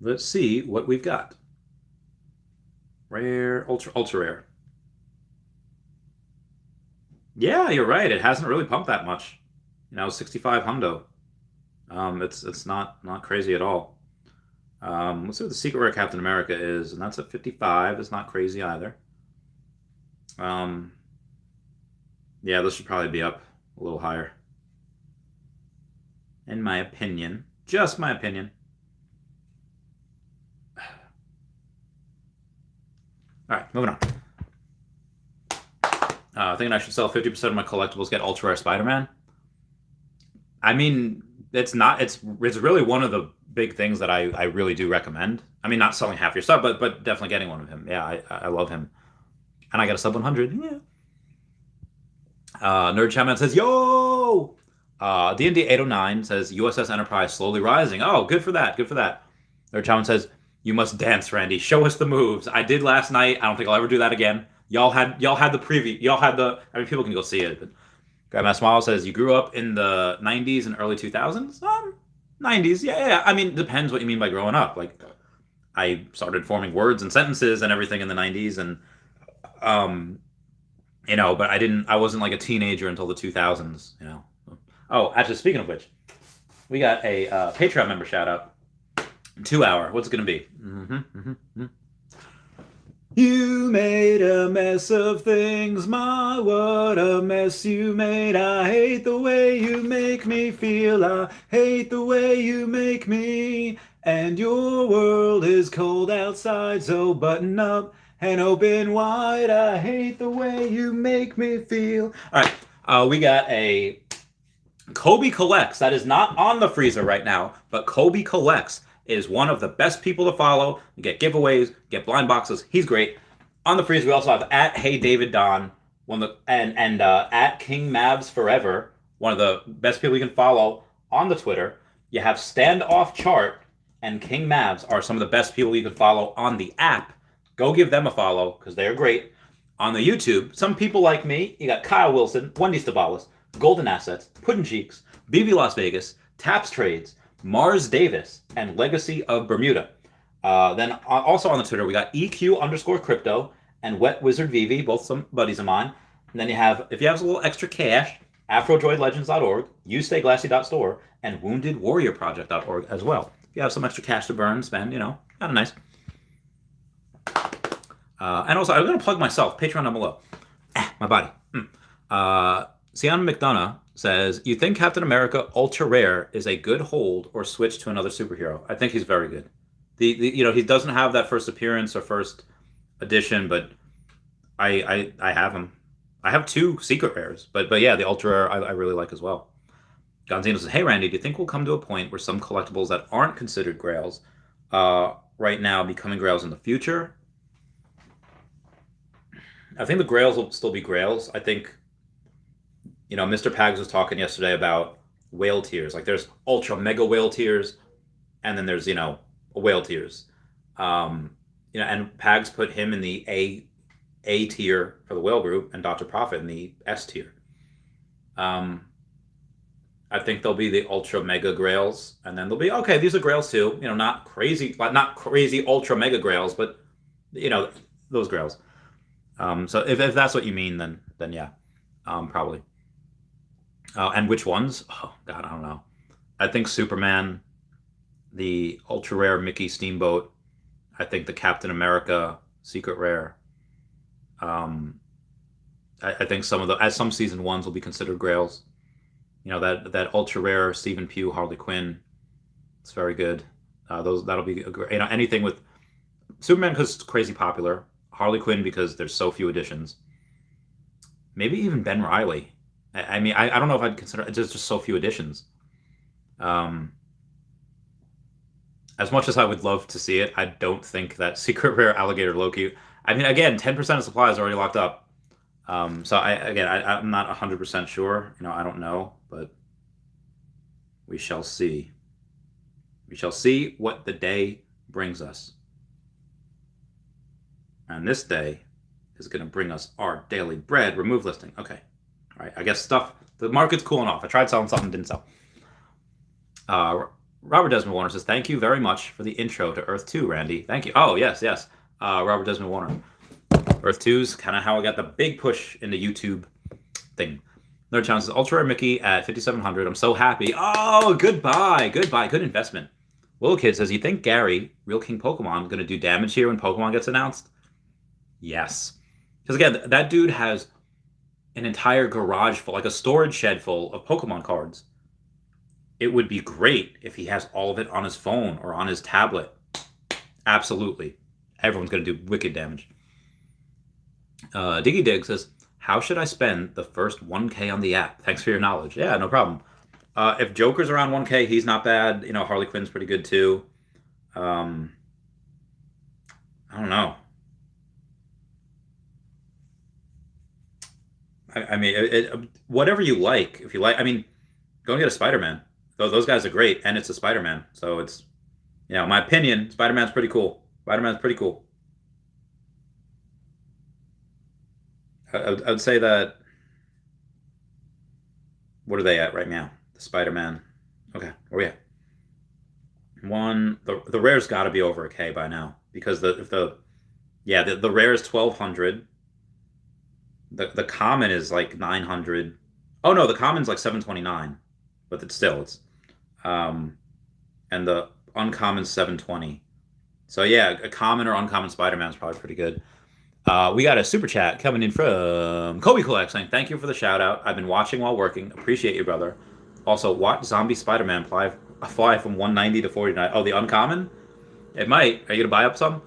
S1: Let's see what we've got. Rare, ultra rare. Yeah, you're right. It hasn't really pumped that much. 65 hundo. It's not crazy at all. Let's see what the secret rare Captain America is, and that's at 55. It's not crazy either. Yeah, this should probably be up a little higher. In my opinion. Just my opinion. All right, moving on. Thinking I should sell 50% of my collectibles, get Ultra Rare Spider-Man. I mean, it's really one of the big things that I really do recommend. I mean, not selling half your stuff, but definitely getting one of him. Yeah, I love him. And I got a sub 100. Yeah. Nerd Chatman says, yo! D&D 809 says, USS Enterprise slowly rising. Oh, good for that. Good for that. Nerd Chatman says, you must dance, Randy. Show us the moves. I did last night. I don't think I'll ever do that again. Y'all had the preview. I mean, people can go see it. But Grandma Smile says, you grew up in the 90s and early 2000s? 90s, yeah. I mean, it depends what you mean by growing up. Like, I started forming words and sentences and everything in the 90s, and but I wasn't like a teenager until the 2000s. Oh, actually, speaking of which, we got a Patreon member shout out. 2 hour. What's it gonna be? You made a mess of things, Ma, what a mess you made. I hate the way you make me feel. I hate the way you make me. And your world is cold outside, so button up and open wide. I hate the way you make me feel. All right, we got a Kobe Collects. That is not on the freezer right now, but Kobe Collects is one of the best people to follow. You get giveaways, get blind boxes. He's great. On the freezer, we also have at Hey David Don, and at King Mavs Forever, one of the best people you can follow on the Twitter. You have Standoff Chart and King Mavs are some of the best people you can follow on the app. Go give them a follow because they are great. On the YouTube, some people like me, you got Kyle Willson, Wendy Stibalis, Golden Assets, Puddin' Cheeks, BB Las Vegas, Taps Trades, Mars Davis, and Legacy of Bermuda. Then also on the Twitter, we got EQ_crypto and Wet Wizard Veve, both some buddies of mine. And then if you have a little extra cash, AfroDroidLegends.org, YouStayGlassy.store, and WoundedWarriorProject.org as well. If you have some extra cash to burn, spend, kind of nice. And also, I'm going to plug myself, Patreon down below. My body. Sian McDonough says, you think Captain America Ultra Rare is a good hold or switch to another superhero? I think he's very good. He doesn't have that first appearance or first edition, but I have him. I have 2 secret rares, but yeah, the Ultra Rare I really like as well. Gonzino says, hey Randy, do you think we'll come to a point where some collectibles that aren't considered grails right now becoming grails in the future. I think the grails will still be grails. I think, Mr. Pags was talking yesterday about whale tiers. Like there's ultra mega whale tiers, and then there's, whale tiers. And Pags put him in the A tier for the whale group and Dr. Profit in the S tier. I think they'll be the ultra mega grails, and then they'll be okay. These are grails too. Not crazy, not crazy ultra mega grails, but those grails. So if that's what you mean, then yeah, probably. And which ones? Oh God, I don't know. I think Superman, the ultra rare Mickey Steamboat. I think the Captain America secret rare. I think some season ones will be considered grails. That ultra rare Stephen Pugh Harley Quinn. It's very good. That'll be anything with Superman because it's crazy popular. Harley Quinn because there's so few editions. Maybe even Ben Reilly. I mean, I don't know if I'd consider it. There's just so few editions. As much as I would love to see it, I don't think that secret rare alligator Loki. I mean, again, 10% of supply is already locked up. So I'm not 100% sure. I don't know, but we shall see. We shall see what the day brings us. And this day is going to bring us our daily bread remove listing. Okay. All right. I guess the market's cooling off. I tried selling something, didn't sell. Robert Desmond Warner says, thank you very much for the intro to Earth 2, Randy. Thank you. Oh, yes. Robert Desmond Warner. Earth 2's kind of how I got the big push in the YouTube thing. Another challenge is Ultra Rare Mickey at 5,700. I'm so happy. Oh, goodbye. Good investment. Willow Kid says, you think Gary, Real King Pokemon, is going to do damage here when Pokemon gets announced? Yes. Because again, that dude has an entire garage full, like a storage shed full of Pokemon cards. It would be great if he has all of it on his phone or on his tablet. Absolutely. Everyone's going to do wicked damage. Diggy Dig says, how should I spend the first 1K on the app? Thanks for your knowledge. Yeah, no problem. If Joker's around 1K, he's not bad. Harley Quinn's pretty good too. I don't know. I mean, whatever you like. If you like, I mean, go and get a Spider-Man. Those guys are great, and it's a Spider-Man. So it's, my opinion, Spider-Man's pretty cool. Spider-Man's pretty cool. I would say that. What are they at right now? The Spider-Man. Okay, where are we at? The rare's got to be over a K by now because the rare is 1,200. The common is like 900. Oh no, the common's like 729, but it's and the uncommon's 720. So yeah, a common or uncommon Spider-Man is probably pretty good. We got a super chat coming in from Kobe Collect saying, thank you for the shout out. I've been watching while working. Appreciate you, brother. Also, watch Zombie Spider-Man fly from 190 to 49. Oh, the uncommon? It might. Are you going to buy up some?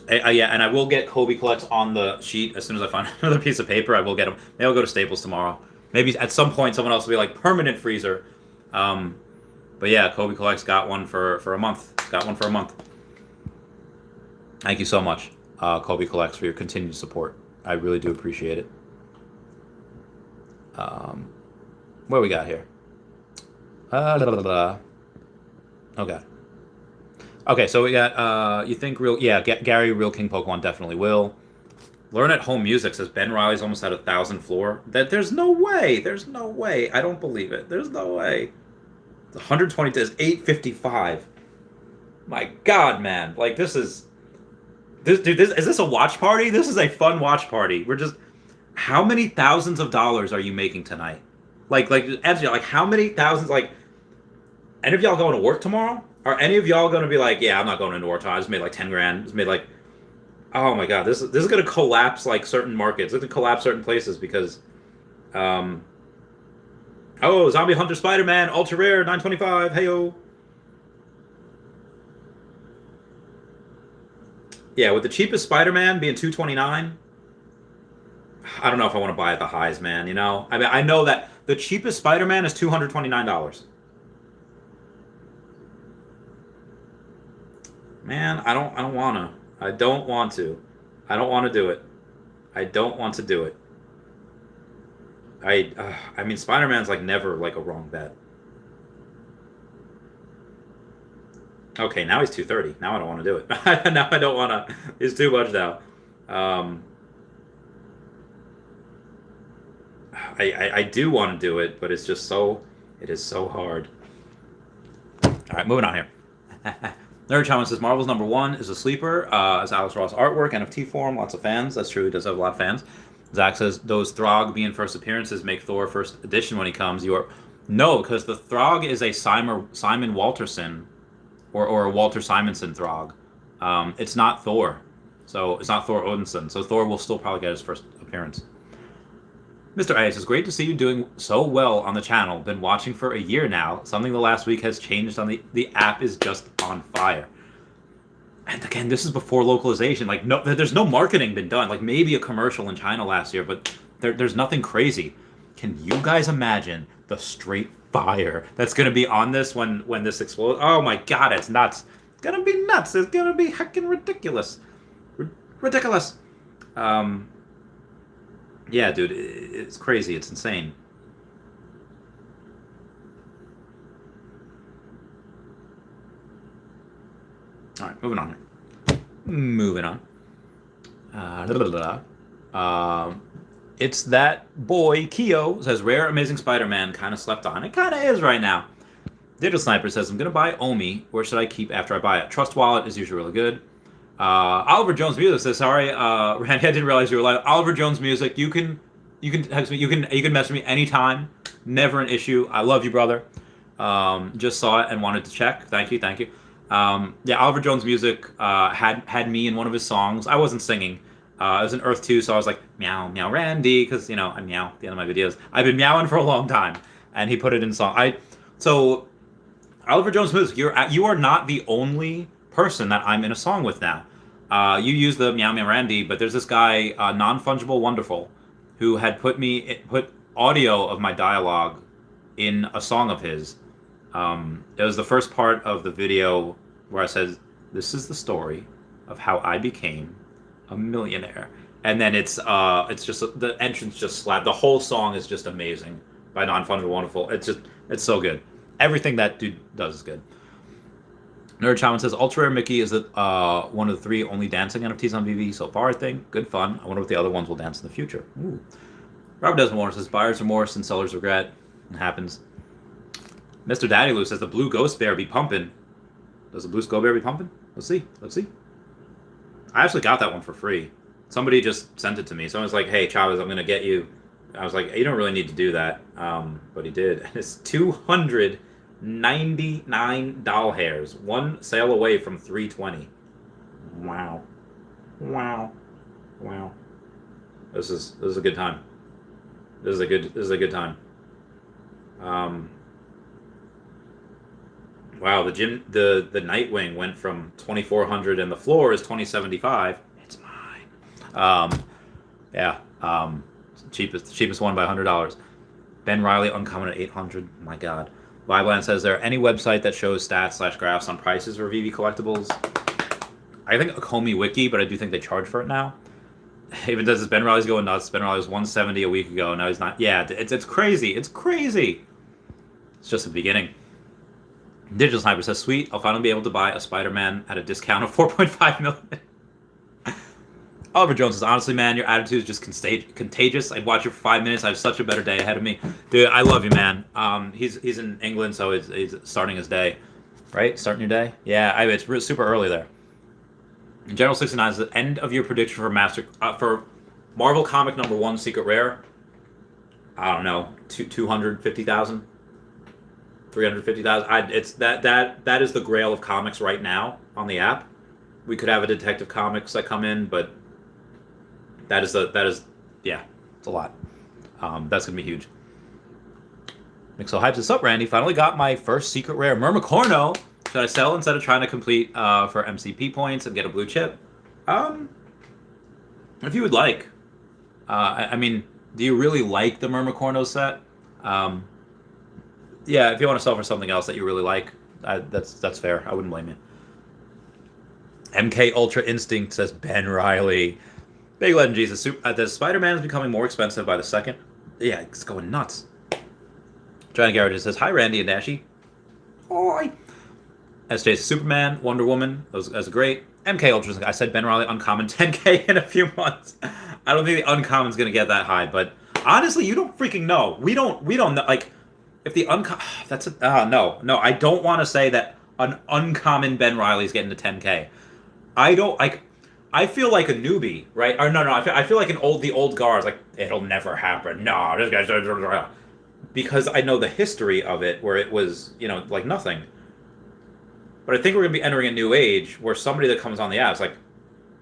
S1: Yeah, and I will get Kobe Collects on the sheet as soon as I find another piece of paper. I will get them. Maybe I'll go to Staples tomorrow. Maybe at some point someone else will be like permanent freezer. But yeah, Kobe Collects got one for a month. Got one for a month. Thank you so much, Kobe Collects, for your continued support. I really do appreciate it. What we got here? Okay, so we got, you think Gary, Real King Pokemon definitely will. Learn at Home Music says Ben Riley's almost at 1,000 floor. There's no way. I don't believe it. There's no way. 120 is 855. My God, man. Like, is this a watch party? This is a fun watch party. How many thousands of dollars are you making tonight? Answer, how many thousands, any of y'all going to work tomorrow? Are any of y'all going to be like, yeah, I'm not going into work tomorrow. I just made like 10 grand. Just made like, oh my God, this is going to collapse like certain markets. It's going to collapse certain places because, Zombie Hunter Spider-Man, ultra rare, 925, hey-o. Yeah, with the cheapest Spider-Man being 229, I don't know if I want to buy at the highs, man, I mean, I know that the cheapest Spider-Man is $229. Man, I don't wanna. I don't want to. I don't want to do it. I don't want to do it. I mean, Spider-Man's like never like a wrong bet. Okay, now he's 230. Now I don't want to do it. Now I don't want to. It's too much now. Um, I do want to do it, but it's just so. It is so hard. All right, moving on here. Nerd Shaman says Marvel's #1 is a sleeper. As Alex Ross artwork, NFT form, lots of fans. That's true. He does have a lot of fans. Zach says those Throg being first appearances make Thor first edition when he comes. You are no, because the Throg is a Simon Walterson or a Walter Simonson Throg. It's not Thor, so it's not Thor Odinson. So Thor will still probably get his first appearance. Mr. A says, great to see you doing so well on the channel. Been watching for a year now. Something the last week has changed on the app is just on fire. And again, this is before localization. Like, no, there's no marketing been done. Like, maybe a commercial in China last year, but there's nothing crazy. Can you guys imagine the straight fire that's going to be on this when this explodes? Oh my god, it's nuts. It's going to be nuts. It's going to be heckin' ridiculous. Ridiculous. Yeah, dude, it's crazy. It's insane. All right, moving on. Moving on. It's that boy, Keo, says, rare, amazing Spider-Man, kind of slept on. It kind of is right now. Digital Sniper says, I'm going to buy Omi. Where should I keep after I buy it? Trust Wallet is usually really good. Oliver Jones Music says, sorry, Randy, I didn't realize you were live. Oliver Jones Music, you can text me, you can message me anytime. Never an issue. I love you, brother. Just saw it and wanted to check. Thank you. Yeah, Oliver Jones Music had me in one of his songs. I wasn't singing. It was in Earth 2, so I was like, meow, meow, Randy, because, you know, I meow at the end of my videos. I've been meowing for a long time, and he put it in song. So, Oliver Jones Music, you are not the only person that I'm in a song with now. You use the meow, meow, Randy, but there's this guy, Non-Fungible Wonderful, who had put audio of my dialogue in a song of his. It was the first part of the video where I said, this is the story of how I became a millionaire. And then it's just the entrance just slapped. The whole song is just amazing by Non-Fungible Wonderful. It's so good. Everything that dude does is good. Nerd Shaman says, Ultra Rare Mickey is one of the 3 only dancing NFTs on Veve so far, I think. Good fun. I wonder if the other ones will dance in the future. Ooh. Robert Desmond Warner says, buyer's remorse and seller's regret. It happens. Mr. Daddy Lou says, the blue ghost bear be pumping. Does the blue skull bear be pumping? Let's see. I actually got that one for free. Somebody just sent it to me. Someone's like, hey, Chavez, I'm going to get you. I was like, you don't really need to do that. But he did. And it's 299 doll hairs. One sale away from 320. Wow. This is a good time. This is a good time. Wow, the Nightwing went from 2,400 and the floor is 2,075. It's mine. Yeah. Cheapest one by $100. Ben Riley uncommon at 800. My God. Vibeland says, there any website that shows stats / graphs on prices for Veve collectibles? I think a Comey Wiki, but I do think they charge for it now. Even does this, Ben Riley's going nuts. Ben Riley was 170 a week ago. Now he's not. Yeah, it's crazy. It's crazy. It's just the beginning. Digital Sniper says, sweet, I'll finally be able to buy a Spider-Man at a discount of 4.5 million. Oliver Jones says, honestly, man, your attitude is just contagious. I'd watch you for 5 minutes. I have such a better day ahead of me. Dude, I love you, man. He's in England, so he's starting his day. Right? Starting your day? Yeah, it's super early there. General 69 is the end of your prediction for Marvel comic #1 Secret Rare. I don't know, 250,000, 350,000. It's that is the grail of comics right now on the app. We could have a Detective Comics that come in, but that is yeah, it's a lot. That's gonna be huge. Mixo hypes this up, Randy. Finally got my first Secret Rare Mermicorno. Should I sell instead of trying to complete for MCP points and get a blue chip? If you would like. I mean, do you really like the Mermicorno set? Yeah, if you want to sell for something else that you really like, that's fair. I wouldn't blame you. MK Ultra Instinct says Ben Riley. Big Legend Jesus. The Spider-Man is becoming more expensive by the second. Yeah, it's going nuts. Giant Garrett says, hi, Randy and Dashy. Hi. SJ Superman, Wonder Woman. That was great. MK Ultra. I said Ben Riley uncommon 10K in a few months. I don't think the uncommon's gonna get that high, but honestly, you don't freaking know. We don't know. Like, if the uncommon, that's a no. I don't want to say that an uncommon Ben Riley's getting to 10K. I don't like. I feel like a newbie, right? Or no. I feel like the old guards. Like, it'll never happen. No, this guy's because I know the history of it, where it was, like nothing. But I think we're gonna be entering a new age where somebody that comes on the app is like,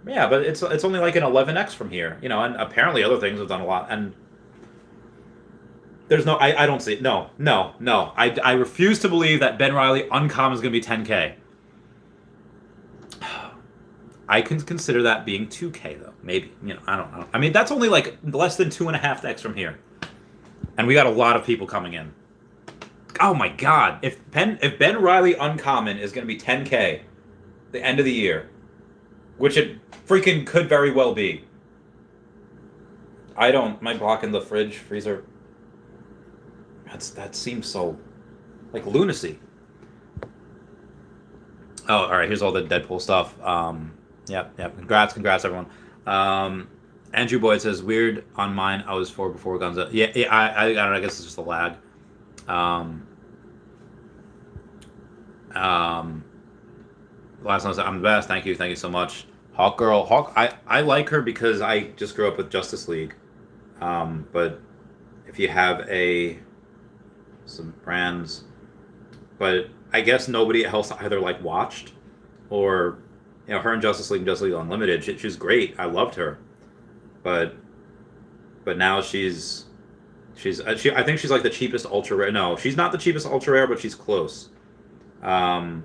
S1: yeah, but it's only like an 11x from here, and apparently other things have done a lot, and there's I don't see it. No. I refuse to believe that Ben Riley uncommon is gonna be 10K. I can consider that being 2K though, maybe. I don't know. I mean, that's only like less than 2.5x from here, and we got a lot of people coming in. Oh my God! If Ben Riley uncommon is going to be 10K, the end of the year, which it freaking could very well be. Am I blocking the freezer? That seems so, like, lunacy. Oh, all right. Here's all the Deadpool stuff. Yep. Congrats, everyone. Andrew Boyd says, weird on mine. I was 4 before Gunza. Yeah. I don't know. I guess it's just a lag. Last one said, I'm the best. Thank you so much. Hawk, I like her because I just grew up with Justice League. But if you have some brands, but I guess nobody else either like watched or, her in Justice League and Justice League Unlimited. She's great. I loved her, but now she's I think she's like the cheapest ultra rare. No, she's not the cheapest ultra rare, but she's close. The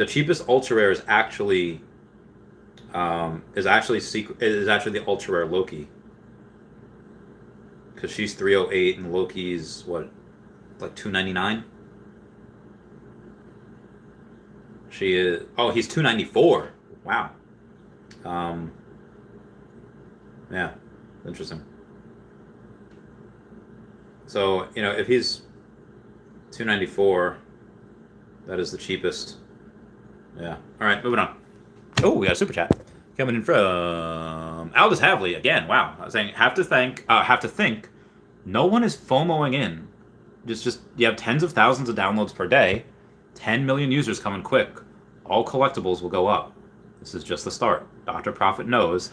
S1: cheapest ultra rare is actually the ultra rare Loki, because she's 308 and Loki's what, like 299. She is. Oh, he's 294. Wow. Yeah, interesting. So, if he's 294, that is the cheapest. Yeah. All right, moving on. Oh, we got a super chat coming in from Aldous Havley again. Wow. I was saying, have to think. No one is FOMOing in. Just you have tens of thousands of downloads per day. 10 million users coming quick. All collectibles will go up. This is just the start. Dr. Profit knows.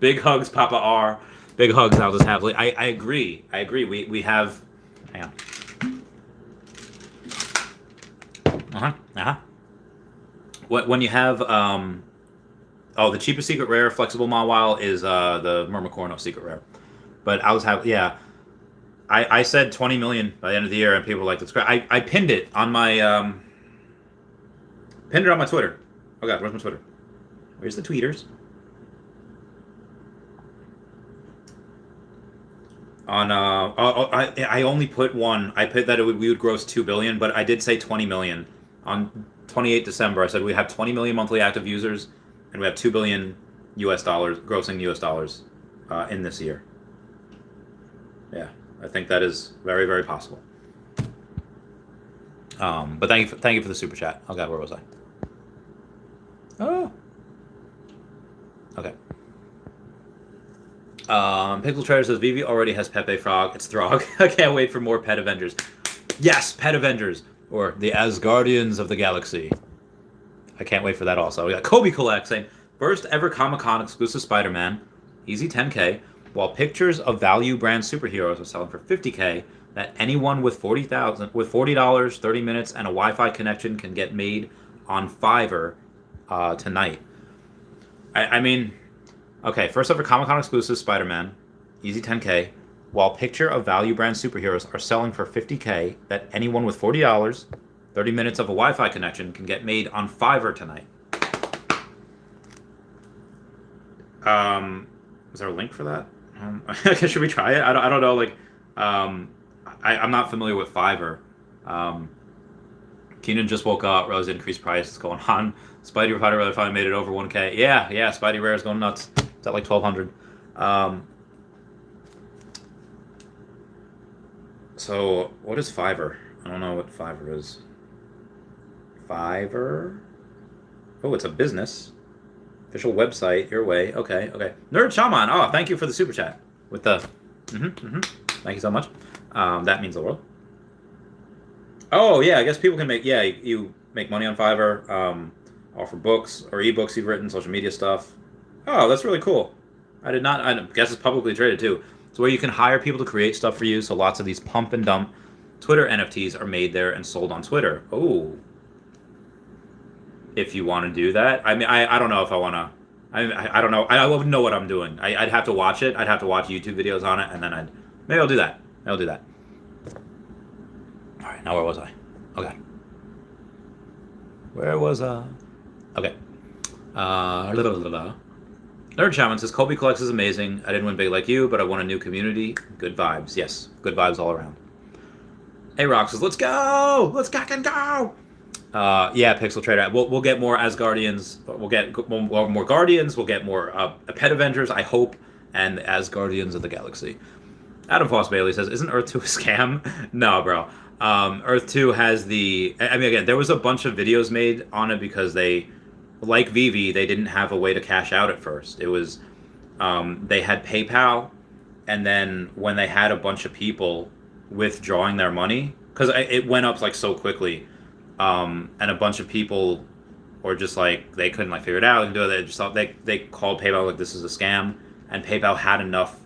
S1: Big hugs, Papa R. Big hugs, Aldous Havley. I agree. We have... Hang on. When you have... the cheapest secret rare flexible Mawile is the Murmacorno secret rare. But Aldous Havley... Yeah. I said 20 million by the end of the year, and people were like, that's great. I pinned it on my... Pinned it on my Twitter. Oh God, where's my Twitter? Where's the tweeters? On I only put one. I put that we would gross 2 billion, but I did say 20 million on 28 December. I said we have 20 million monthly active users, and we have 2 billion US dollars grossing US dollars in this year. Yeah, I think that is very, very possible. But thank you for the super chat. Oh God, where was I? Oh. Okay. Pixel Trader says Veve already has Pepe Frog. It's Throg. I can't wait for more Pet Avengers. Yes, Pet Avengers, or the Asgardians of the Galaxy. I can't wait for that also. We got Kobe Collect saying first ever Comic-Con exclusive Spider-Man, easy 10K, while pictures of value brand superheroes are selling for 50K. That anyone with $40, 30 minutes, and a Wi-Fi connection can get made on Fiverr tonight. I mean, okay, first ever Comic-Con exclusive Spider-Man, easy 10K, while picture of value brand superheroes are selling for 50K, that anyone with $40, 30 minutes of a Wi-Fi connection can get made on Fiverr tonight. Is there a link for that? Should we try it? I don't know, like... I'm not familiar with Fiverr. Keenan just woke up. Rose increased price. It's going on. Spidey Fighter finally made it over 1K. Yeah. Spidey Rare is going nuts. It's at like 1,200. So what is Fiverr? I don't know what Fiverr is. Fiverr? Oh, it's a business. Official website. Your way. Okay. Nerd Shaman. Oh, thank you for the super chat. With the. Thank you so much. That means the world. Oh yeah, I guess people can make. Yeah, you make money on Fiverr. Offer books or ebooks you've written, social media stuff. Oh, that's really cool. I guess it's publicly traded too. It's where you can hire people to create stuff for you. So lots of these pump and dump Twitter NFTs are made there and sold on Twitter. Oh. If you want to do that, I mean, I don't know if I want to. I don't know. I wouldn't know what I'm doing. I'd have to watch it. I'd have to watch YouTube videos on it, and then maybe I'll do that. All right, now where was I? Okay. Where was I? Okay. Nerd Shaman says, Kobe Collects is amazing. I didn't win big like you, but I won a new community. Good vibes. Yes, good vibes all around. A-Rock says, let's go! Let's go! Yeah, Pixel Trader. We'll get more Asgardians. We'll get more Guardians. We'll get more Pet Avengers, I hope, and Asgardians of the Galaxy. Adam Foss Bailey says, isn't Earth 2 a scam? No, bro. Earth 2 has the... I mean, again, there was a bunch of videos made on it because they... Like Veve, they didn't have a way to cash out at first. It was... they had PayPal, and then when they had a bunch of people withdrawing their money... Because it went up, like, so quickly... and a bunch of people were just like, they couldn't like figure it out and do it. They just thought they called PayPal like this is a scam, and PayPal had enough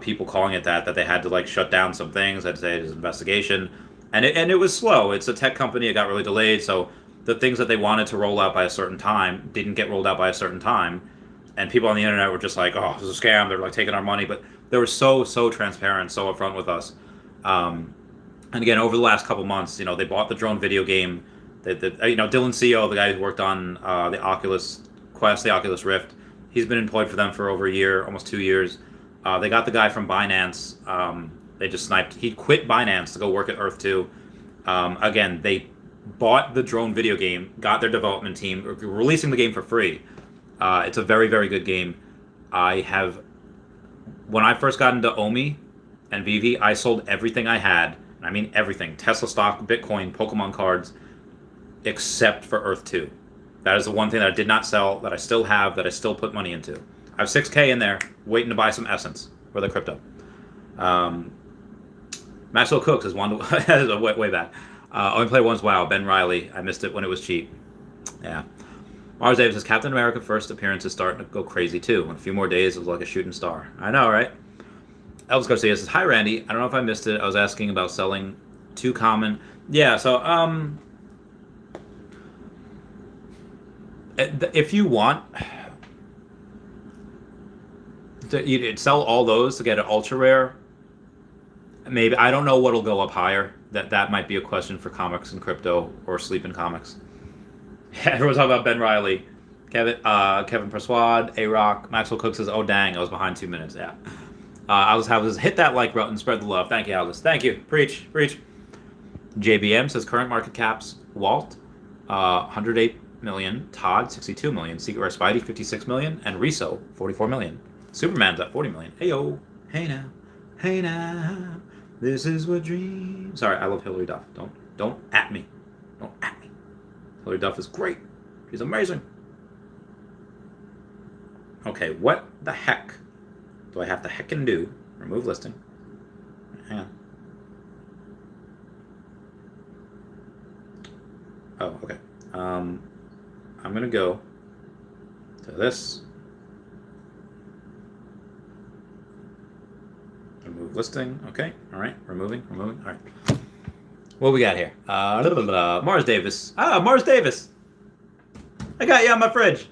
S1: people calling it that they had to like shut down some things. Had to say it is investigation, and it was slow. It's a tech company. It got really delayed, so the things that they wanted to roll out by a certain time didn't get rolled out by a certain time, and people on the internet were just like, oh, this is a scam. They're like taking our money, but they were so transparent, so upfront with us. And again, over the last couple months, they bought the drone video game. Dylan CEO, the guy who worked on the Oculus Quest, the Oculus Rift, he's been employed for them for over a year, almost 2 years. They got the guy from Binance. They just sniped. He quit Binance to go work at Earth 2. Again, they bought the drone video game, got their development team, releasing the game for free. It's a very, very good game. When I first got into Omi and Veve, I sold everything I had. I mean everything. Tesla stock, Bitcoin, Pokemon cards, except for Earth 2. That is the one thing that I did not sell, that I still have, that I still put money into. I have 6K in there, waiting to buy some Essence for the crypto. Maxwell Cooks is one way back. Only play once, wow. Ben Riley, I missed it when it was cheap. Yeah. Mars Davis says, Captain America first appearance is starting to go crazy too. In a few more days, it was like a shooting star. I know, right? Elvis Garcia says, hi, Randy. I don't know if I missed it. I was asking about selling 2 common. Yeah, so, if you want, you'd sell all those to get an ultra rare. Maybe, I don't know what'll go up higher. That might be a question for comics and crypto or sleep in comics. Everyone's talking about Ben Riley. Kevin Persuade, A-Rock, Maxwell Cook says, oh, dang, I was behind 2 minutes. Yeah. Alice Havas, hit that like button, spread the love. Thank you, Alice. Thank you. Preach. JBM says current market caps: Walt, 108 million; Todd, 62 million; Secret Rare Spidey, 56 million; and Riso, 44 million. Superman's at 40 million. Heyo, hey now, this is what dreams. Sorry, I love Hilary Duff. Don't at me. Hilary Duff is great. She's amazing. Okay, what the heck do I have to heckin' do? Remove listing. Hang on. Oh, okay. I'm gonna go to this. Remove listing. Okay. All right. Removing. All right. What we got here? Mars Davis. Mars Davis. I got you on my fridge.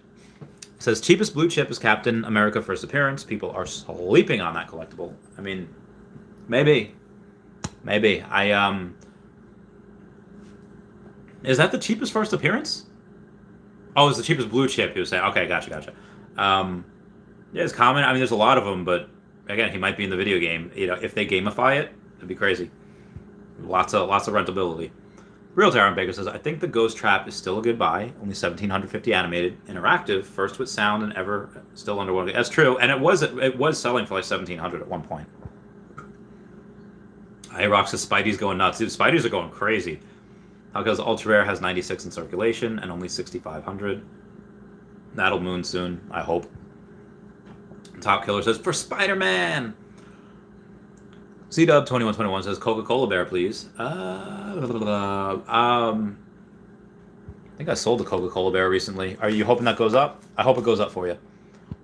S1: Says cheapest blue chip is Captain America first appearance. People are sleeping on that collectible. I mean, maybe. Is that the cheapest first appearance? Oh, it's the cheapest blue chip. He was saying. Okay, gotcha. Yeah, it's common. I mean, there's a lot of them, but again, he might be in the video game. If they gamify it, it'd be crazy. Lots of rentability. Realty Aaron Baker says, I think the Ghost Trap is still a good buy. Only 1,750 animated, interactive, first with sound, and ever still under one. That's true, and it was selling for like 1,700 at one point. Rock says Spidey's going nuts. Dude, Spideys are going crazy. How goes Ultra Rare has 96 in circulation and only 6,500. That'll moon soon, I hope. Top Killer says, for Spider-Man! C-Dub2121 says, Coca-Cola Bear, please. I think I sold the Coca-Cola Bear recently. Are you hoping that goes up? I hope it goes up for you.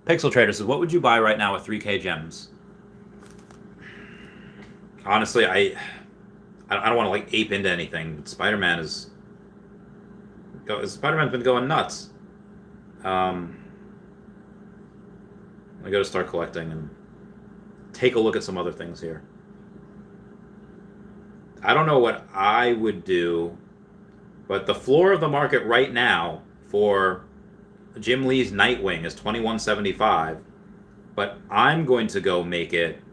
S1: Pixel Trader says, what would you buy right now with 3K gems? Honestly, I don't want to like ape into anything. Spider-Man's been going nuts. I got to start collecting and take a look at some other things here. I don't know what I would do, but the floor of the market right now for Jim Lee's Nightwing is $21.75, but I'm going to go make it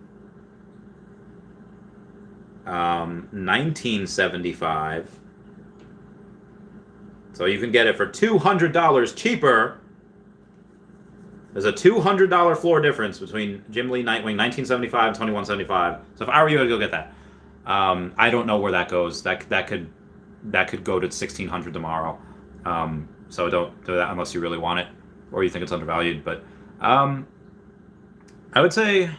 S1: $19.75. So you can get it for $200 cheaper. There's a $200 floor difference between Jim Lee Nightwing $19.75 and $21.75. So if I were you, I'd go get that. I don't know where that goes. That could go to $1,600 tomorrow. So don't do that unless you really want it or you think it's undervalued. But I would say,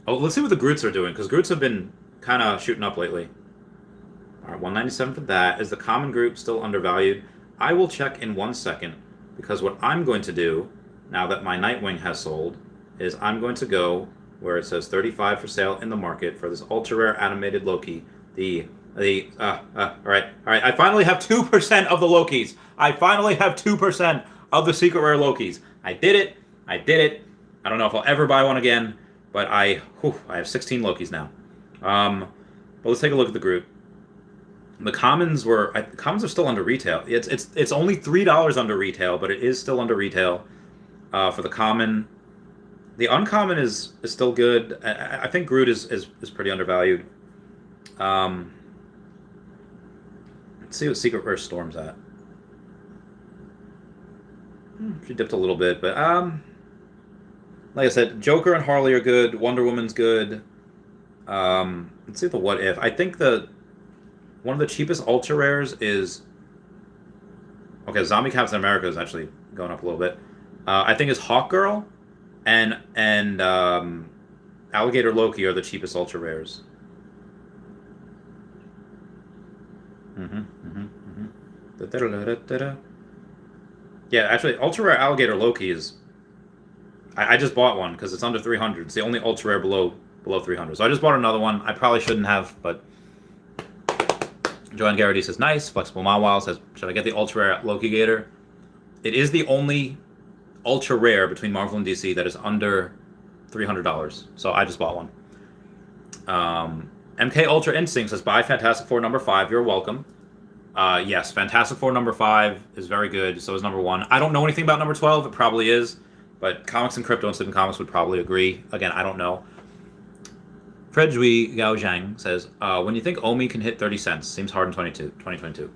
S1: let's see what the Groots are doing, because Groots have been kind of shooting up lately. All right, 197 for that. Is the common Groot still undervalued? I will check in 1 second, because what I'm going to do now that my Nightwing has sold is I'm going to go where it says 35 for sale in the market for this ultra rare animated Loki. All right. I finally have 2% of the Lokis. I finally have 2% of the secret rare Lokis. I did it. I don't know if I'll ever buy one again, but I have 16 Lokis now. But let's take a look at the Groot. The commons are still under retail. It's only $3 under retail, but it is still under retail for the common. The uncommon is still good. I think Groot is pretty undervalued. Let's see what Secret Rare Storm's at. She dipped a little bit, but like I said, Joker and Harley are good. Wonder Woman's good. Let's see the What If. I think one of the cheapest ultra rares is Zombie Captain America is actually going up a little bit. I think is Hawkgirl and Alligator Loki are the cheapest ultra rares. Yeah, actually, ultra rare Alligator Loki is. I just bought one because it's under 300. It's the only ultra rare below 300. So I just bought another one. I probably shouldn't have, but Joanne Garrity says nice. Flexible Mawile says, should I get the ultra rare Loki Gator? It is the only ultra rare between Marvel and DC that is under $300. So I just bought one. MK Ultra Instinct says, buy Fantastic Four number 5. You're welcome. Yes, Fantastic Four number 5 is very good. So is number 1. I don't know anything about number 12. It probably is. But Comics and Crypto and Sleeping Comics would probably agree. Again, I don't know. Fred Zhui Gao Zhang says, when you think Omi can hit 30 cents, seems hard in 2022.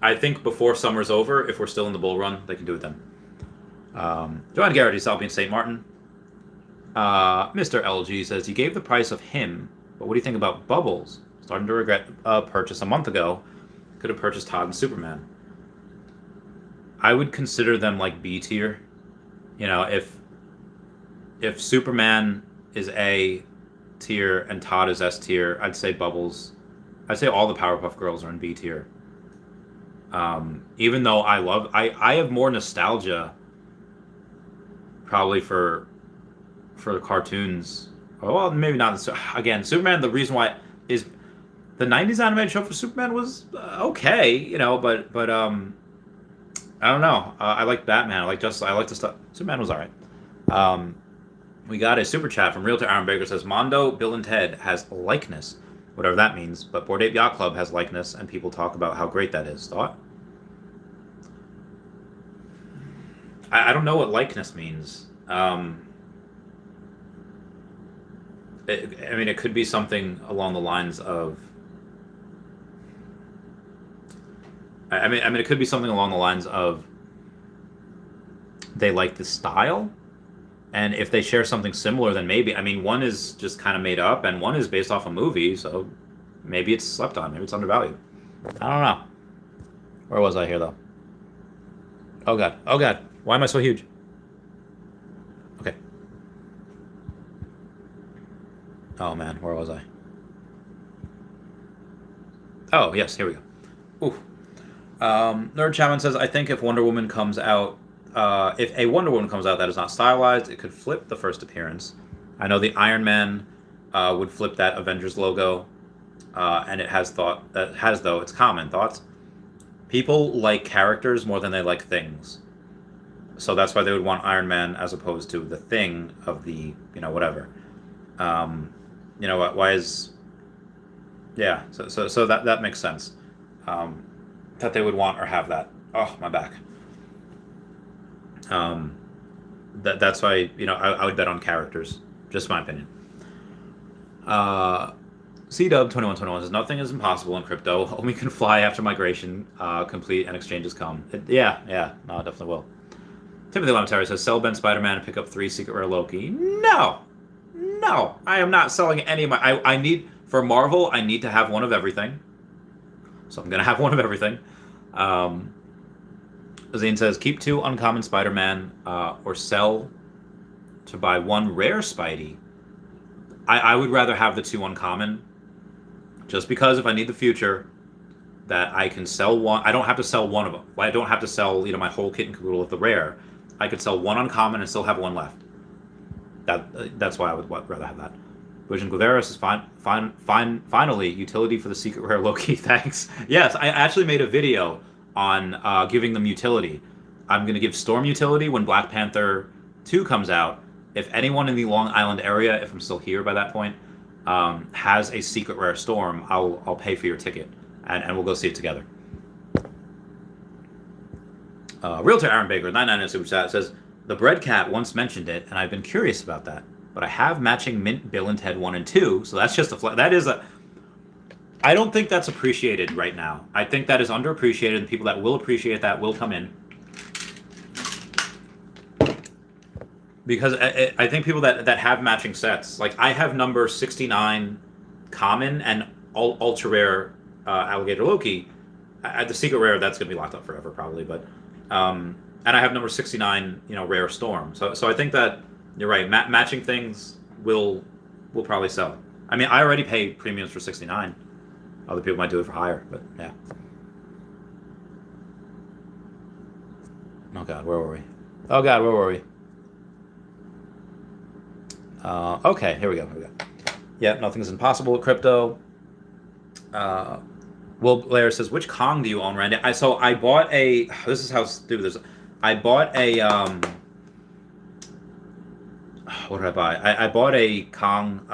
S1: I think before summer's over, if we're still in the bull run, they can do it then. Joanne Garrity, Salpine St. Martin. Mr. LG says, you gave the price of him, but what do you think about Bubbles? Starting to regret a purchase a month ago. Could have purchased Todd and Superman. I would consider them like B tier. You know, if Superman is A tier and Todd is S tier, I'd say Bubbles. I'd say all the Powerpuff Girls are in B tier. Even though I have more nostalgia probably for the cartoons. Well, maybe not. Again, Superman, the reason why is the 90s animated show for Superman was okay, you know, but I don't know. I like Batman. I like the stuff. Superman was all right. We got a super chat from Realtor Aaron Baker says, Mondo, Bill and Ted has likeness, whatever that means, but Bored Ape Yacht Club has likeness, and people talk about how great that is. Thought? I don't know what likeness means. I mean, it could be something along the lines of. I mean, it could be something along the lines of. They like the style, and if they share something similar, then maybe. I mean, one is just kind of made up, and one is based off a movie, so maybe it's slept on. Maybe it's undervalued. I don't know. Where was I here, though? Oh, God. Oh, God. Why am I so huge? Okay. Oh, man. Where was I? Oh, yes. Here we go. Ooh. Nerd Shaman says, I think if Wonder Woman comes out, if a Wonder Woman comes out that is not stylized, it could flip the first appearance. I know the Iron Man would flip that Avengers logo, and it has though it's common thoughts. People like characters more than they like things, so that's why they would want Iron Man as opposed to the thing of the whatever. Why is so that makes sense. That they would want or have that. Oh, my back. That's why I would bet on characters. Just my opinion. CW2121 says nothing is impossible in crypto. Only can fly after migration complete and exchanges come. No, it definitely will. Timothy Lamentary says sell Ben Spider-Man and pick up 3 secret rare Loki. No, I am not selling any of my. I need for Marvel. I need to have one of everything. So I'm gonna have one of everything. Zane says, keep 2 uncommon Spider-Man or sell to buy 1 rare Spidey. I would rather have the 2 uncommon, just because if I need the future, that I can sell one. I don't have to sell one of them. I don't have to sell my whole kit and caboodle of the rare. I could sell 1 uncommon and still have 1 left. That's why I would rather have that. Vision Guevara says, finally, utility for the secret rare Loki. Thanks. Yes, I actually made a video on giving them utility. I'm going to give Storm utility when Black Panther 2 comes out. If anyone in the Long Island area, if I'm still here by that point, has a secret rare Storm, I'll pay for your ticket, and we'll go see it together. Realtor Aaron Baker, 99 Super Chat, says, the Bread Cat once mentioned it, and I've been curious about that. But I have matching Mint Bill and Ted 1 and 2, so that's just that is a... I don't think that's appreciated right now. I think that is underappreciated, and people that will appreciate that will come in. Because I think people that have matching sets, like I have number 69 common and ultra rare Alligator Loki. At the secret rare, that's going to be locked up forever probably, but and I have number 69, rare Storm. So I think that you're right. Matching things will probably sell. I mean, I already pay premiums for 69. Other people might do it for higher, but yeah. Oh God, where were we? Okay, here we go. Yeah, nothing is impossible with crypto. Will Blair says, which Kong do you own, Randy? I bought a. This is how stupid this is. I bought a. What did I buy? I bought a Kong,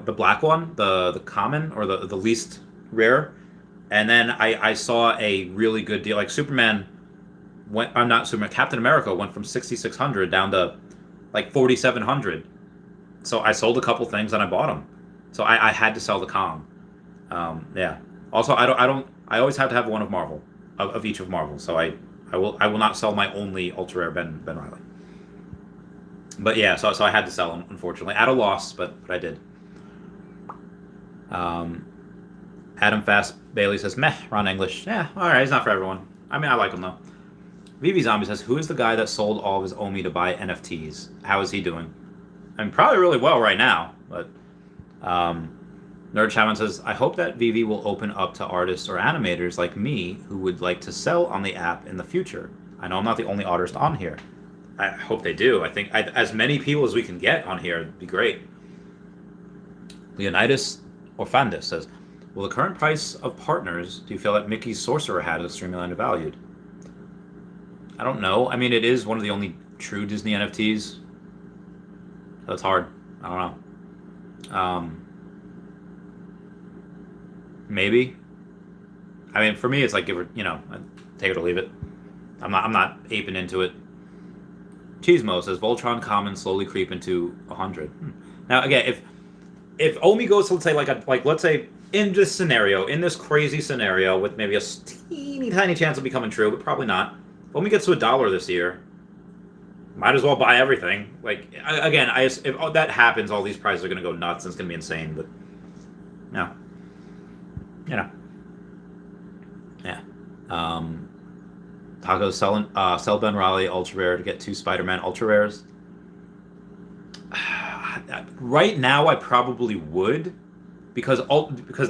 S1: the black one, the common or the least rare, and then I saw a really good deal. Like Superman went. I'm not Superman. Captain America went from 6,600 down to like 4,700. So I sold a couple things and I bought them. So I had to sell the Kong. Yeah. Also, I always have to have one of Marvel, of each of Marvel. So I will not sell my only ultra rare Ben Reilly. But yeah, so I had to sell them, unfortunately, at a loss, but I did. Adam Fast Bailey says, meh, Ron English. Yeah, all right, he's not for everyone. I mean, I like him though. VV Zombie says, who is the guy that sold all of his OMI to buy NFTs? How is he doing? I mean, probably really well right now, but Nerd Shaman says, I hope that VV will open up to artists or animators like me who would like to sell on the app in the future. I know I'm not the only artist on here. I hope they do. I think as many people as we can get on here would be great. Leonidas Orfandis says, will the current price of partners, do you feel that Mickey's Sorcerer hat is extremely undervalued? I don't know. I mean, it is one of the only true Disney NFTs. That's hard. I don't know. Maybe. I mean, for me, it's like take it or leave it. I'm not aping into it. Cheesemo says Voltron common slowly creep into 100. Now again, if Omi goes to, let's say, let's say in this crazy scenario with maybe a teeny tiny chance of becoming true, but probably not. If Omi gets to $1 this year, might as well buy everything. Like, again, if that happens, all these prices are going to go nuts and it's going to be insane. But no, yeah. Taco's sell Ben Riley ultra rare to get 2 Spider-Man ultra rares. Right now, I probably would, because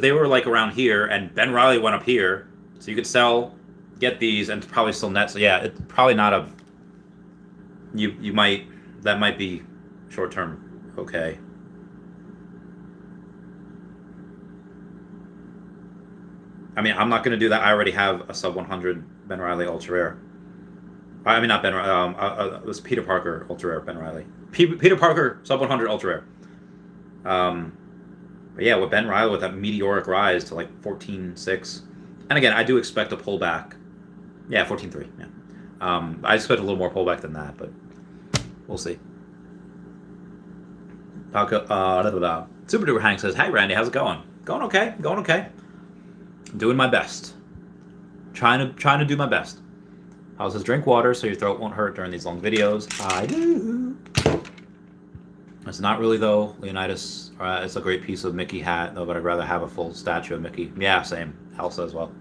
S1: they were like around here, and Ben Riley went up here, so you could get these, and probably still net. So yeah, it's probably not a. That might be short term. Okay. I mean, I'm not going to do that. I already have a sub 100 Ben Riley ultra rare. I mean, not Ben Riley. It was Peter Parker ultra rare Ben Riley. Peter Parker sub 100 ultra rare. But yeah, with Ben Riley with that meteoric rise to like 14.6, and again, I do expect a pullback. Yeah, 14.3. Yeah. I expect a little more pullback than that, but we'll see. Super Duper Hank says, "Hey Randy, how's it going? Going okay. Going okay. Doing my best. Trying to do my best. How says drink water so your throat won't hurt during these long videos. I do. It's not really though, Leonidas. It's a great piece of Mickey hat though, but I'd rather have a full statue of Mickey. Yeah, same. Elsa as well.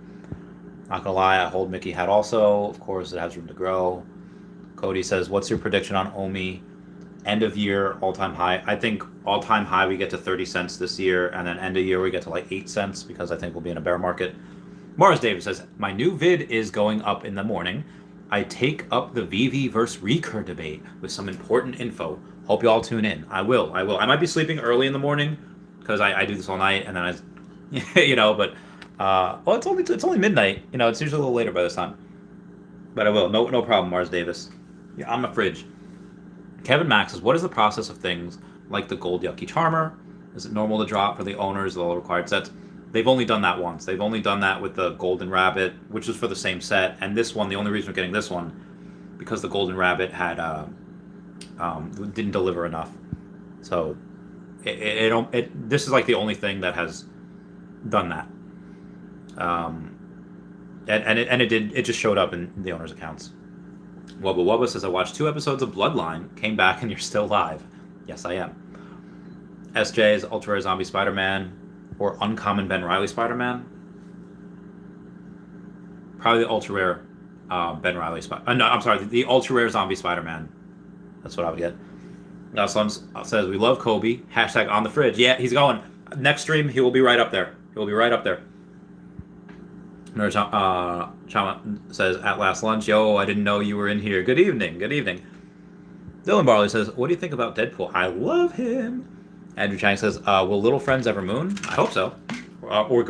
S1: Not gonna lie, I hold Mickey hat also. Of course, it has room to grow. Cody says, "What's your prediction on Omi? End of year all-time high." I think all-time high we get to 30 cents this year, and then end of year we get to like 8 cents because I think we'll be in a bear market. Morris Davis says, "My new vid is going up in the morning. I take up the Veve versus Recur debate with some important info. Hope you all tune in." I will. I might be sleeping early in the morning because I do this all night, and then but well, it's only midnight. It's usually a little later by this time. But I will. No problem, Mars Davis. Yeah, I'm a fridge. Kevin Max says, "What is the process of things like the Gold Yucky Charmer? Is it normal to drop for the owners of all required sets?" They've only done that once. They've only done that with the Golden Rabbit, which was for the same set. And this one, the only reason we're getting this one, because the Golden Rabbit had didn't deliver enough. So this is like the only thing that has done that. It just showed up in the owner's accounts. Wubba Wubba says, "I watched 2 episodes of Bloodline, came back, and you're still live." Yes, I am. SJ is Ultra Rare Zombie Spider-Man or Uncommon Ben Riley Spider-Man. Probably the Ultra Rare Ben Riley Spider-Man. No, I'm sorry, the Ultra Rare Zombie Spider-Man. That's what I would get. Son says, "We love Kobe. Hashtag on the fridge." Yeah, he's going. Next stream, he will be right up there. He will be right up there. Chama says, "At last lunch, yo, I didn't know you were in here. Good evening, good evening." Dylan Barley says, "What do you think about Deadpool? I love him." Andrew Chang says, "Will little friends ever moon?" I hope so. Or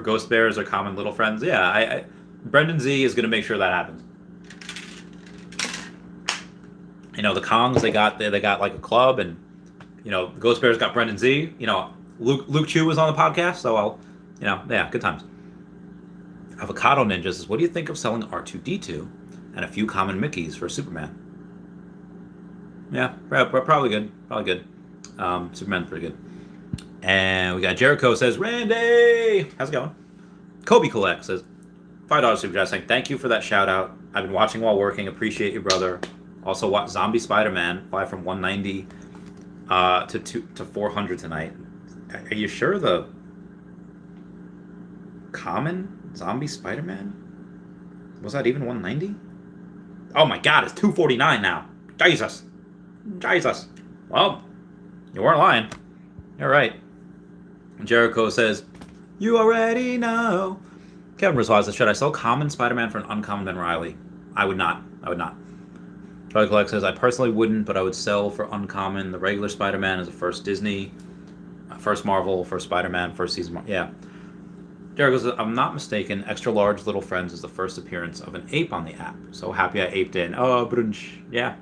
S1: ghost bears are common little friends. Yeah, Brendan Z is going to make sure that happens. The Kongs, they got like a club, and Ghost Bears got Brendan Z. Luke Chu was on the podcast, so yeah, good times. Avocado Ninja says, "What do you think of selling R2-D2 and a few common Mickeys for Superman?" Yeah, probably good. Probably good. Superman's pretty good. And we got Jericho says, "Randy, how's it going?" Kobe Collect says, $5 super chat saying, "Thank you for that shout out. I've been watching while working. Appreciate you, brother. Also watch Zombie Spider-Man fly from 190 to 400 tonight." Are you sure the common Zombie Spider-Man? Was that even 190? Oh my god, it's 249 now. Jesus. Well, you weren't lying. You're right. Jericho says, "You already know." Kevin responds, "Should I sell common Spider-Man for an uncommon Ben Riley?" I would not. Charlie Collect says, "I personally wouldn't, but I would sell for uncommon the regular Spider-Man as a first Disney, first Marvel, first Spider-Man, first season." Yeah. Jericho says, "I'm not mistaken, Extra Large Little Friends is the first appearance of an ape on the app. So happy I aped in." Oh, brunch. Yeah.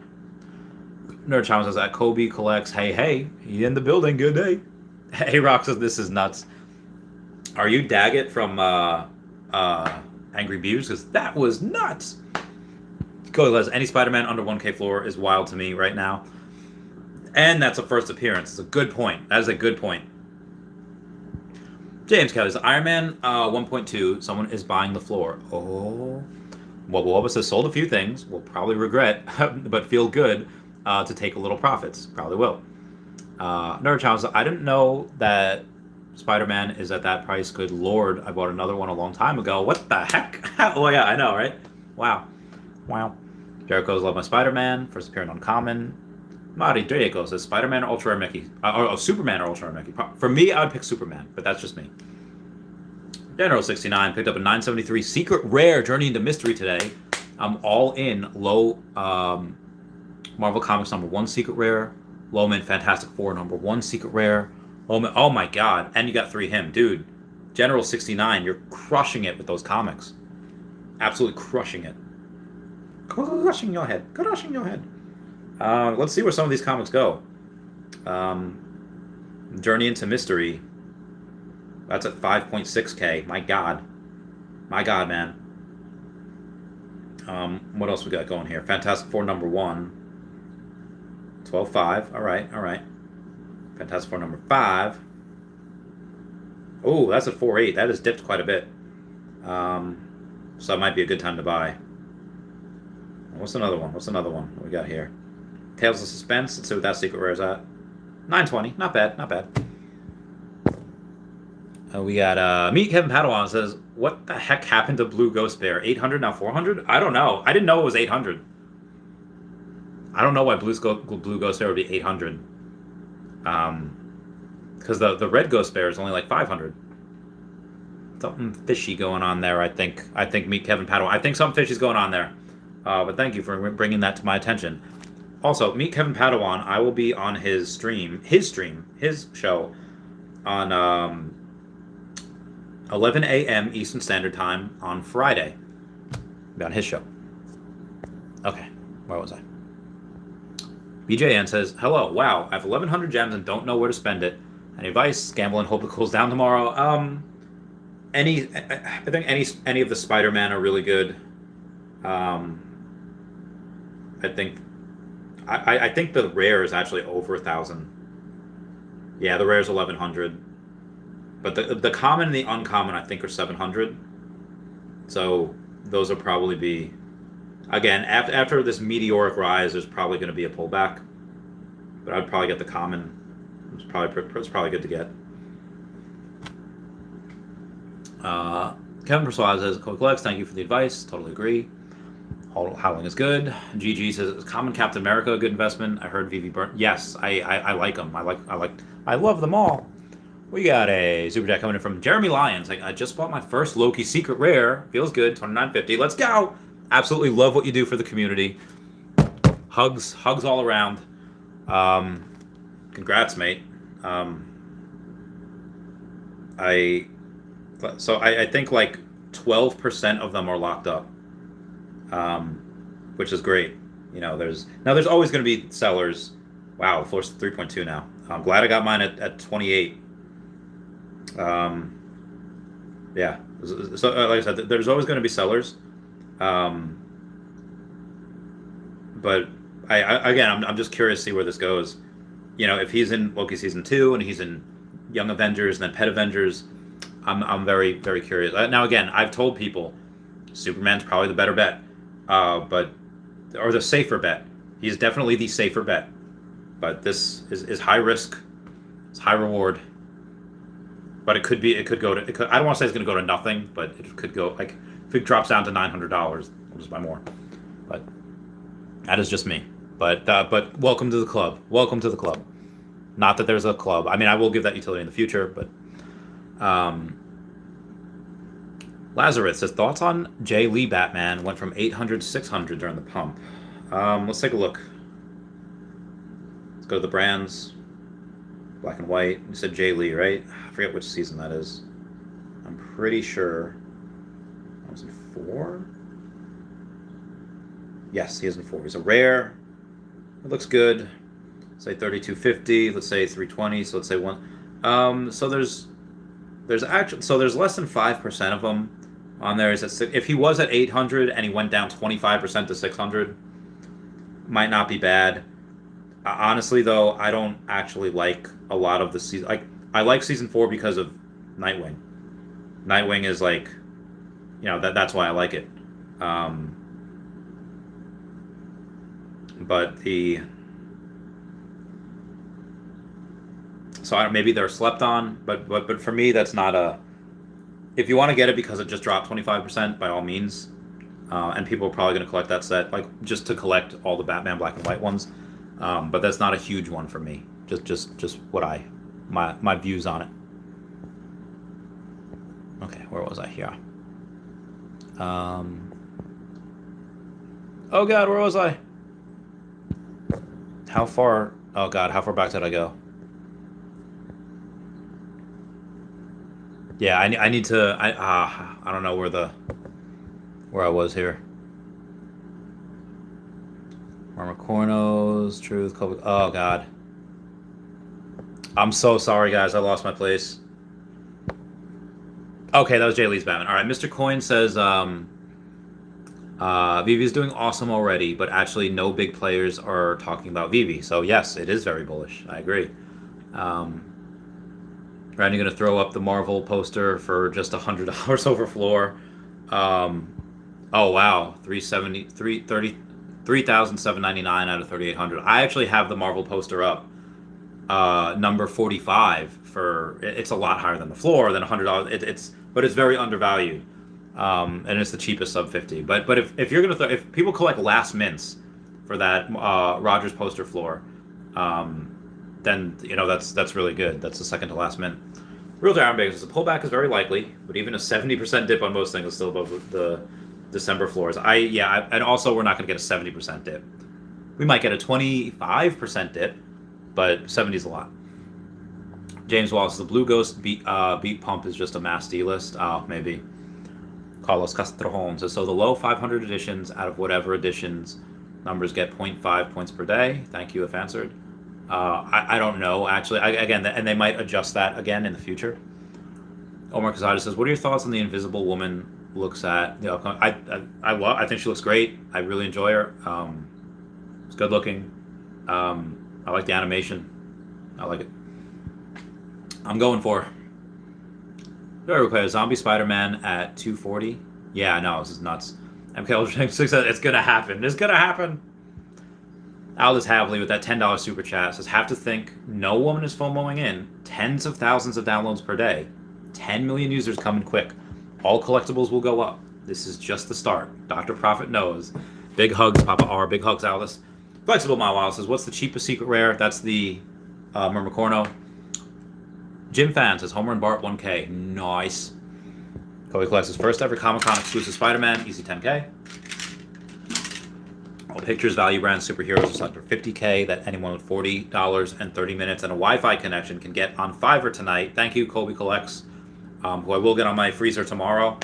S1: Nerd Child says, "At Kobe Collects, hey, he in the building, good day." Hey Rock says, "This is nuts. Are you Daggett from Angry Beavers? Because that was nuts." Cody says, "Any Spider-Man under 1K floor is wild to me right now." And that's a first appearance. It's a good point. That is a good point. James Kelly, Iron Man 1.2. Someone is buying the floor. Oh. Well, Wobba says sold a few things. Will probably regret, but feel good to take a little profits. Probably will. Nerd Challenge, I didn't know that Spider-Man is at that price. Good Lord. I bought another one a long time ago. What the heck? Oh, yeah, I know, right? Wow. Jericho's love my Spider-Man. First appearance on Common. Marty Draco says Spider-Man or Ultra Rare Mickey. Or Superman or Ultra Rare Mickey. For me, I would pick Superman, but that's just me. General 69 picked up a 973 Secret Rare Journey into Mystery today. I'm all in low Marvel Comics #1 Secret Rare. Low Mint Fantastic Four #1 Secret Rare. Low Mint, oh my god. And you got 3 him. Dude, General 69, you're crushing it with those comics. Absolutely crushing it. Crushing your head. Crushing your head. Let's see where some of these comics go. Journey into Mystery. That's at 5.6K. My god. My god, man. What else we got going here? Fantastic Four #1. 12.5. Alright. Fantastic Four #5. Oh, that's at 4.8. That has dipped quite a bit. So that might be a good time to buy. What's another one? What do we got here? Tales of Suspense. Let's see what that Secret Rare is at. 920. Not bad. We got Meet Kevin Padawan says, what the heck happened to Blue Ghost Bear? 800 now 400? I don't know. I didn't know it was 800. I don't know why Blue Ghost Bear would be 800. Because the Red Ghost Bear is only like 500. Something fishy going on there, I think. Meet Kevin Padawan. I think something fishy's going on there. But thank you for bringing that to my attention. Also, Meet Kevin Padawan. I will be on his show, on 11 a.m. Eastern Standard Time on Friday. I'll be on his show. Okay, where was I? BJN says, hello, wow, I have 1,100 gems and don't know where to spend it. Any advice? Gamble and hope it cools down tomorrow. I think any of the Spider-Man are really good. I think the rare is actually over 1,000. Yeah, the rare is 1,100. But the common and the uncommon, I think, are 700. So those will probably be, again, after this meteoric rise, there's probably going to be a pullback. But I'd probably get the common. It's probably good to get. Kevin Persuade says, Collectibles, thank you for the advice. Totally agree. Howling is good. GG says, common Captain America, a good investment. I heard Veve burn. Yes, I like them. I love them all. We got a super chat coming in from Jeremy Lyons. Like, I just bought my first Loki Secret Rare. Feels good. $29.50. Let's go. Absolutely love what you do for the community. Hugs all around. Congrats, mate. I think like 12% of them are locked up, which is great. You know, there's always going to be sellers. Wow, the floor's 3.2 now. I'm glad I got mine at 28. Yeah. So like I said, there's always going to be sellers. But I'm just curious to see where this goes. You know, if he's in Loki season 2 and he's in Young Avengers and then Pet Avengers, I'm very, very curious. Now again, I've told people Superman's probably the better bet, or the safer bet. He's definitely the safer bet. But this is high risk, it's high reward. But it could go to. I don't want to say it's going to go to nothing, but it could go, like, if it drops down to $900, I'll just buy more. But that is just me. But welcome to the club. Welcome to the club. Not that there's a club. I mean, I will give that utility in the future, but Lazarus says, thoughts on Jay Lee Batman went from 800 to 600 during the pump. Let's take a look. Let's go to the brands. Black and white. You said Jay Lee, right? I forget which season that is. I'm pretty sure. Was it 4? Yes, he is in 4. He's a rare. It looks good. Say 3250. Let's say 320. So let's say 1. So there's less than 5% of them on there. If he was at 800 and he went down 25% to 600, might not be bad. Honestly, though, I don't actually like a lot of the season. Like, I like season 4 because of Nightwing. Nightwing is like, that's why I like it. Um, but maybe they're slept on, but for me, that's not a. If you want to get it because it just dropped 25%, by all means. And people are probably going to collect that set, like just to collect all the Batman black and white ones. But that's not a huge one for me. Just what my views on it. Okay, where was I here? Oh God, where was I? How far? Oh God, how far back did I go? Yeah, I need to. I don't know where I was here. Cornos, Truth, Kobe. Oh God, I'm so sorry, guys. I lost my place. Okay, that was Jay Lee's Batman. All right, Mr. Coin says Veve is doing awesome already, but actually no big players are talking about Veve. So yes, it is very bullish. I agree. Randy going to throw up the Marvel poster for just $100 over floor. Oh wow, 3,799 out of 3,800. I actually have the Marvel poster up. Number 45 for it's a lot higher than the floor than $100. But it's very undervalued, and it's the cheapest sub 50. But if you're gonna if people collect last mints for that Rogers poster floor, then that's really good. That's the second to last mint. Realty Iron Bakers, the pullback is very likely, but even a 70% dip on most things is still above the December floors. And also we're not going to get a 70% dip. We might get a 25% dip, but 70 is a lot. James Wallace, the Blue Ghost beat pump is just a mass D-list. Oh, maybe. Carlos Castrojon says, so the low 500 editions out of whatever editions numbers get 0.5 points per day. Thank you if answered. I don't know, actually. And they might adjust that again in the future. Omar Kazada says, what are your thoughts on the Invisible Woman looks at the upcoming? I think she looks great. I really enjoy her. It's good looking. I like the animation. I like it. I'm going for very play a zombie Spider-Man at 240. Yeah, I know, this is nuts. MK says it's gonna happen. It's gonna happen. Aldous Havley with that $10 super chat says, have to think no woman is FOMOing in. Tens of thousands of downloads per day. 10 million users coming quick. All collectibles will go up. This is just the start. Dr. Prophet knows. Big hugs, Papa R. Big hugs, Aldous. Flexible My Wild says, what's the cheapest secret rare? That's the Murmacorno. Jim Fan says, Homer and Bart 1K. Nice. Kobe collects his first ever Comic-Con exclusive Spider-Man. Easy 10K. All pictures, value brands, superheroes are set for 50K that anyone with $40 and 30 minutes and a Wi-Fi connection can get on Fiverr tonight. Thank you, Kobe Collects, who I will get on my freezer tomorrow.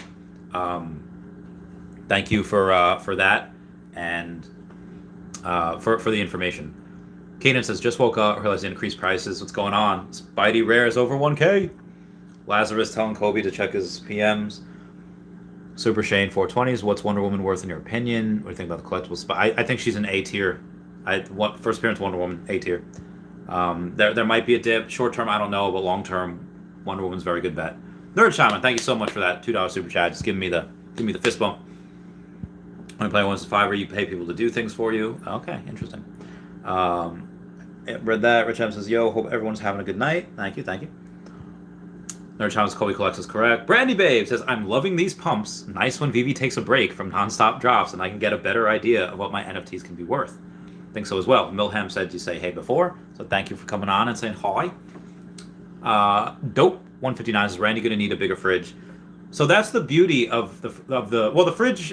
S1: Thank you for that and for the information. Keenan says, just woke up, realized increased prices. What's going on? Spidey Rare is over 1K. Lazarus telling Kobe to check his PMs. Super Shane 420s. What's Wonder Woman worth in your opinion? What do you think about the collectibles? I think she's an A tier. First appearance Wonder Woman, A tier. There might be a dip. Short term, I don't know, but long term, Wonder Woman's a very good bet. Nerd Shaman, thank you so much for that $2 super chat. Just give me the fist bump. When you play once to five, where you pay people to do things for you. Okay, interesting. Read that. Rich M says, yo, hope everyone's having a good night. Thank you. Nerd Shaman's Kobe Collects is correct. Brandy Babe says, I'm loving these pumps. Nice when Veve takes a break from non-stop drops and I can get a better idea of what my NFTs can be worth. I think so as well. Milham said you say hey before, so thank you for coming on and saying hi. Dope 159 is Randy going to need a bigger fridge. So that's the beauty of the fridge.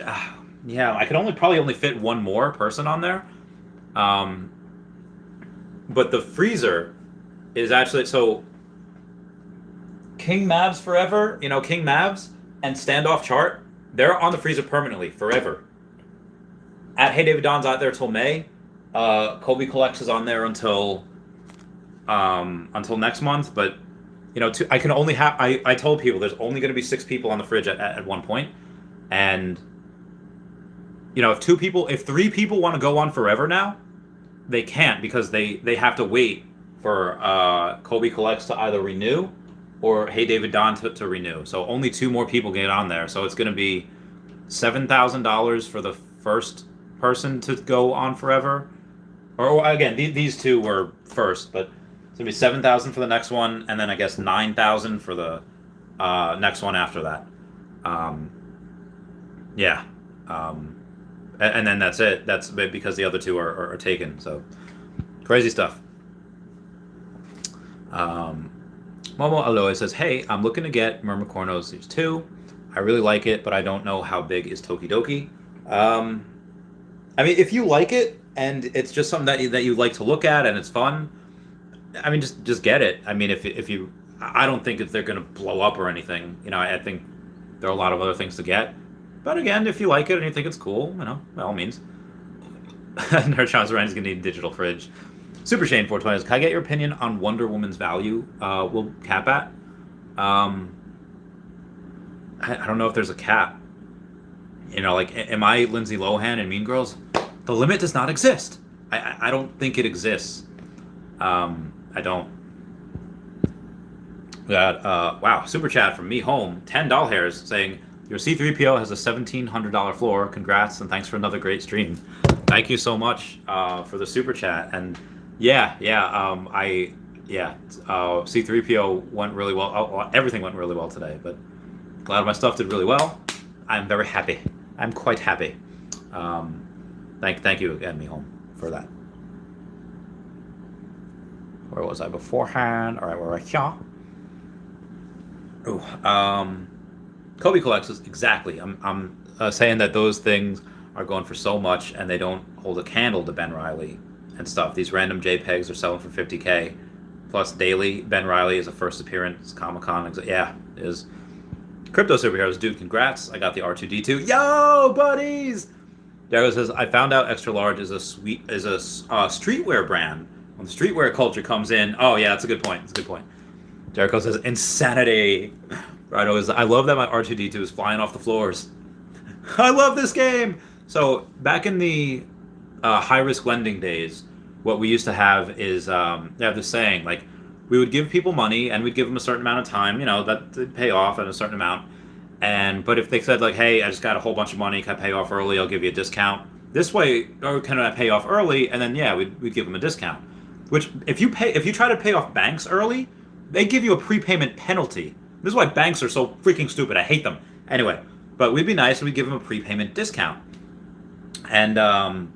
S1: Yeah, I could probably only fit one more person on there. But the freezer is actually so. King Mavs forever, King Mavs and Standoff Chart, they're on the freezer permanently, forever. At Hey David Don's out there till May. Kobe Collects is on there until next month. But I can only have. I told people there's only going to be 6 people on the fridge at one point, and if 3 people want to go on forever now, they can't because they have to wait for Kobe Collects to either renew or Hey David Don to renew. So only 2 more people get on there. So it's going to be $7,000 for the first person to go on forever. Or again, these 2 were first, but it's going to be 7,000 for the next one, and then I guess 9,000 for the next one after that. Yeah. And then that's it. That's because the other 2 are taken. So crazy stuff. Momo Aloe says, hey, I'm looking to get Mermicorno Series 2. I really like it, but I don't know how big is Tokidoki. I mean, if you like it and it's just something that you like to look at and it's fun, I mean, just get it. I mean, if you, I don't think they're going to blow up or anything. You know, I think there are a lot of other things to get. But again, if you like it and you think it's cool, you know, by all means. Nerdchild's Ryan is going to need a digital fridge. Super Shane 420 says, can I get your opinion on Wonder Woman's value? We'll cap at? I don't know if there's a cap. You know, like, am I Lindsay Lohan in Mean Girls? The limit does not exist. I don't think it exists. I don't. We got, wow, super chat from me home, 10 doll hairs, saying, your C3PO has a $1,700 floor. Congrats, and thanks for another great stream. Thank you so much for the super chat. And C3PO went really well. Everything went really well today, but glad my stuff did really well. I'm very happy. I'm quite happy. Thank you again, me home, for that. Where was I beforehand? All right, we're right here. Ooh, Kobe Collects is exactly. I'm saying that those things are going for so much, and they don't hold a candle to Ben Reilly and stuff. These random JPEGs are selling for $50K. Plus daily, Ben Reilly is a first appearance, Comic-Con. Yeah, it is. Crypto Superheroes, dude, congrats. I got the R2D2. Yo, buddies! Daryl says, I found out Extra Large is a streetwear brand. When the streetwear culture comes in, oh yeah, that's a good point. That's a good point. Jericho says, insanity. Right, I love that my R2D2 is flying off the floors. I love this game! So, back in the high-risk lending days, what we used to have is, they have this saying, like, we would give people money, and we'd give them a certain amount of time, you know, that they'd pay off at a certain amount. But if they said, like, hey, I just got a whole bunch of money, can I pay off early? I'll give you a discount. This way, or can I pay off early? And then, yeah, we'd give them a discount. Which, if you try to pay off banks early, they give you a prepayment penalty. This is why banks are so freaking stupid. I hate them. Anyway, but we'd be nice and we'd give them a prepayment discount. And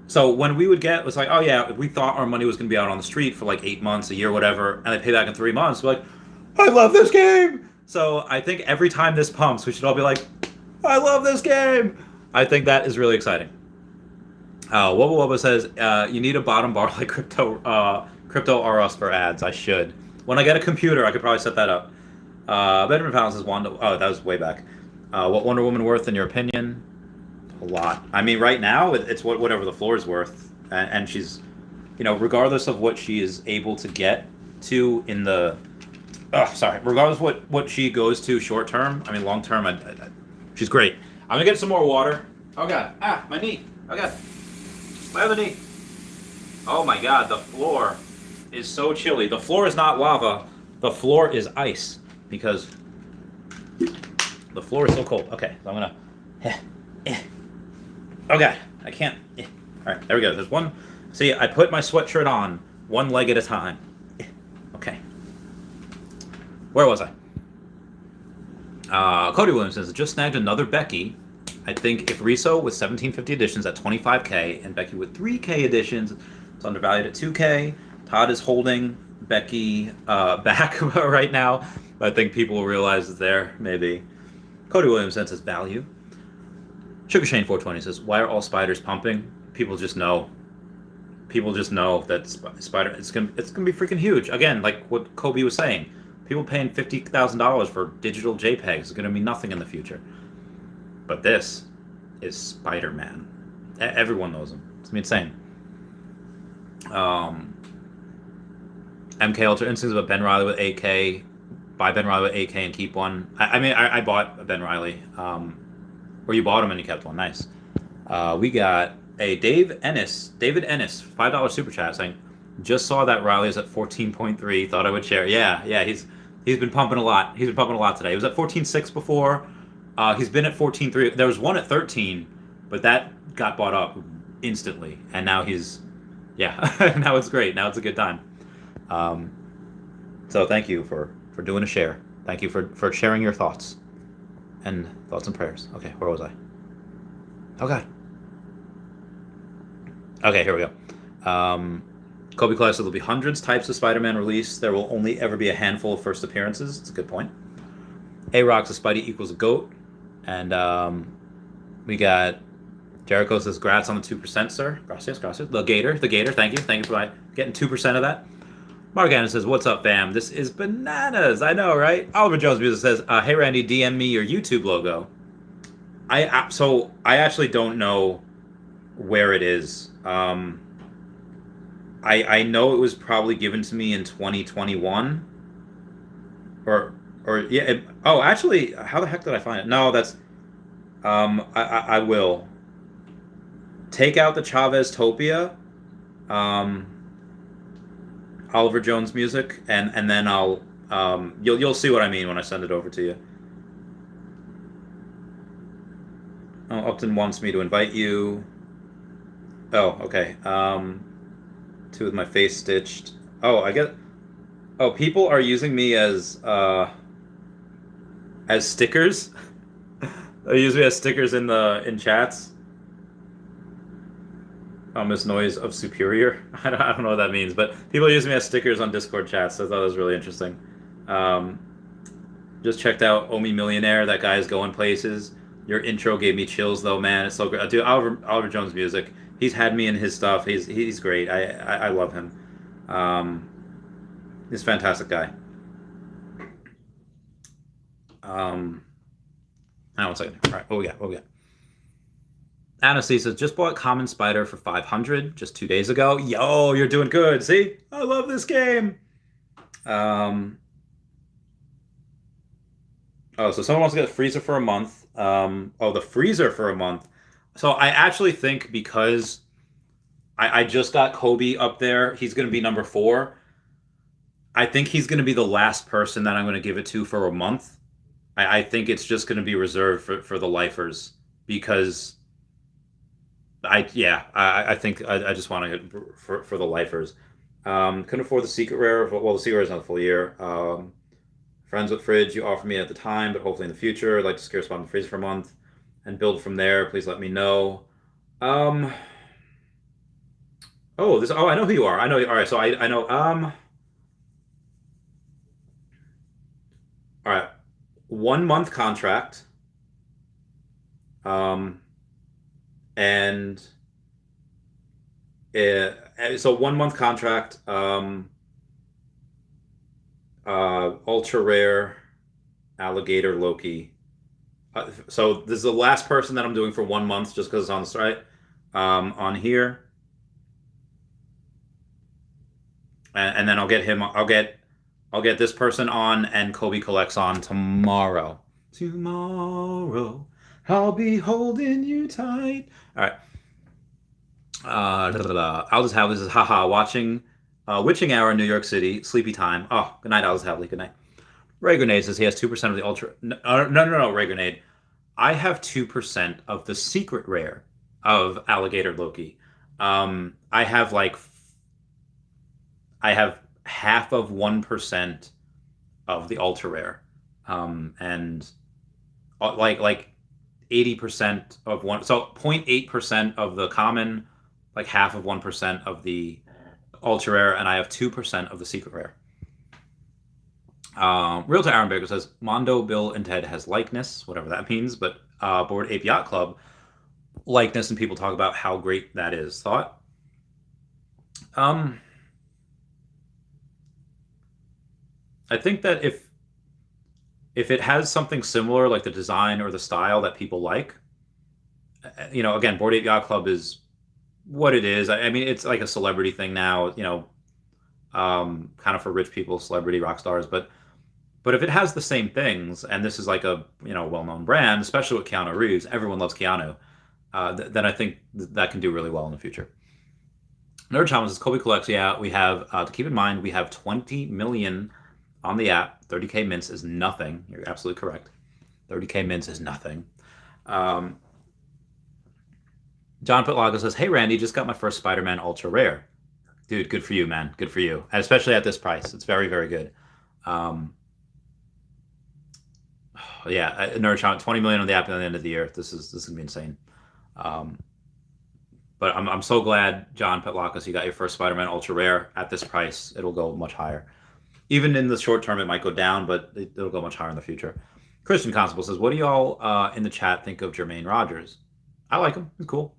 S1: so when we would get, it was like, oh yeah, if we thought our money was going to be out on the street for like 8 months, a year, whatever, and they pay back in 3 months, we're like, I love this game! So I think every time this pumps, we should all be like, I love this game! I think that is really exciting. Wubba Wubba says, you need a bottom bar like Crypto R Us for ads. I should. When I get a computer, I could probably set that up. Benjamin Fallon says, that was way back. What Wonder Woman worth in your opinion? A lot. I mean, right now, it's whatever the floor is worth. And she's, you know, regardless of what she is able to get to in the... regardless of what she goes to short term, I mean, long term, she's great. I'm going to get some more water. Oh, God. My knee. Oh, God. My other knee. Oh, my God. The floor is so chilly. The floor is not lava. The floor is ice because the floor is so cold. Okay, so I'm going to... Oh, God. I can't... All right, there we go. There's one... See, I put my sweatshirt on one leg at a time. Okay. Where was I? Cody Williams says, just snagged another Becky. I think if Riso with 1750 editions at 25K and Becky with 3K editions, it's undervalued at 2K. Todd is holding Becky back right now. I think people will realize it's there, maybe. Cody Williams says his value. Sugar Shane 420 says, why are all spiders pumping? People just know. People just know that spider it's gonna be freaking huge. Again, like what Kobe was saying. People paying $50,000 for digital JPEGs is going to be nothing in the future. But this is Spider-Man. Everyone knows him. It's gonna be insane. MK Ultra Instincts about Ben Reilly with 8K. Buy Ben Reilly with 8K and keep one. I bought a Ben Reilly. Or you bought him and you kept one. Nice. We got Hey, David Ennis, $5 super chat saying, just saw that Riley's at 14.3. Thought I would share. Yeah, yeah, he's been pumping a lot. He's been pumping a lot today. He was at 14.6 before. He's been at 14.3. There was one at 13, but that got bought up instantly, and now yeah, now it's great. Now it's a good time. Um, so thank you for doing a share. Thank you for sharing your thoughts and prayers. Okay, where was I? Oh God. Okay, here we go. Kobe Class said there'll be hundreds types of Spider-Man released. There will only ever be a handful of first appearances. It's a good point. A-Rock says Spidey equals a GOAT. And we got Jericho says, "Grats on the 2%, sir." Gracias. The Gator, thank you for getting 2% of that. Mark Anderson says, "What's up, fam? This is bananas." I know, right? Oliver Jones Music says, "Hey Randy, DM me your YouTube logo." I actually don't know where it is. I know it was probably given to me in 2021, or yeah. Actually, how the heck did I find it? No, that's I will take out the Chavez Topia, Oliver Jones Music, and then I'll you'll see what I mean when I send it over to you. Oh, Upton wants me to invite you. Oh, okay. Two with my face stitched. Oh, I get. Oh, people are using me as stickers. They use me as stickers in chats. Miss Noise of Superior. I don't know what that means, but people use me as stickers on Discord chats. So I thought it was really interesting. Just checked out Omi Millionaire. That guy is going places. Your intro gave me chills, though, man. It's so great. Dude, Oliver Jones Music. He's had me in his stuff. He's great. I love him. He's a fantastic guy. Hang on 1 second. All right, what we got? Anastasia just bought Common Spider for 500 just 2 days ago. Yo, you're doing good. See? I love this game. So someone wants to get a freezer for a month. The freezer for a month. So I actually think because I just got Kobe up there, he's going to be number 4. I think he's going to be the last person that I'm going to give it to for a month. I think it's just going to be reserved for the lifers because I think I just want to get for the lifers. Couldn't afford the secret rare. Well, the secret rare is not a full year. Friends with fridge you offered me at the time, but hopefully in the future. I'd like to secure a spot in the freezer for a month and build from there. Please let me know. I know who you are. I know. All right, so I know. All right, 1 month contract. And so 1 month contract. Ultra rare alligator Loki. So this is the last person that I'm doing for 1 month just because it's on the site. On here. And then I'll get him. I'll get this person on and Kobe Collects on tomorrow. Tomorrow, I'll be holding you tight. All right. I'll just have this is haha watching Witching Hour in New York City. Sleepy time. Oh, good night, Aldous Havley. Good night. Ray Grenade says he has 2% of the ultra. No, Ray Grenade. I have 2% of the secret rare of Alligator Loki. I have half of 1% of the ultra rare, and like 80% of one. So 0.8% of the common, like half of 1% of the ultra rare, and I have 2% of the secret rare. Realty Aaron Baker says Mondo, Bill, and Ted has likeness, whatever that means, but Bored Ape Yacht Club likeness, and people talk about how great that is. Thought? I think that if it has something similar, like the design or the style that people like, again, Bored Ape Yacht Club is what it is. I mean, it's like a celebrity thing now, kind of for rich people, celebrity rock stars. But if it has the same things, and this is like a well-known brand, especially with Keanu Reeves, everyone loves Keanu. then I think that can do really well in the future. Nerd Challenges, Kobe collects. Yeah, we have to keep in mind we have 20 million on the app. 30k mints is nothing. You're absolutely correct. 30k mints is nothing. John Pitlago says, "Hey Randy, just got my first Spider-Man Ultra Rare." Dude, good for you, man. Good for you, and especially at this price. It's very, very good. Yeah, Nerd Challenge, 20 million on the app at the end of the year. This is gonna be insane. But I'm so glad, John Petlakis, you got your first Spider-Man Ultra Rare at this price. It'll go much higher. Even in the short term, it might go down, but it'll go much higher in the future. Christian Constable says, "What do y'all in the chat think of Jermaine Rogers?" I like him. He's cool.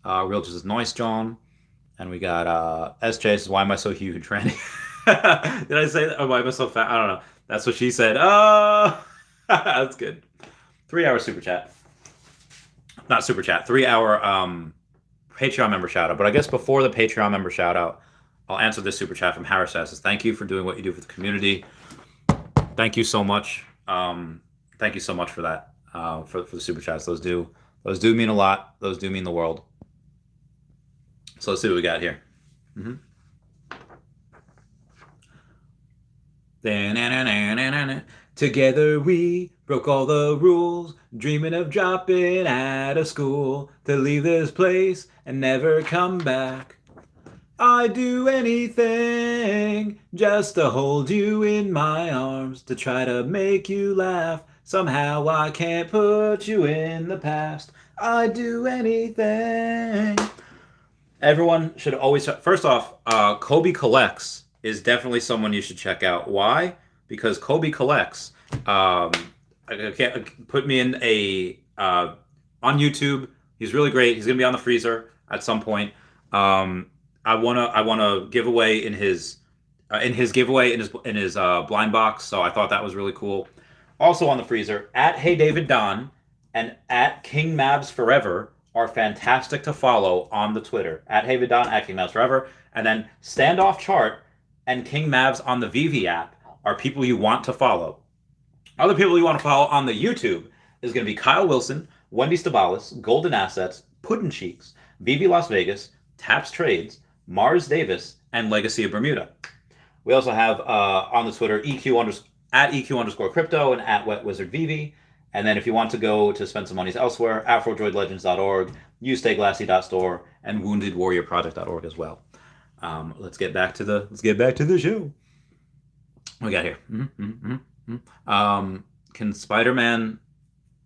S1: Realty says, "Nice, John." And we got SJ says, "Why am I so huge, Randy?" Did I say that? Or why am I so fat? I don't know. That's what she said. Oh, that's good. 3-hour super chat. Not super chat. 3-hour Patreon member shout out. But I guess before the Patreon member shout out, I'll answer this super chat from Harris. Says, "Thank you for doing what you do for the community. Thank you so much. Thank you so much for that. For the super chats. Those do mean a lot. Those do mean the world." So let's see what we got here. Together we broke all the rules, dreaming of dropping out of school to leave this place and never come back. I'd do anything just to hold you in my arms, to try to make you laugh. Somehow I can't put you in the past. I'd do anything. Everyone should always... First off, Kobe Collects is definitely someone you should check out. Why? Because Kobe Collects put me in on YouTube. He's really great. He's gonna be on the freezer at some point. I wanna give away in his giveaway in his blind box. So I thought that was really cool. Also on the freezer, at Hey David Don and at King Mavs Forever are fantastic to follow on the Twitter. At Hey David Don, at King Mavs Forever, and then Standoff Chart and King Mavs on the Veve app are people you want to follow. Other people you want to follow on the YouTube is going to be Kyle Willson, Wendy Stibalis, Golden Assets, Puddin' Cheeks, Veve Las Vegas, Taps Trades, Mars Davis, and Legacy of Bermuda. We also have on the Twitter at EQ_crypto and at Wet Wizard Veve. And then if you want to go to spend some money elsewhere, AfroDroidLegends.org, YouStayGlassy.store, and WoundedWarriorProject.org as well. Let's get back to the show. What we got here? Can Spider-Man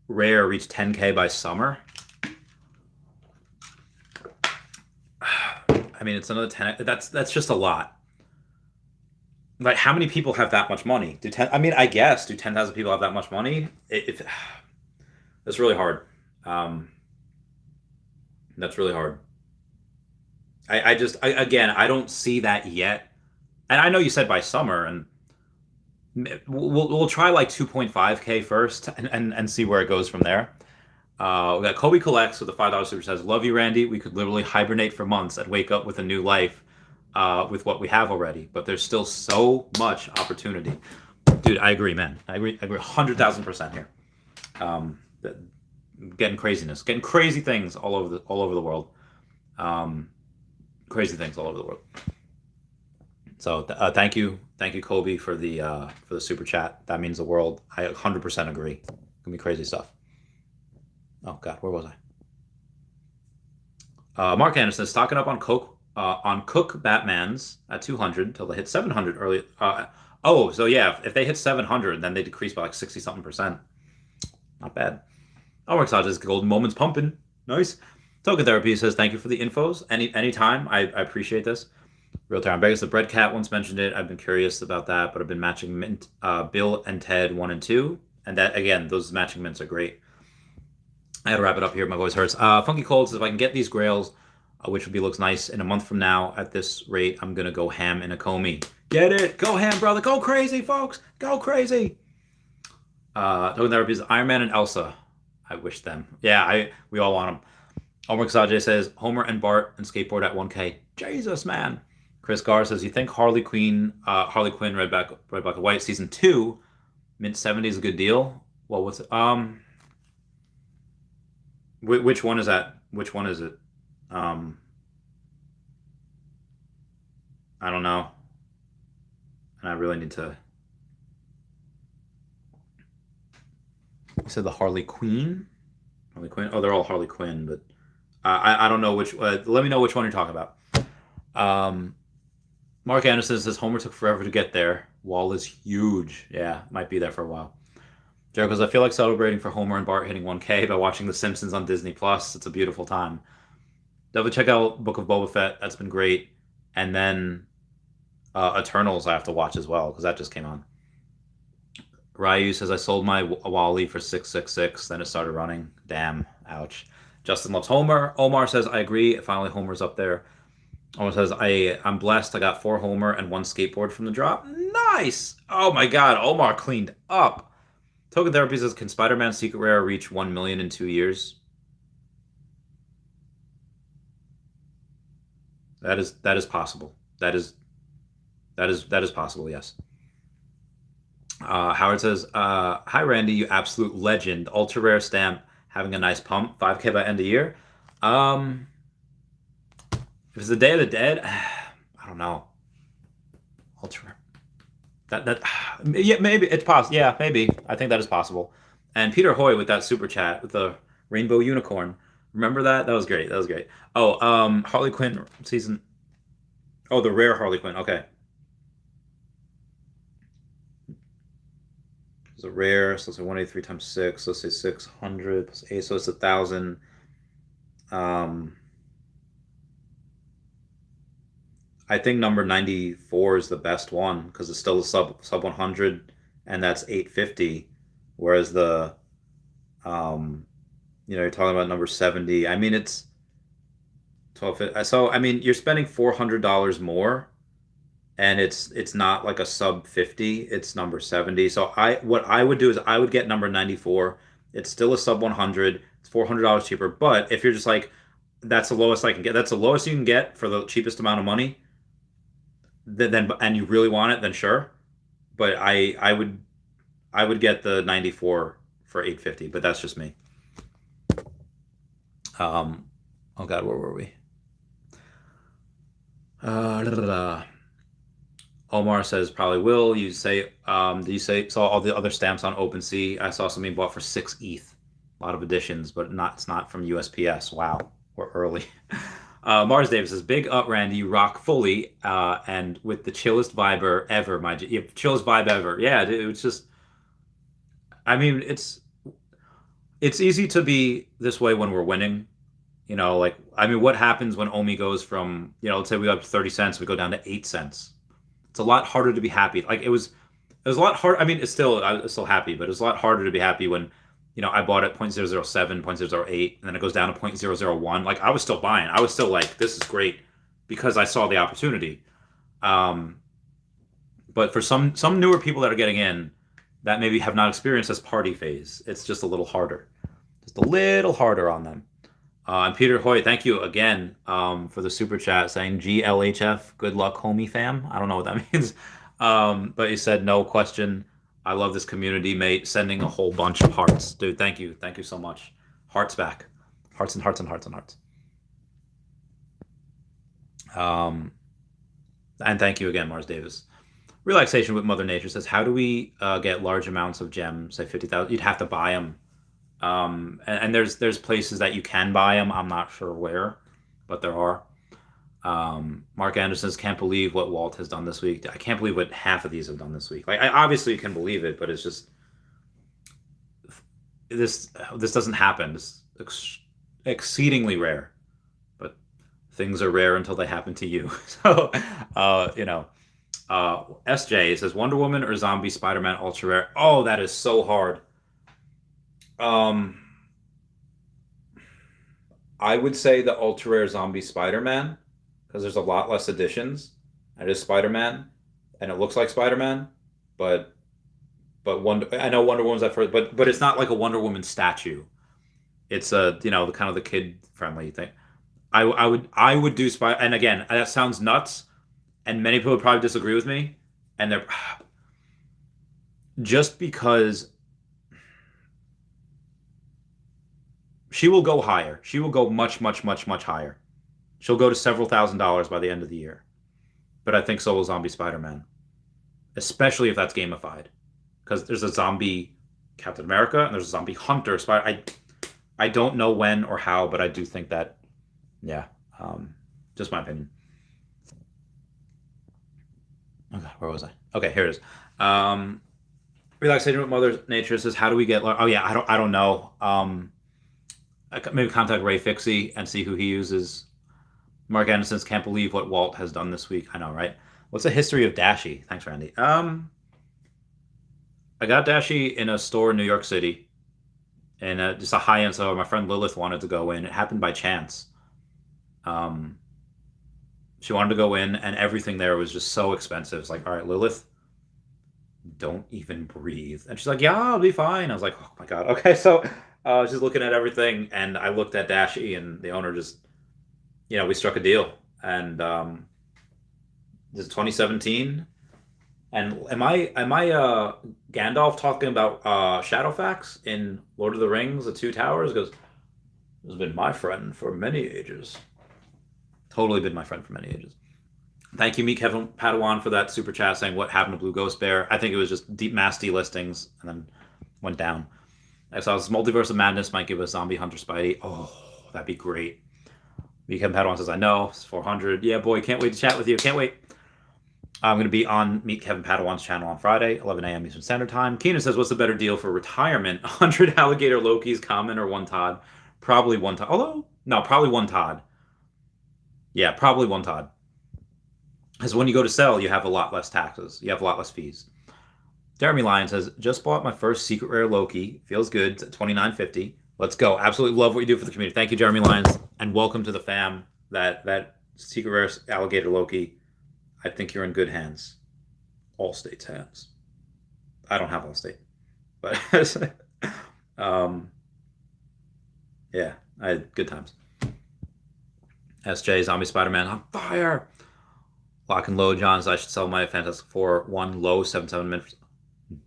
S1: Rare reach 10K by summer? I mean, it's another 10. That's just a lot. Like, how many people have that much money? I guess, do 10,000 people have that much money? It's really hard. That's really hard. I don't see that yet. And I know you said by summer, and we'll try like 2.5K first and see where it goes from there. We got Kobe Collects with the $5 super says, "Love you, Randy. We could literally hibernate for months and wake up with a new life with what we have already. But there's still so much opportunity." Dude, I agree, man. I agree 100,000% here. Getting crazy things all over the world. Crazy things all over the world. So thank you, Kobe, for the super chat. That means the world. I 100% agree. It's gonna be crazy stuff. Oh God, where was I? Mark Anderson is stocking up on Cook Batmans at 200 till they hit 700 early. So yeah, if they hit 700, then they decrease by like 60-something%. Not bad. Oh, we're excited. Golden Moments pumping. Nice. Token Therapy says, "Thank you for the infos. Anytime. I appreciate this." Real Time Vegas, the Bread Cat once mentioned it. I've been curious about that, but I've been matching Bill and Ted 1 and 2, and that again, those matching mints are great. I had to wrap it up here. My voice hurts. Funky Cold says, "If I can get these grails, which looks nice in a month from now, at this rate, I'm gonna go ham in a Comey." Get it? Go ham, brother. Go crazy, folks. Go crazy. Token Therapy is Iron Man and Elsa. I wish them. Yeah, we all want them. Omar Sajay says, "Homer and Bart and skateboard at 1K. Jesus, man." Chris Garr says, "You think Harley Quinn, Red Black and White season 2, mint 70 is a good deal?" Well, what's it? Which one is that? Which one is it? Um, I don't know, and I really need to. You said the Harley Quinn. Harley Quinn. Oh, they're all Harley Quinn, but I don't know which. Let me know which one you're talking about. Um, Mark Anderson says Homer took forever to get there. Wall is huge. Yeah, might be there for a while. Joe goes, I feel like celebrating for Homer and Bart hitting 1K by watching The Simpsons on Disney Plus. It's a beautiful time. Definitely check out Book of Boba Fett. That's been great. And then Eternals I have to watch as well because that just came on. Ryu says I sold my Wally for 666, then it started running. Damn, ouch. Justin loves Homer. Omar says I agree. Finally, Homer's up there. Omar says I'm blessed. I got 4 Homer and 1 skateboard from the drop. Nice. Oh my God, Omar cleaned up. Token Therapy says can Spider-Man Secret Rare reach 1 million in 2 years? That is possible. That is possible. Yes. Howard says, "Hi Randy, you absolute legend. Ultra rare stamp, having a nice pump. 5K by end of year. If it's the Day of the Dead, I don't know. Ultra rare. That yeah, maybe it's possible. Yeah, maybe. I think that is possible. And Peter Hoy with that super chat with the rainbow unicorn. Remember that? That was great. That was great. Oh, Harley Quinn season. Oh, the rare Harley Quinn. Okay. It's a rare, so it's a 183 times 6, so let's say 600 plus 8, so it's 1,000. Um, I think number 94 is the best one because it's still a sub 100, and that's 850. Whereas you're talking about number 70. I mean, it's 12. So I mean, you're spending $400 more, and it's not like a sub 50. It's number 70. So what I would do is I would get number 94. It's still a sub 100. It's $400 cheaper. But if you're just like, that's the lowest I can get. That's the lowest you can get for the cheapest amount of money. Then and you really want it, then sure. But I would get the 94 for 850. But that's just me. Oh God, where were we? Da, da, da. Omar says probably will. You say, do you say saw all the other stamps on OpenSea? I saw something bought for 6 ETH. A lot of editions, but it's not from USPS. Wow, we're early. Mars Davis says, big up, Randy. You rock fully, and with the chillest vibe ever, my yeah, chillest vibe ever. Yeah, dude, it's just. I mean, it's easy to be this way when we're winning. Like I mean, what happens when Omi goes from let's say we go up to 30 cents, we go down to 8 cents. It's a lot harder to be happy. Like it was a lot hard. I mean, I was still happy, but it was a lot harder to be happy when, I bought at 0.007, 0.008, and then it goes down to 0.001. Like I was still buying. I was still like, this is great because I saw the opportunity. But for some newer people that are getting in that maybe have not experienced this party phase, it's just a little harder. Just a little harder on them. And Peter Hoy, thank you again for the super chat saying GLHF, good luck, homie fam. I don't know what that means. But he said, no question. I love this community, mate. Sending a whole bunch of hearts. Dude, thank you. Thank you so much. Hearts back. Hearts and hearts and hearts and hearts. And thank you again, Mars Davis. Relaxation with Mother Nature says, how do we get large amounts of gems, say 50,000? You'd have to buy them. And there's places that you can buy them. I'm not sure where, but there are. Mark Anderson says, can't believe what Walt has done this week. I can't believe what half of these have done this week. Like I obviously can believe it, but it's just this doesn't happen. It's exceedingly rare, but things are rare until they happen to you. So SJ says Wonder Woman or Zombie Spider-Man ultra rare. Oh, that is so hard. I would say the ultra rare Zombie Spider-Man because there's a lot less editions. It is Spider-Man, and it looks like Spider-Man, but I know Wonder Woman's at first, but it's not like a Wonder Woman statue. It's the kind of the kid friendly thing. I would do Spider, and again that sounds nuts, and many people would probably disagree with me, and they're just because She will go higher. She will go much, much, much, much higher. She'll go to several $1,000s by the end of the year. But I think so will Zombie Spider-Man, especially if that's gamified, because there's a zombie Captain America and there's a zombie Hunter. I don't know when or how, but I do think that, yeah, just my opinion. Okay, where was I? Okay, here it is. Relaxation with Mother Nature says, how do we get? Oh yeah, I don't know. Maybe contact Ray Fixie and see who he uses. Mark Anderson's can't believe what Walt has done this week. I know, right? What's the history of Dashi? Thanks, Randy. I got Dashi in a store in New York City, and just a high end. So my friend Lilith wanted to go in. It happened by chance. She wanted to go in, and everything there was just so expensive. It's like, all right, Lilith, don't even breathe. And she's like, yeah, I'll be fine. I was like, oh my God. Okay, so she's looking at everything, and I looked at Dashi, and the owner just, we struck a deal. And this is 2017. And am I Gandalf talking about Shadowfax in Lord of the Rings, The Two Towers? Because has been my friend for many ages. Totally been my friend for many ages. Thank you, Meet Kevin Padawan, for that super chat saying what happened to Blue Ghost Bear. I think it was just deep mass delistings and then went down. I saw this Multiverse of Madness might give us Zombie Hunter Spidey. Oh, that'd be great. Meet Kevin Padawan says, I know, it's 400. Yeah, boy, can't wait to chat with you. Can't wait. I'm going to be on Meet Kevin Padawan's channel on Friday, 11 a.m. Eastern Standard Time. Keenan says, what's the better deal for retirement? 100 alligator Lokis, common, or one Todd? Probably one Todd. Although, no, probably one Todd. Yeah, probably one Todd. Because when you go to sell, you have a lot less taxes. You have a lot less fees. Jeremy Lyon says, just bought my first secret rare Loki. Feels good. It's at $29.50. Let's go. Absolutely love what you do for the community. Thank you, Jeremy Lyons. And welcome to the fam. That secret rare alligator Loki. I think you're in good hands. Allstate's hands. I don't have Allstate. But yeah, I had good times. SJ, Zombie Spider-Man on fire. Lock and load, Johns. I should sell my Fantastic Four 1 low 77 minutes.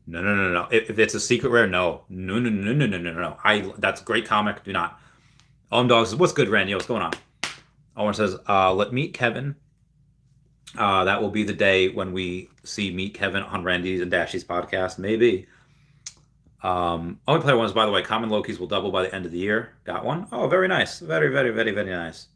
S1: No. If it's a secret rare, no. No. That's a great comic. Do not. Dogs says, what's good, Randy? What's going on? Owen says, let Meet Kevin. That will be the day when we see Meet Kevin on Randy's and Dashy's podcast. Maybe. Only player ones, by the way, common Lokis will double by the end of the year. Got one? Oh, very nice. Very, very, very, very nice.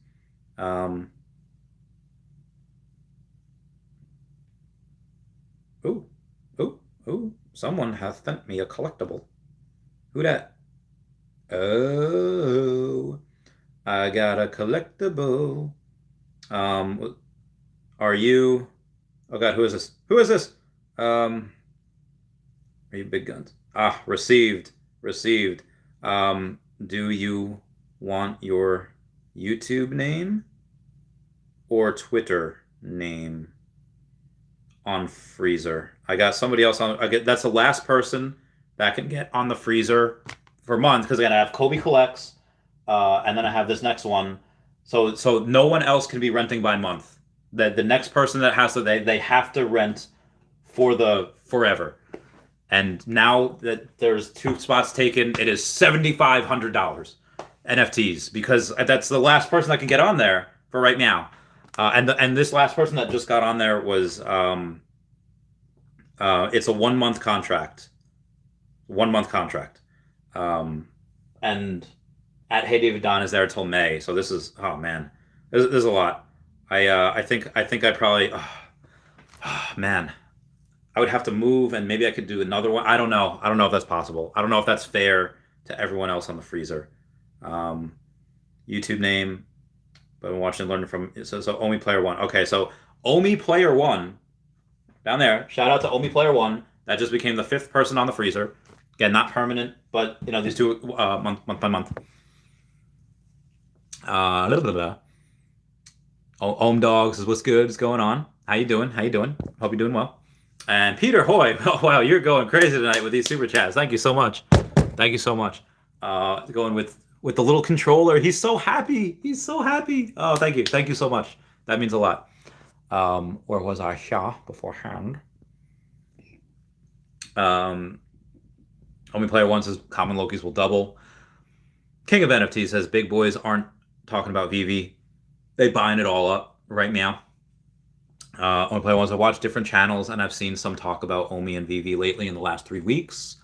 S1: Ooh, someone hath sent me a collectible. Who that? Oh, I got a collectible. Are you? Oh God, who is this? Who is this? Are you big guns? Received. Do you want your YouTube name or Twitter name on freezer? I got somebody else on. That's the last person that can get on the freezer for months because I gotta have Kobe Collects, and then I have this next one. So no one else can be renting by month. The next person that has to they have to rent for the forever. And now that there's 2 spots taken, it is $7,500 NFTs because that's the last person that can get on there for right now. And this last person that just got on there was it's a 1 month contract. 1 month contract. And at Hey David Don is there until May. So this is man. There's a lot. I think I probably man. I would have to move and maybe I could do another one. I don't know if that's possible. I don't know if that's fair to everyone else on the freezer. YouTube name. But I'm watching and learning from so Omi Player One. Okay, so Omi Player One down there. Shout out to Omi Player One. That just became the 5th person on the freezer. Again, not permanent, but these two month by month. Ohm Dogs is what's good. What's going on? How you doing? Hope you're doing well. And Peter Hoy. Oh wow, you're going crazy tonight with these super chats. Thank you so much. Going with the little controller. He's so happy. Oh, thank you so much. That means a lot. Where was our Shah beforehand? Only player one says common Lokis will double. King of NFT says big boys aren't talking about Veve. They buying it all up right now. Only play ones. I watch different channels, and I've seen some talk about Omi and Veve lately in the last 3 weeks.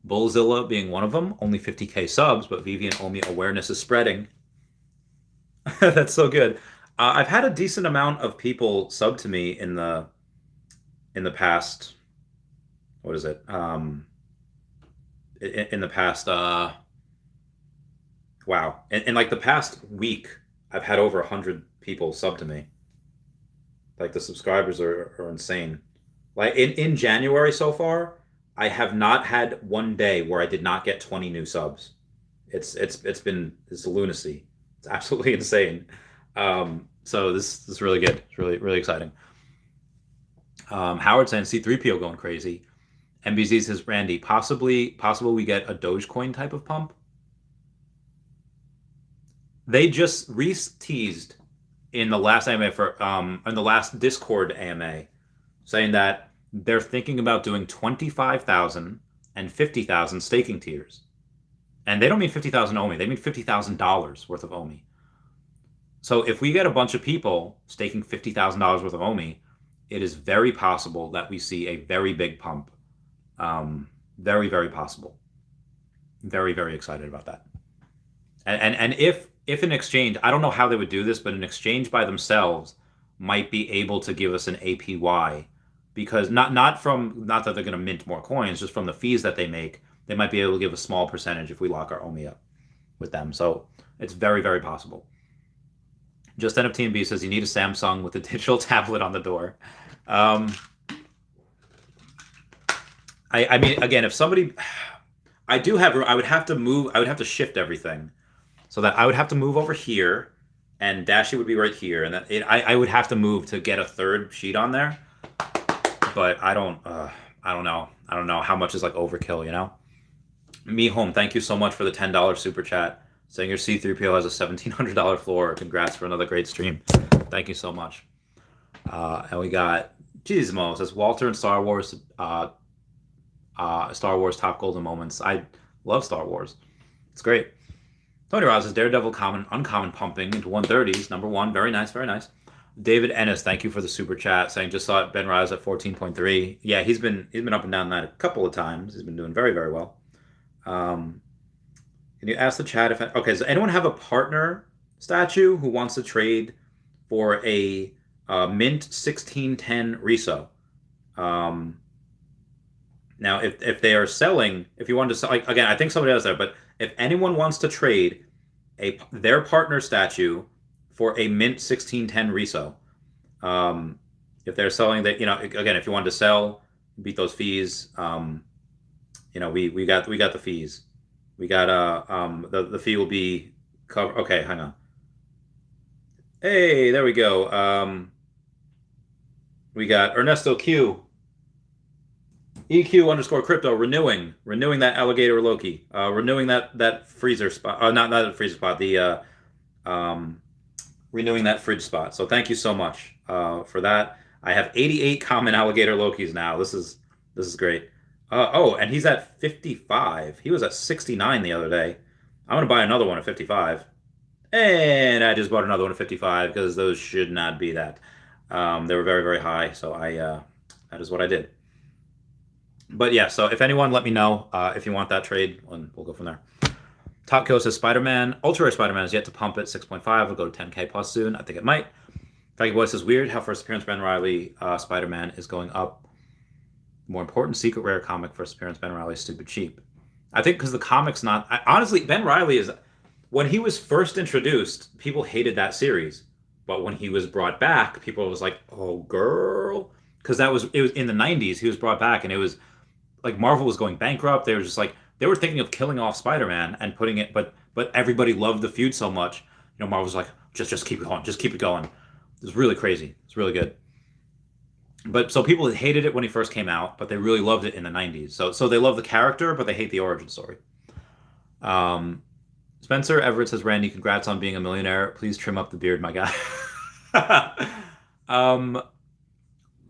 S1: Bullzilla being one of them. Only 50K subs, but Veve and Omi awareness is spreading. That's so good. I've had a decent amount of people sub to me in the past. What is it? In the past. Wow. In like the past week, I've had over 100 people sub to me. Like the subscribers are insane. Like in January so far, I have not had one day where I did not get 20 new subs. It's lunacy. It's absolutely insane. So this is really good. It's really exciting. Howard saying C3PO going crazy. MBZ says Randy, possible we get a Dogecoin type of pump. They just teased in the last AMA in the last Discord AMA, saying that they're thinking about doing 25,000 and 50,000 staking tiers, and they don't mean 50,000 OMI. They mean $50,000 worth of OMI. So if we get a bunch of people staking $50,000 worth of OMI, it is very possible that we see a very big pump. Very possible. Very excited about that. And if an exchange, I don't know how they would do this, but an exchange by themselves might be able to give us an APY, because not that they're going to mint more coins, just from the fees that they make, they might be able to give a small percentage if we lock our OMI up with them. So it's very possible. Just NFT and B says you need a Samsung with a digital tablet on the door. I mean, again, if somebody, I would have to shift everything. So that I would have to move over here, and Dashi would be right here, and I would have to move to get a third sheet on there. But I don't know how much is like overkill, you know. Me home, thank you so much for the $10 super chat, saying your C3PO has a $1,700 floor. Congrats for another great stream. Thank you so much. And we got Gizmo says Walter and Star Wars top golden moments. I love Star Wars. It's great. Tony Ross says Daredevil uncommon pumping into 130s. Number 1. Very nice. David Ennis, thank you for the super chat, saying just saw Ben Rise at 14.3. Yeah, he's been up and down that a couple of times. He's been doing very well. Can you ask the chat does anyone have a partner statue who wants to trade for a mint 1610 reso? Now, if they are selling, if you wanted to sell, again, I think somebody else there, but if anyone wants to trade their partner statue for a mint 1610 reso, if they're selling that, again, if you wanted to sell, beat those fees, we got the fees. We got the fee will be covered. Okay, hang on. Hey, there we go. We got Ernesto Q. EQ_crypto renewing that alligator Loki, renewing that freezer spot, not that freezer spot, the renewing that fridge spot. So thank you so much for that. I have 88 common alligator Lokis now. This is great. And he's at 55. He was at 69 the other day. I'm gonna buy another one at 55, and I just bought another one at 55 because those should not be that. They were very high, so that is what I did. But yeah, so if anyone, let me know if you want that trade, and we'll go from there. Top Kill says Spider-Man, Ultra Rare Spider-Man is yet to pump at 6.5. Will go to 10K plus soon. I think it might. Faggy Boy says weird how first appearance Ben Riley Spider-Man is going up. More important secret rare comic first appearance Ben Riley is stupid cheap. I think because the comic's not. Honestly, Ben Riley is, when he was first introduced, people hated that series, but when he was brought back, people was like, "Oh, girl," because it was in the 90s. He was brought back, and it was like Marvel was going bankrupt. They were just like, they were thinking of killing off Spider-Man and putting it, but everybody loved the feud so much. Marvel was like, just keep it going, just keep it going. It was really crazy. It's really good. But so people hated it when he first came out, but they really loved it in the 90s. So they love the character, but they hate the origin story. Spencer Everett says, Randy, congrats on being a millionaire. Please trim up the beard, my guy.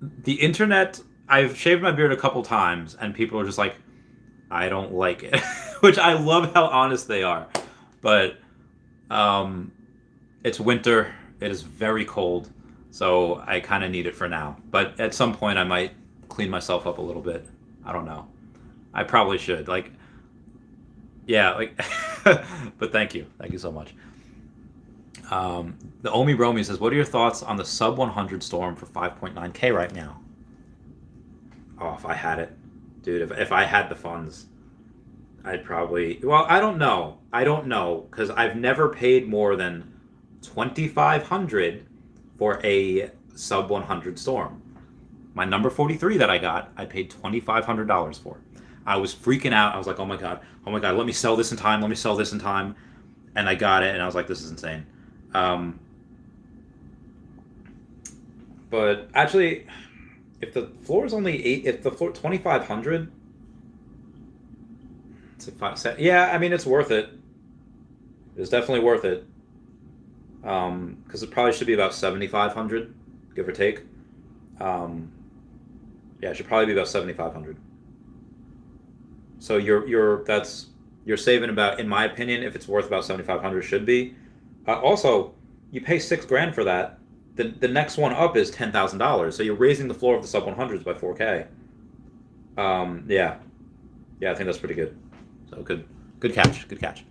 S1: The internet, I've shaved my beard a couple times, and people are just like, I don't like it. Which I love how honest they are. But um, it's winter. It is very cold, so I kind of need it for now. But at some point, I might clean myself up a little bit. I don't know. I probably should. Like, yeah, like. But thank you so much. The Omi Romy says, "What are your thoughts on the sub 100 storm for 5.9K right now?" Oh, if I had it, dude. If I had the funds, I'd probably. Well, I don't know. I don't know because I've never paid more than 2,500 for a sub 100 storm. My number 43 that I got, I paid $2,500 for. I was freaking out. I was like, oh my god, let me sell this in time. Let me sell this in time. And I got it, and I was like, this is insane. But actually, if the floor is only if the floor 2,500, it's like 5 cents. Yeah, I mean it's worth it. It's definitely worth it. Because it probably should be about 7,500, give or take. Yeah, it should probably be about 7,500. So you're saving about, in my opinion, if it's worth about 7,500, should be. Also, you pay $6,000 for that. The next one up is $10,000. So you're raising the floor of the sub 100s by 4K. Yeah, I think that's pretty good. So good catch.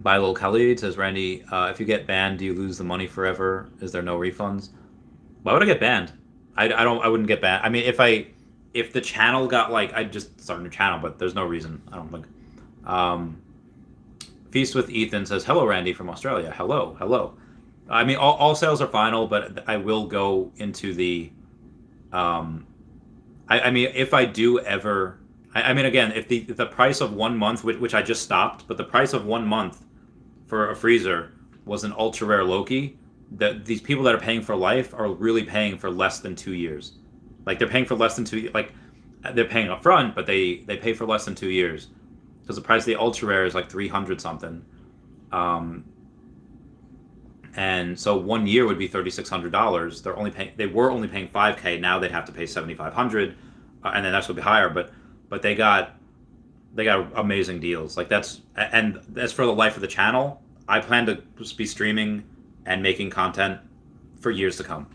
S1: By Lil Khalid says, Randy, if you get banned, do you lose the money forever? Is there no refunds? Why would I get banned? I wouldn't get banned. I mean, if the channel got like, I'd just start a new channel, but there's no reason, I don't think. Feast with Ethan says, hello, Randy from Australia. Hello. I mean, all sales are final, but I will go into the, I mean, if I do ever, I mean, again, if the price of 1 month, which I just stopped, but the price of 1 month for a freezer was an ultra rare Loki, these people that are paying for life are really paying for less than 2 years. Like they're paying for less than 2 years. Like they're paying up front, but they pay for less than 2 years because the price of the ultra rare is like 300 something. And so 1 year would be $3,600. They were only paying 5K. Now they'd have to pay 7,500, and then that's would be higher. But they got amazing deals. Like that's for the life of the channel. I plan to just be streaming and making content for years to come.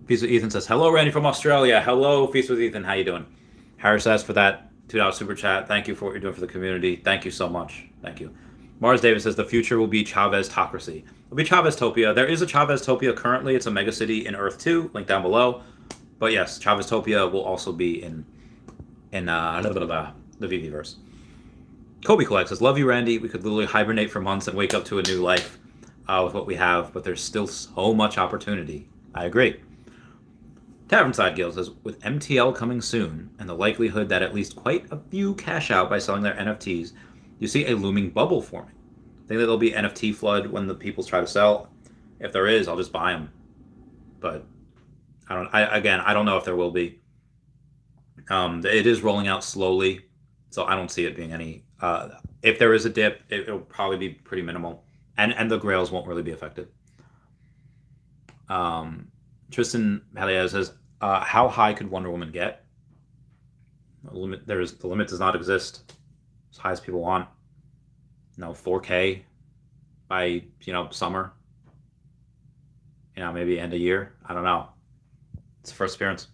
S1: Feast with Ethan says, hello, Randy from Australia. Hello, Feast with Ethan. How you doing? Harris asked for that $2 super chat. Thank you for what you're doing for the community. Thank you so much. Thank you. Mars Davis says, the future will be Chavez-tocracy. It'll be Chavez-topia. There is a Chavez-topia currently. It's a megacity in Earth 2. Link down below. But yes, Chavez-topia will also be in the Veve-verse. Kobe Collect says, love you, Randy. We could literally hibernate for months and wake up to a new life with what we have, but there's still so much opportunity. I agree. Tavernside Guild says, with MTL coming soon, and the likelihood that at least quite a few cash out by selling their NFTs, you see a looming bubble forming. Think that there'll be NFT flood when the people try to sell? If there is, I'll just buy them. But I don't know if there will be. It is rolling out slowly, so I don't see it being any. If there is a dip, it'll probably be pretty minimal, and the grails won't really be affected. Tristan Helias says, how high could Wonder Woman get? The limit does not exist. As high as people want. 4K by summer. Maybe end of year. I don't know. It's the first appearance.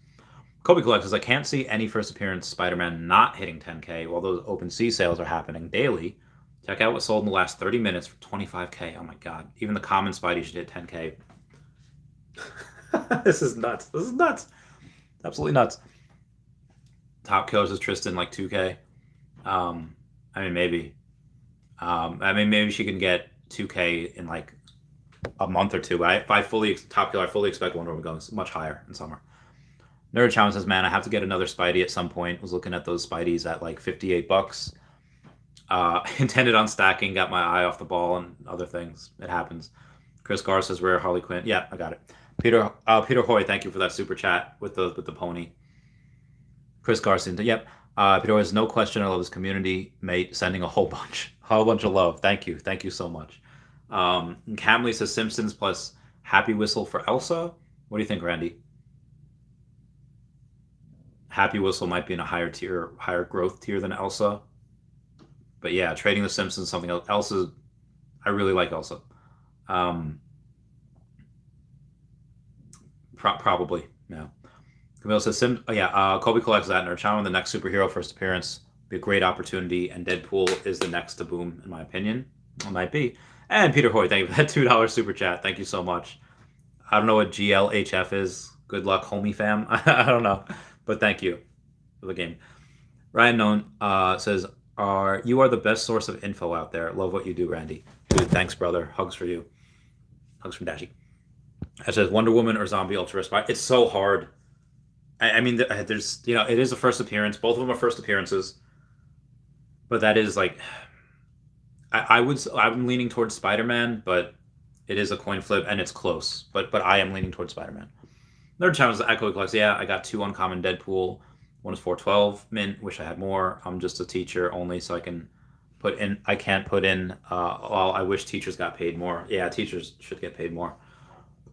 S1: Kobe Collect says, I can't see any first appearance Spider-Man not hitting 10K while those OpenSea sales are happening daily. Check out what sold in the last 30 minutes for 25K. Oh my god. Even the common Spidey should hit 10K. This is nuts. Absolutely nuts. Top Killer says Tristan like 2K. I mean maybe. Maybe she can get 2K in like a month or two. But I fully expect Wonder Woman going much higher in summer. Nerd Challenge says, man, I have to get another Spidey at some point. Was looking at those Spideys at like $58. Intended on stacking, got my eye off the ball and other things. It happens. Chris Gar says, rare Harley Quinn. Yeah, I got it. Peter Hoy, thank you for that super chat with the pony. Chris Garson, yep. Peter Hoy has no question. I love his community, mate. Sending a whole bunch of love. Thank you so much. Camley says Simpsons plus Happy Whistle for Elsa. What do you think, Randy? Happy Whistle might be in a higher growth tier than Elsa. But yeah, trading the Simpsons, something else. Elsa, I really like Elsa. Probably, yeah. Camille says, Kobe collects that, and Urchan, the next superhero first appearance, be a great opportunity, and Deadpool is the next to boom, in my opinion. It might be. And Peter Hoy, thank you for that $2 super chat. Thank you so much. I don't know what GLHF is. Good luck, homie fam. I don't know, but thank you for the game. Ryan Known says, you are the best source of info out there. Love what you do, Randy. Dude, thanks, brother. Hugs for you. Hugs from Dashy. It says Wonder Woman or Zombie Ultra Spy. It's so hard. I mean, there's, it is a first appearance. Both of them are first appearances. But that is like, I'm leaning towards Spider-Man, but it is a coin flip and it's close. But I am leaning towards Spider-Man. Third challenge is the Echo Collects. Yeah, I got 2 uncommon Deadpool. One is 412 mint. Wish I had more. I'm just a teacher only, so I can't put in. Well, I wish teachers got paid more. Yeah, teachers should get paid more.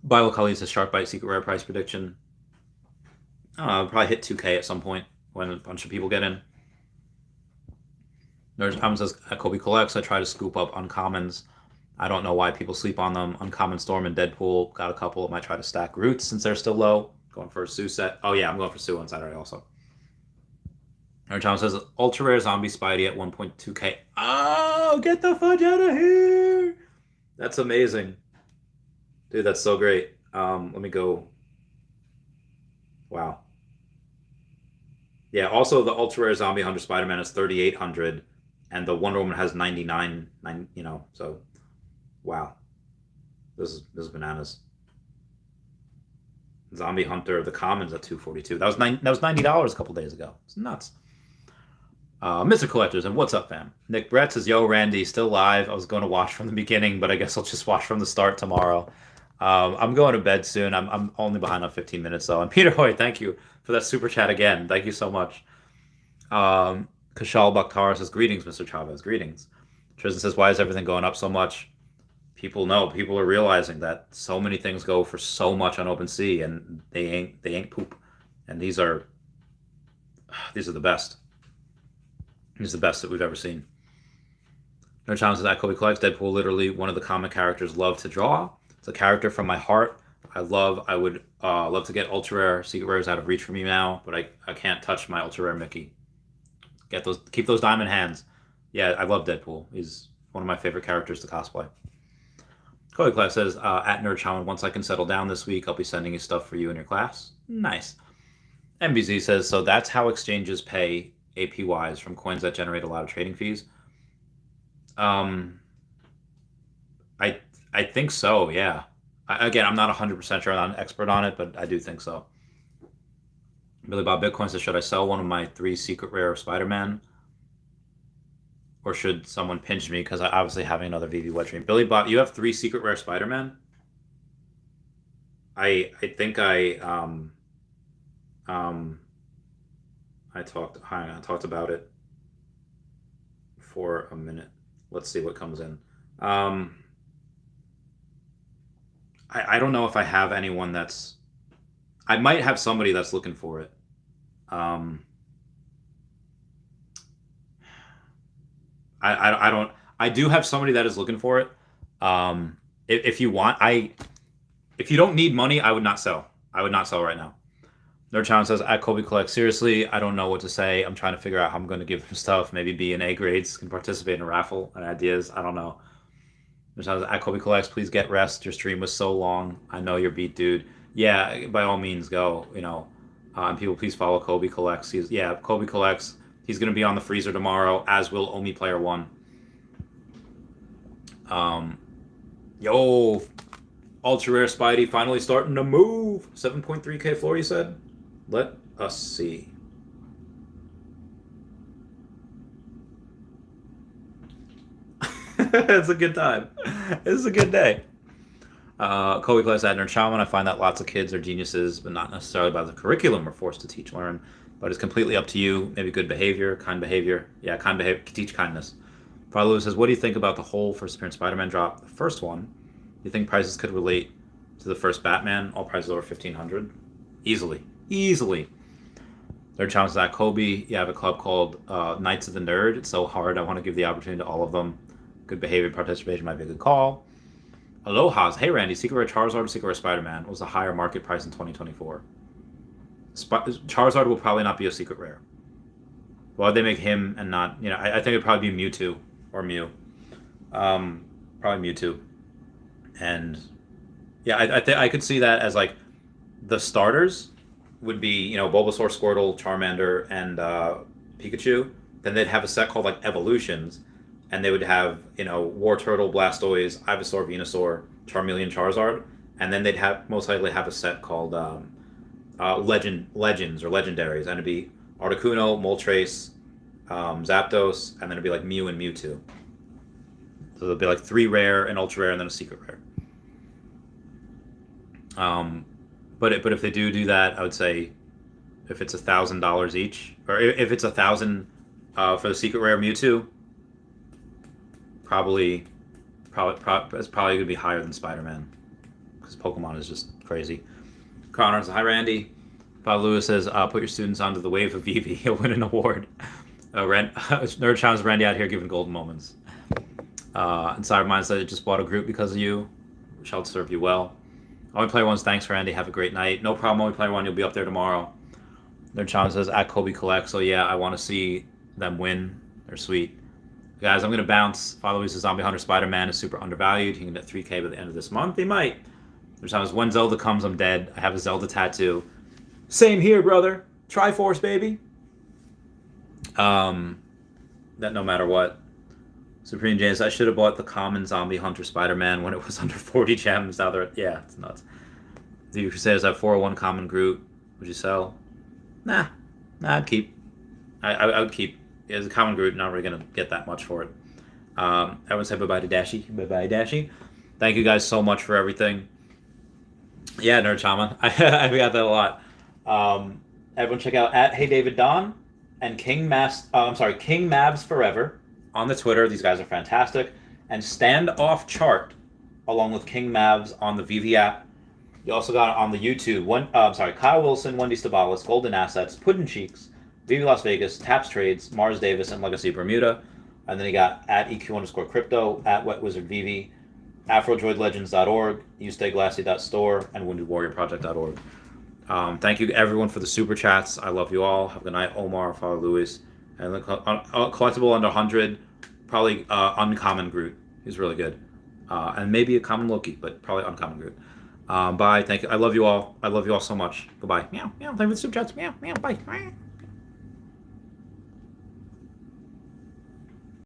S1: Bible Cully is a Shark Bite secret rare price prediction. I'll probably hit 2K at some point when a bunch of people get in. Nerd Tom says, Kobe collects. I try to scoop up uncommons. I don't know why people sleep on them. Uncommon Storm and Deadpool. Got a couple. Might try to stack Roots since they're still low. Going for a Sue set. Oh yeah, I'm going for Sue on Saturday also. Nerd Tom says, ultra rare zombie Spidey at 1.2K. Oh, get the fudge out of here! That's amazing. Dude, that's so great. Let me go. Wow. Yeah, also the ultra rare zombie Hunter Spider-Man is 3,800 and the Wonder Woman has 99, so wow. This is bananas. Zombie Hunter, the commons at 242. That was $90 a couple days ago. It's nuts. Mr. Collectors, and what's up, fam? Nick Brett says, yo, Randy, still live. I was going to watch from the beginning, but I guess I'll just watch from the start tomorrow. I'm going to bed soon. I'm only behind on 15 minutes, though. And Peter Hoy, thank you for that super chat again. Thank you so much. Kashal Bakhtar says, greetings, Mr. Chavez. Greetings. Tristan says, why is everything going up so much? People know. People are realizing that so many things go for so much on OpenSea, and they ain't poop. And these are the best. He's the best that we've ever seen. No challenges that Kobe collects. Deadpool, literally one of the comic characters love to draw. It's a character from my heart. I would love to get ultra rare secret rares out of reach for me now, but I can't touch my ultra rare Mickey. Keep those diamond hands. Yeah, I love Deadpool. He's one of my favorite characters to cosplay. Kobe Class says, at Nerd Shaman, once I can settle down this week, I'll be sending you stuff for you and your class. Nice. MBZ says, so that's how exchanges pay APYs from coins that generate a lot of trading fees. I think so, yeah. Again, I'm not 100% sure. I'm not an expert on it, but I do think so. Billy Bob Bitcoin says, should I sell one of my 3 secret rare Spider-Man? Or should someone pinch me? Because I obviously having another VV wet dream. Billy Bob, you have 3 secret rare Spider-Man? I think I talked about it for a minute. Let's see what comes in. I don't know if I have anyone that's... I might have somebody that's looking for it. I don't... I do have somebody that is looking for it. If you want, if you don't need money, I would not sell. I would not sell right now. Nerd Challenge says, at Kobe Collect, seriously, I don't know what to say. I'm trying to figure out how I'm going to give them stuff. Maybe B and A grades can participate in a raffle and ideas. I don't know. Nerd Challenge says, at Kobe Collects, please get rest. Your stream was so long. I know you're beat, dude. Yeah, by all means, go. And people, please follow Kobe Collects. Kobe Collects. He's going to be on the freezer tomorrow, as will Omi Player One. Ultra Rare Spidey finally starting to move. 7.3K floor, you said? Let us see. It's a good time. It's a good day. Kobe Class Adner Shaman, I find that lots of kids are geniuses, but not necessarily by the curriculum we're forced to teach, learn. But it's completely up to you. Maybe good behavior, kind behavior. Yeah, kind behavior. Teach kindness. Father Lewis says, what do you think about the whole first appearance Spider-Man drop? The first one, do you think prices could relate to the first Batman? All prices over $1,500? Easily. Their challenge is at Kobe. You have a club called Knights of the Nerd. It's so hard. I want to give the opportunity to all of them. Good behavior participation might be a good call. Aloha's. Hey, Randy. Secret Rare Charizard or Secret Rare Spider-Man was a higher market price in 2024. Charizard will probably not be a Secret Rare. Why would they make him and not... I think it'd probably be Mewtwo or Mew. Probably Mewtwo. And... yeah, I could see that as, like, the starters would be, Bulbasaur, Squirtle, Charmander, and Pikachu. Then they'd have a set called, like, Evolutions. And they would have, War Turtle, Blastoise, Ivysaur, Venusaur, Charmeleon, Charizard. And then they'd most likely have a set called Legends or Legendaries. And it'd be Articuno, Moltres, Zapdos, and then it'd be, like, Mew and Mewtwo. So there'd be, like, 3 rare, an ultra rare, and then a secret rare. But if they do that, I would say if it's $1,000 each, or if it's $1,000 for the secret rare Mewtwo, probably it's probably gonna be higher than Spider-Man because Pokemon is just crazy. Connor says, hi Randy. Bob Lewis says, put your students onto the wave of Veve. He'll win an award. Nerd Challenge Randy out here giving golden moments. And Cybermind said, just bought a group because of you. Shall serve you well. Only Player One's thanks, Randy. Have a great night. No problem, Only Player One. You'll be up there tomorrow. Their challenge says, at Kobe Collect. So, yeah, I want to see them win. They're sweet. Guys, I'm going to bounce. Father Luis says, Zombie Hunter Spider-Man is super undervalued. He can get 3K by the end of this month. He might. Their challenge is, when Zelda comes, I'm dead. I have a Zelda tattoo. Same here, brother. Triforce, baby. That no matter what. Supreme James, I should have bought the common Zombie Hunter Spider-Man when it was under 40 gems. Now they're, yeah, it's nuts. The Crusaders have 401 common Groot. Would you sell? Nah, I'd keep. I would keep. As a common Groot, not really going to get that much for it. Everyone say bye-bye to Dashi. Bye-bye, Dashi. Thank you guys so much for everything. Yeah, Nerd Shaman. I forgot that a lot. Everyone check out at Hey David Don and King Mavs Forever on the Twitter. These guys are fantastic. And Standoff Chart along with King Mavs on the Veve app. You also got it on the YouTube. Kyle Willson, Wendy Stibalis, Golden Assets, Puddin' Cheeks, Veve Las Vegas, Taps Trades, Mars Davis, and Legacy Bermuda. And then you got at EQ_crypto, at Wet Wizard Veve, AfroDroidLegends.org, YouStayGlassy.store, and WoundedWarriorProject.org. Thank you everyone for the super chats. I love you all. Have a good night, Omar, Father Louis. And the collectible under 100, probably uncommon Groot. He's really good. And maybe a common Loki, but probably uncommon Groot. Bye. Thank you. I love you all. I love you all so much. Goodbye. Meow, meow. Thank you for the super chats. Meow, meow. Bye.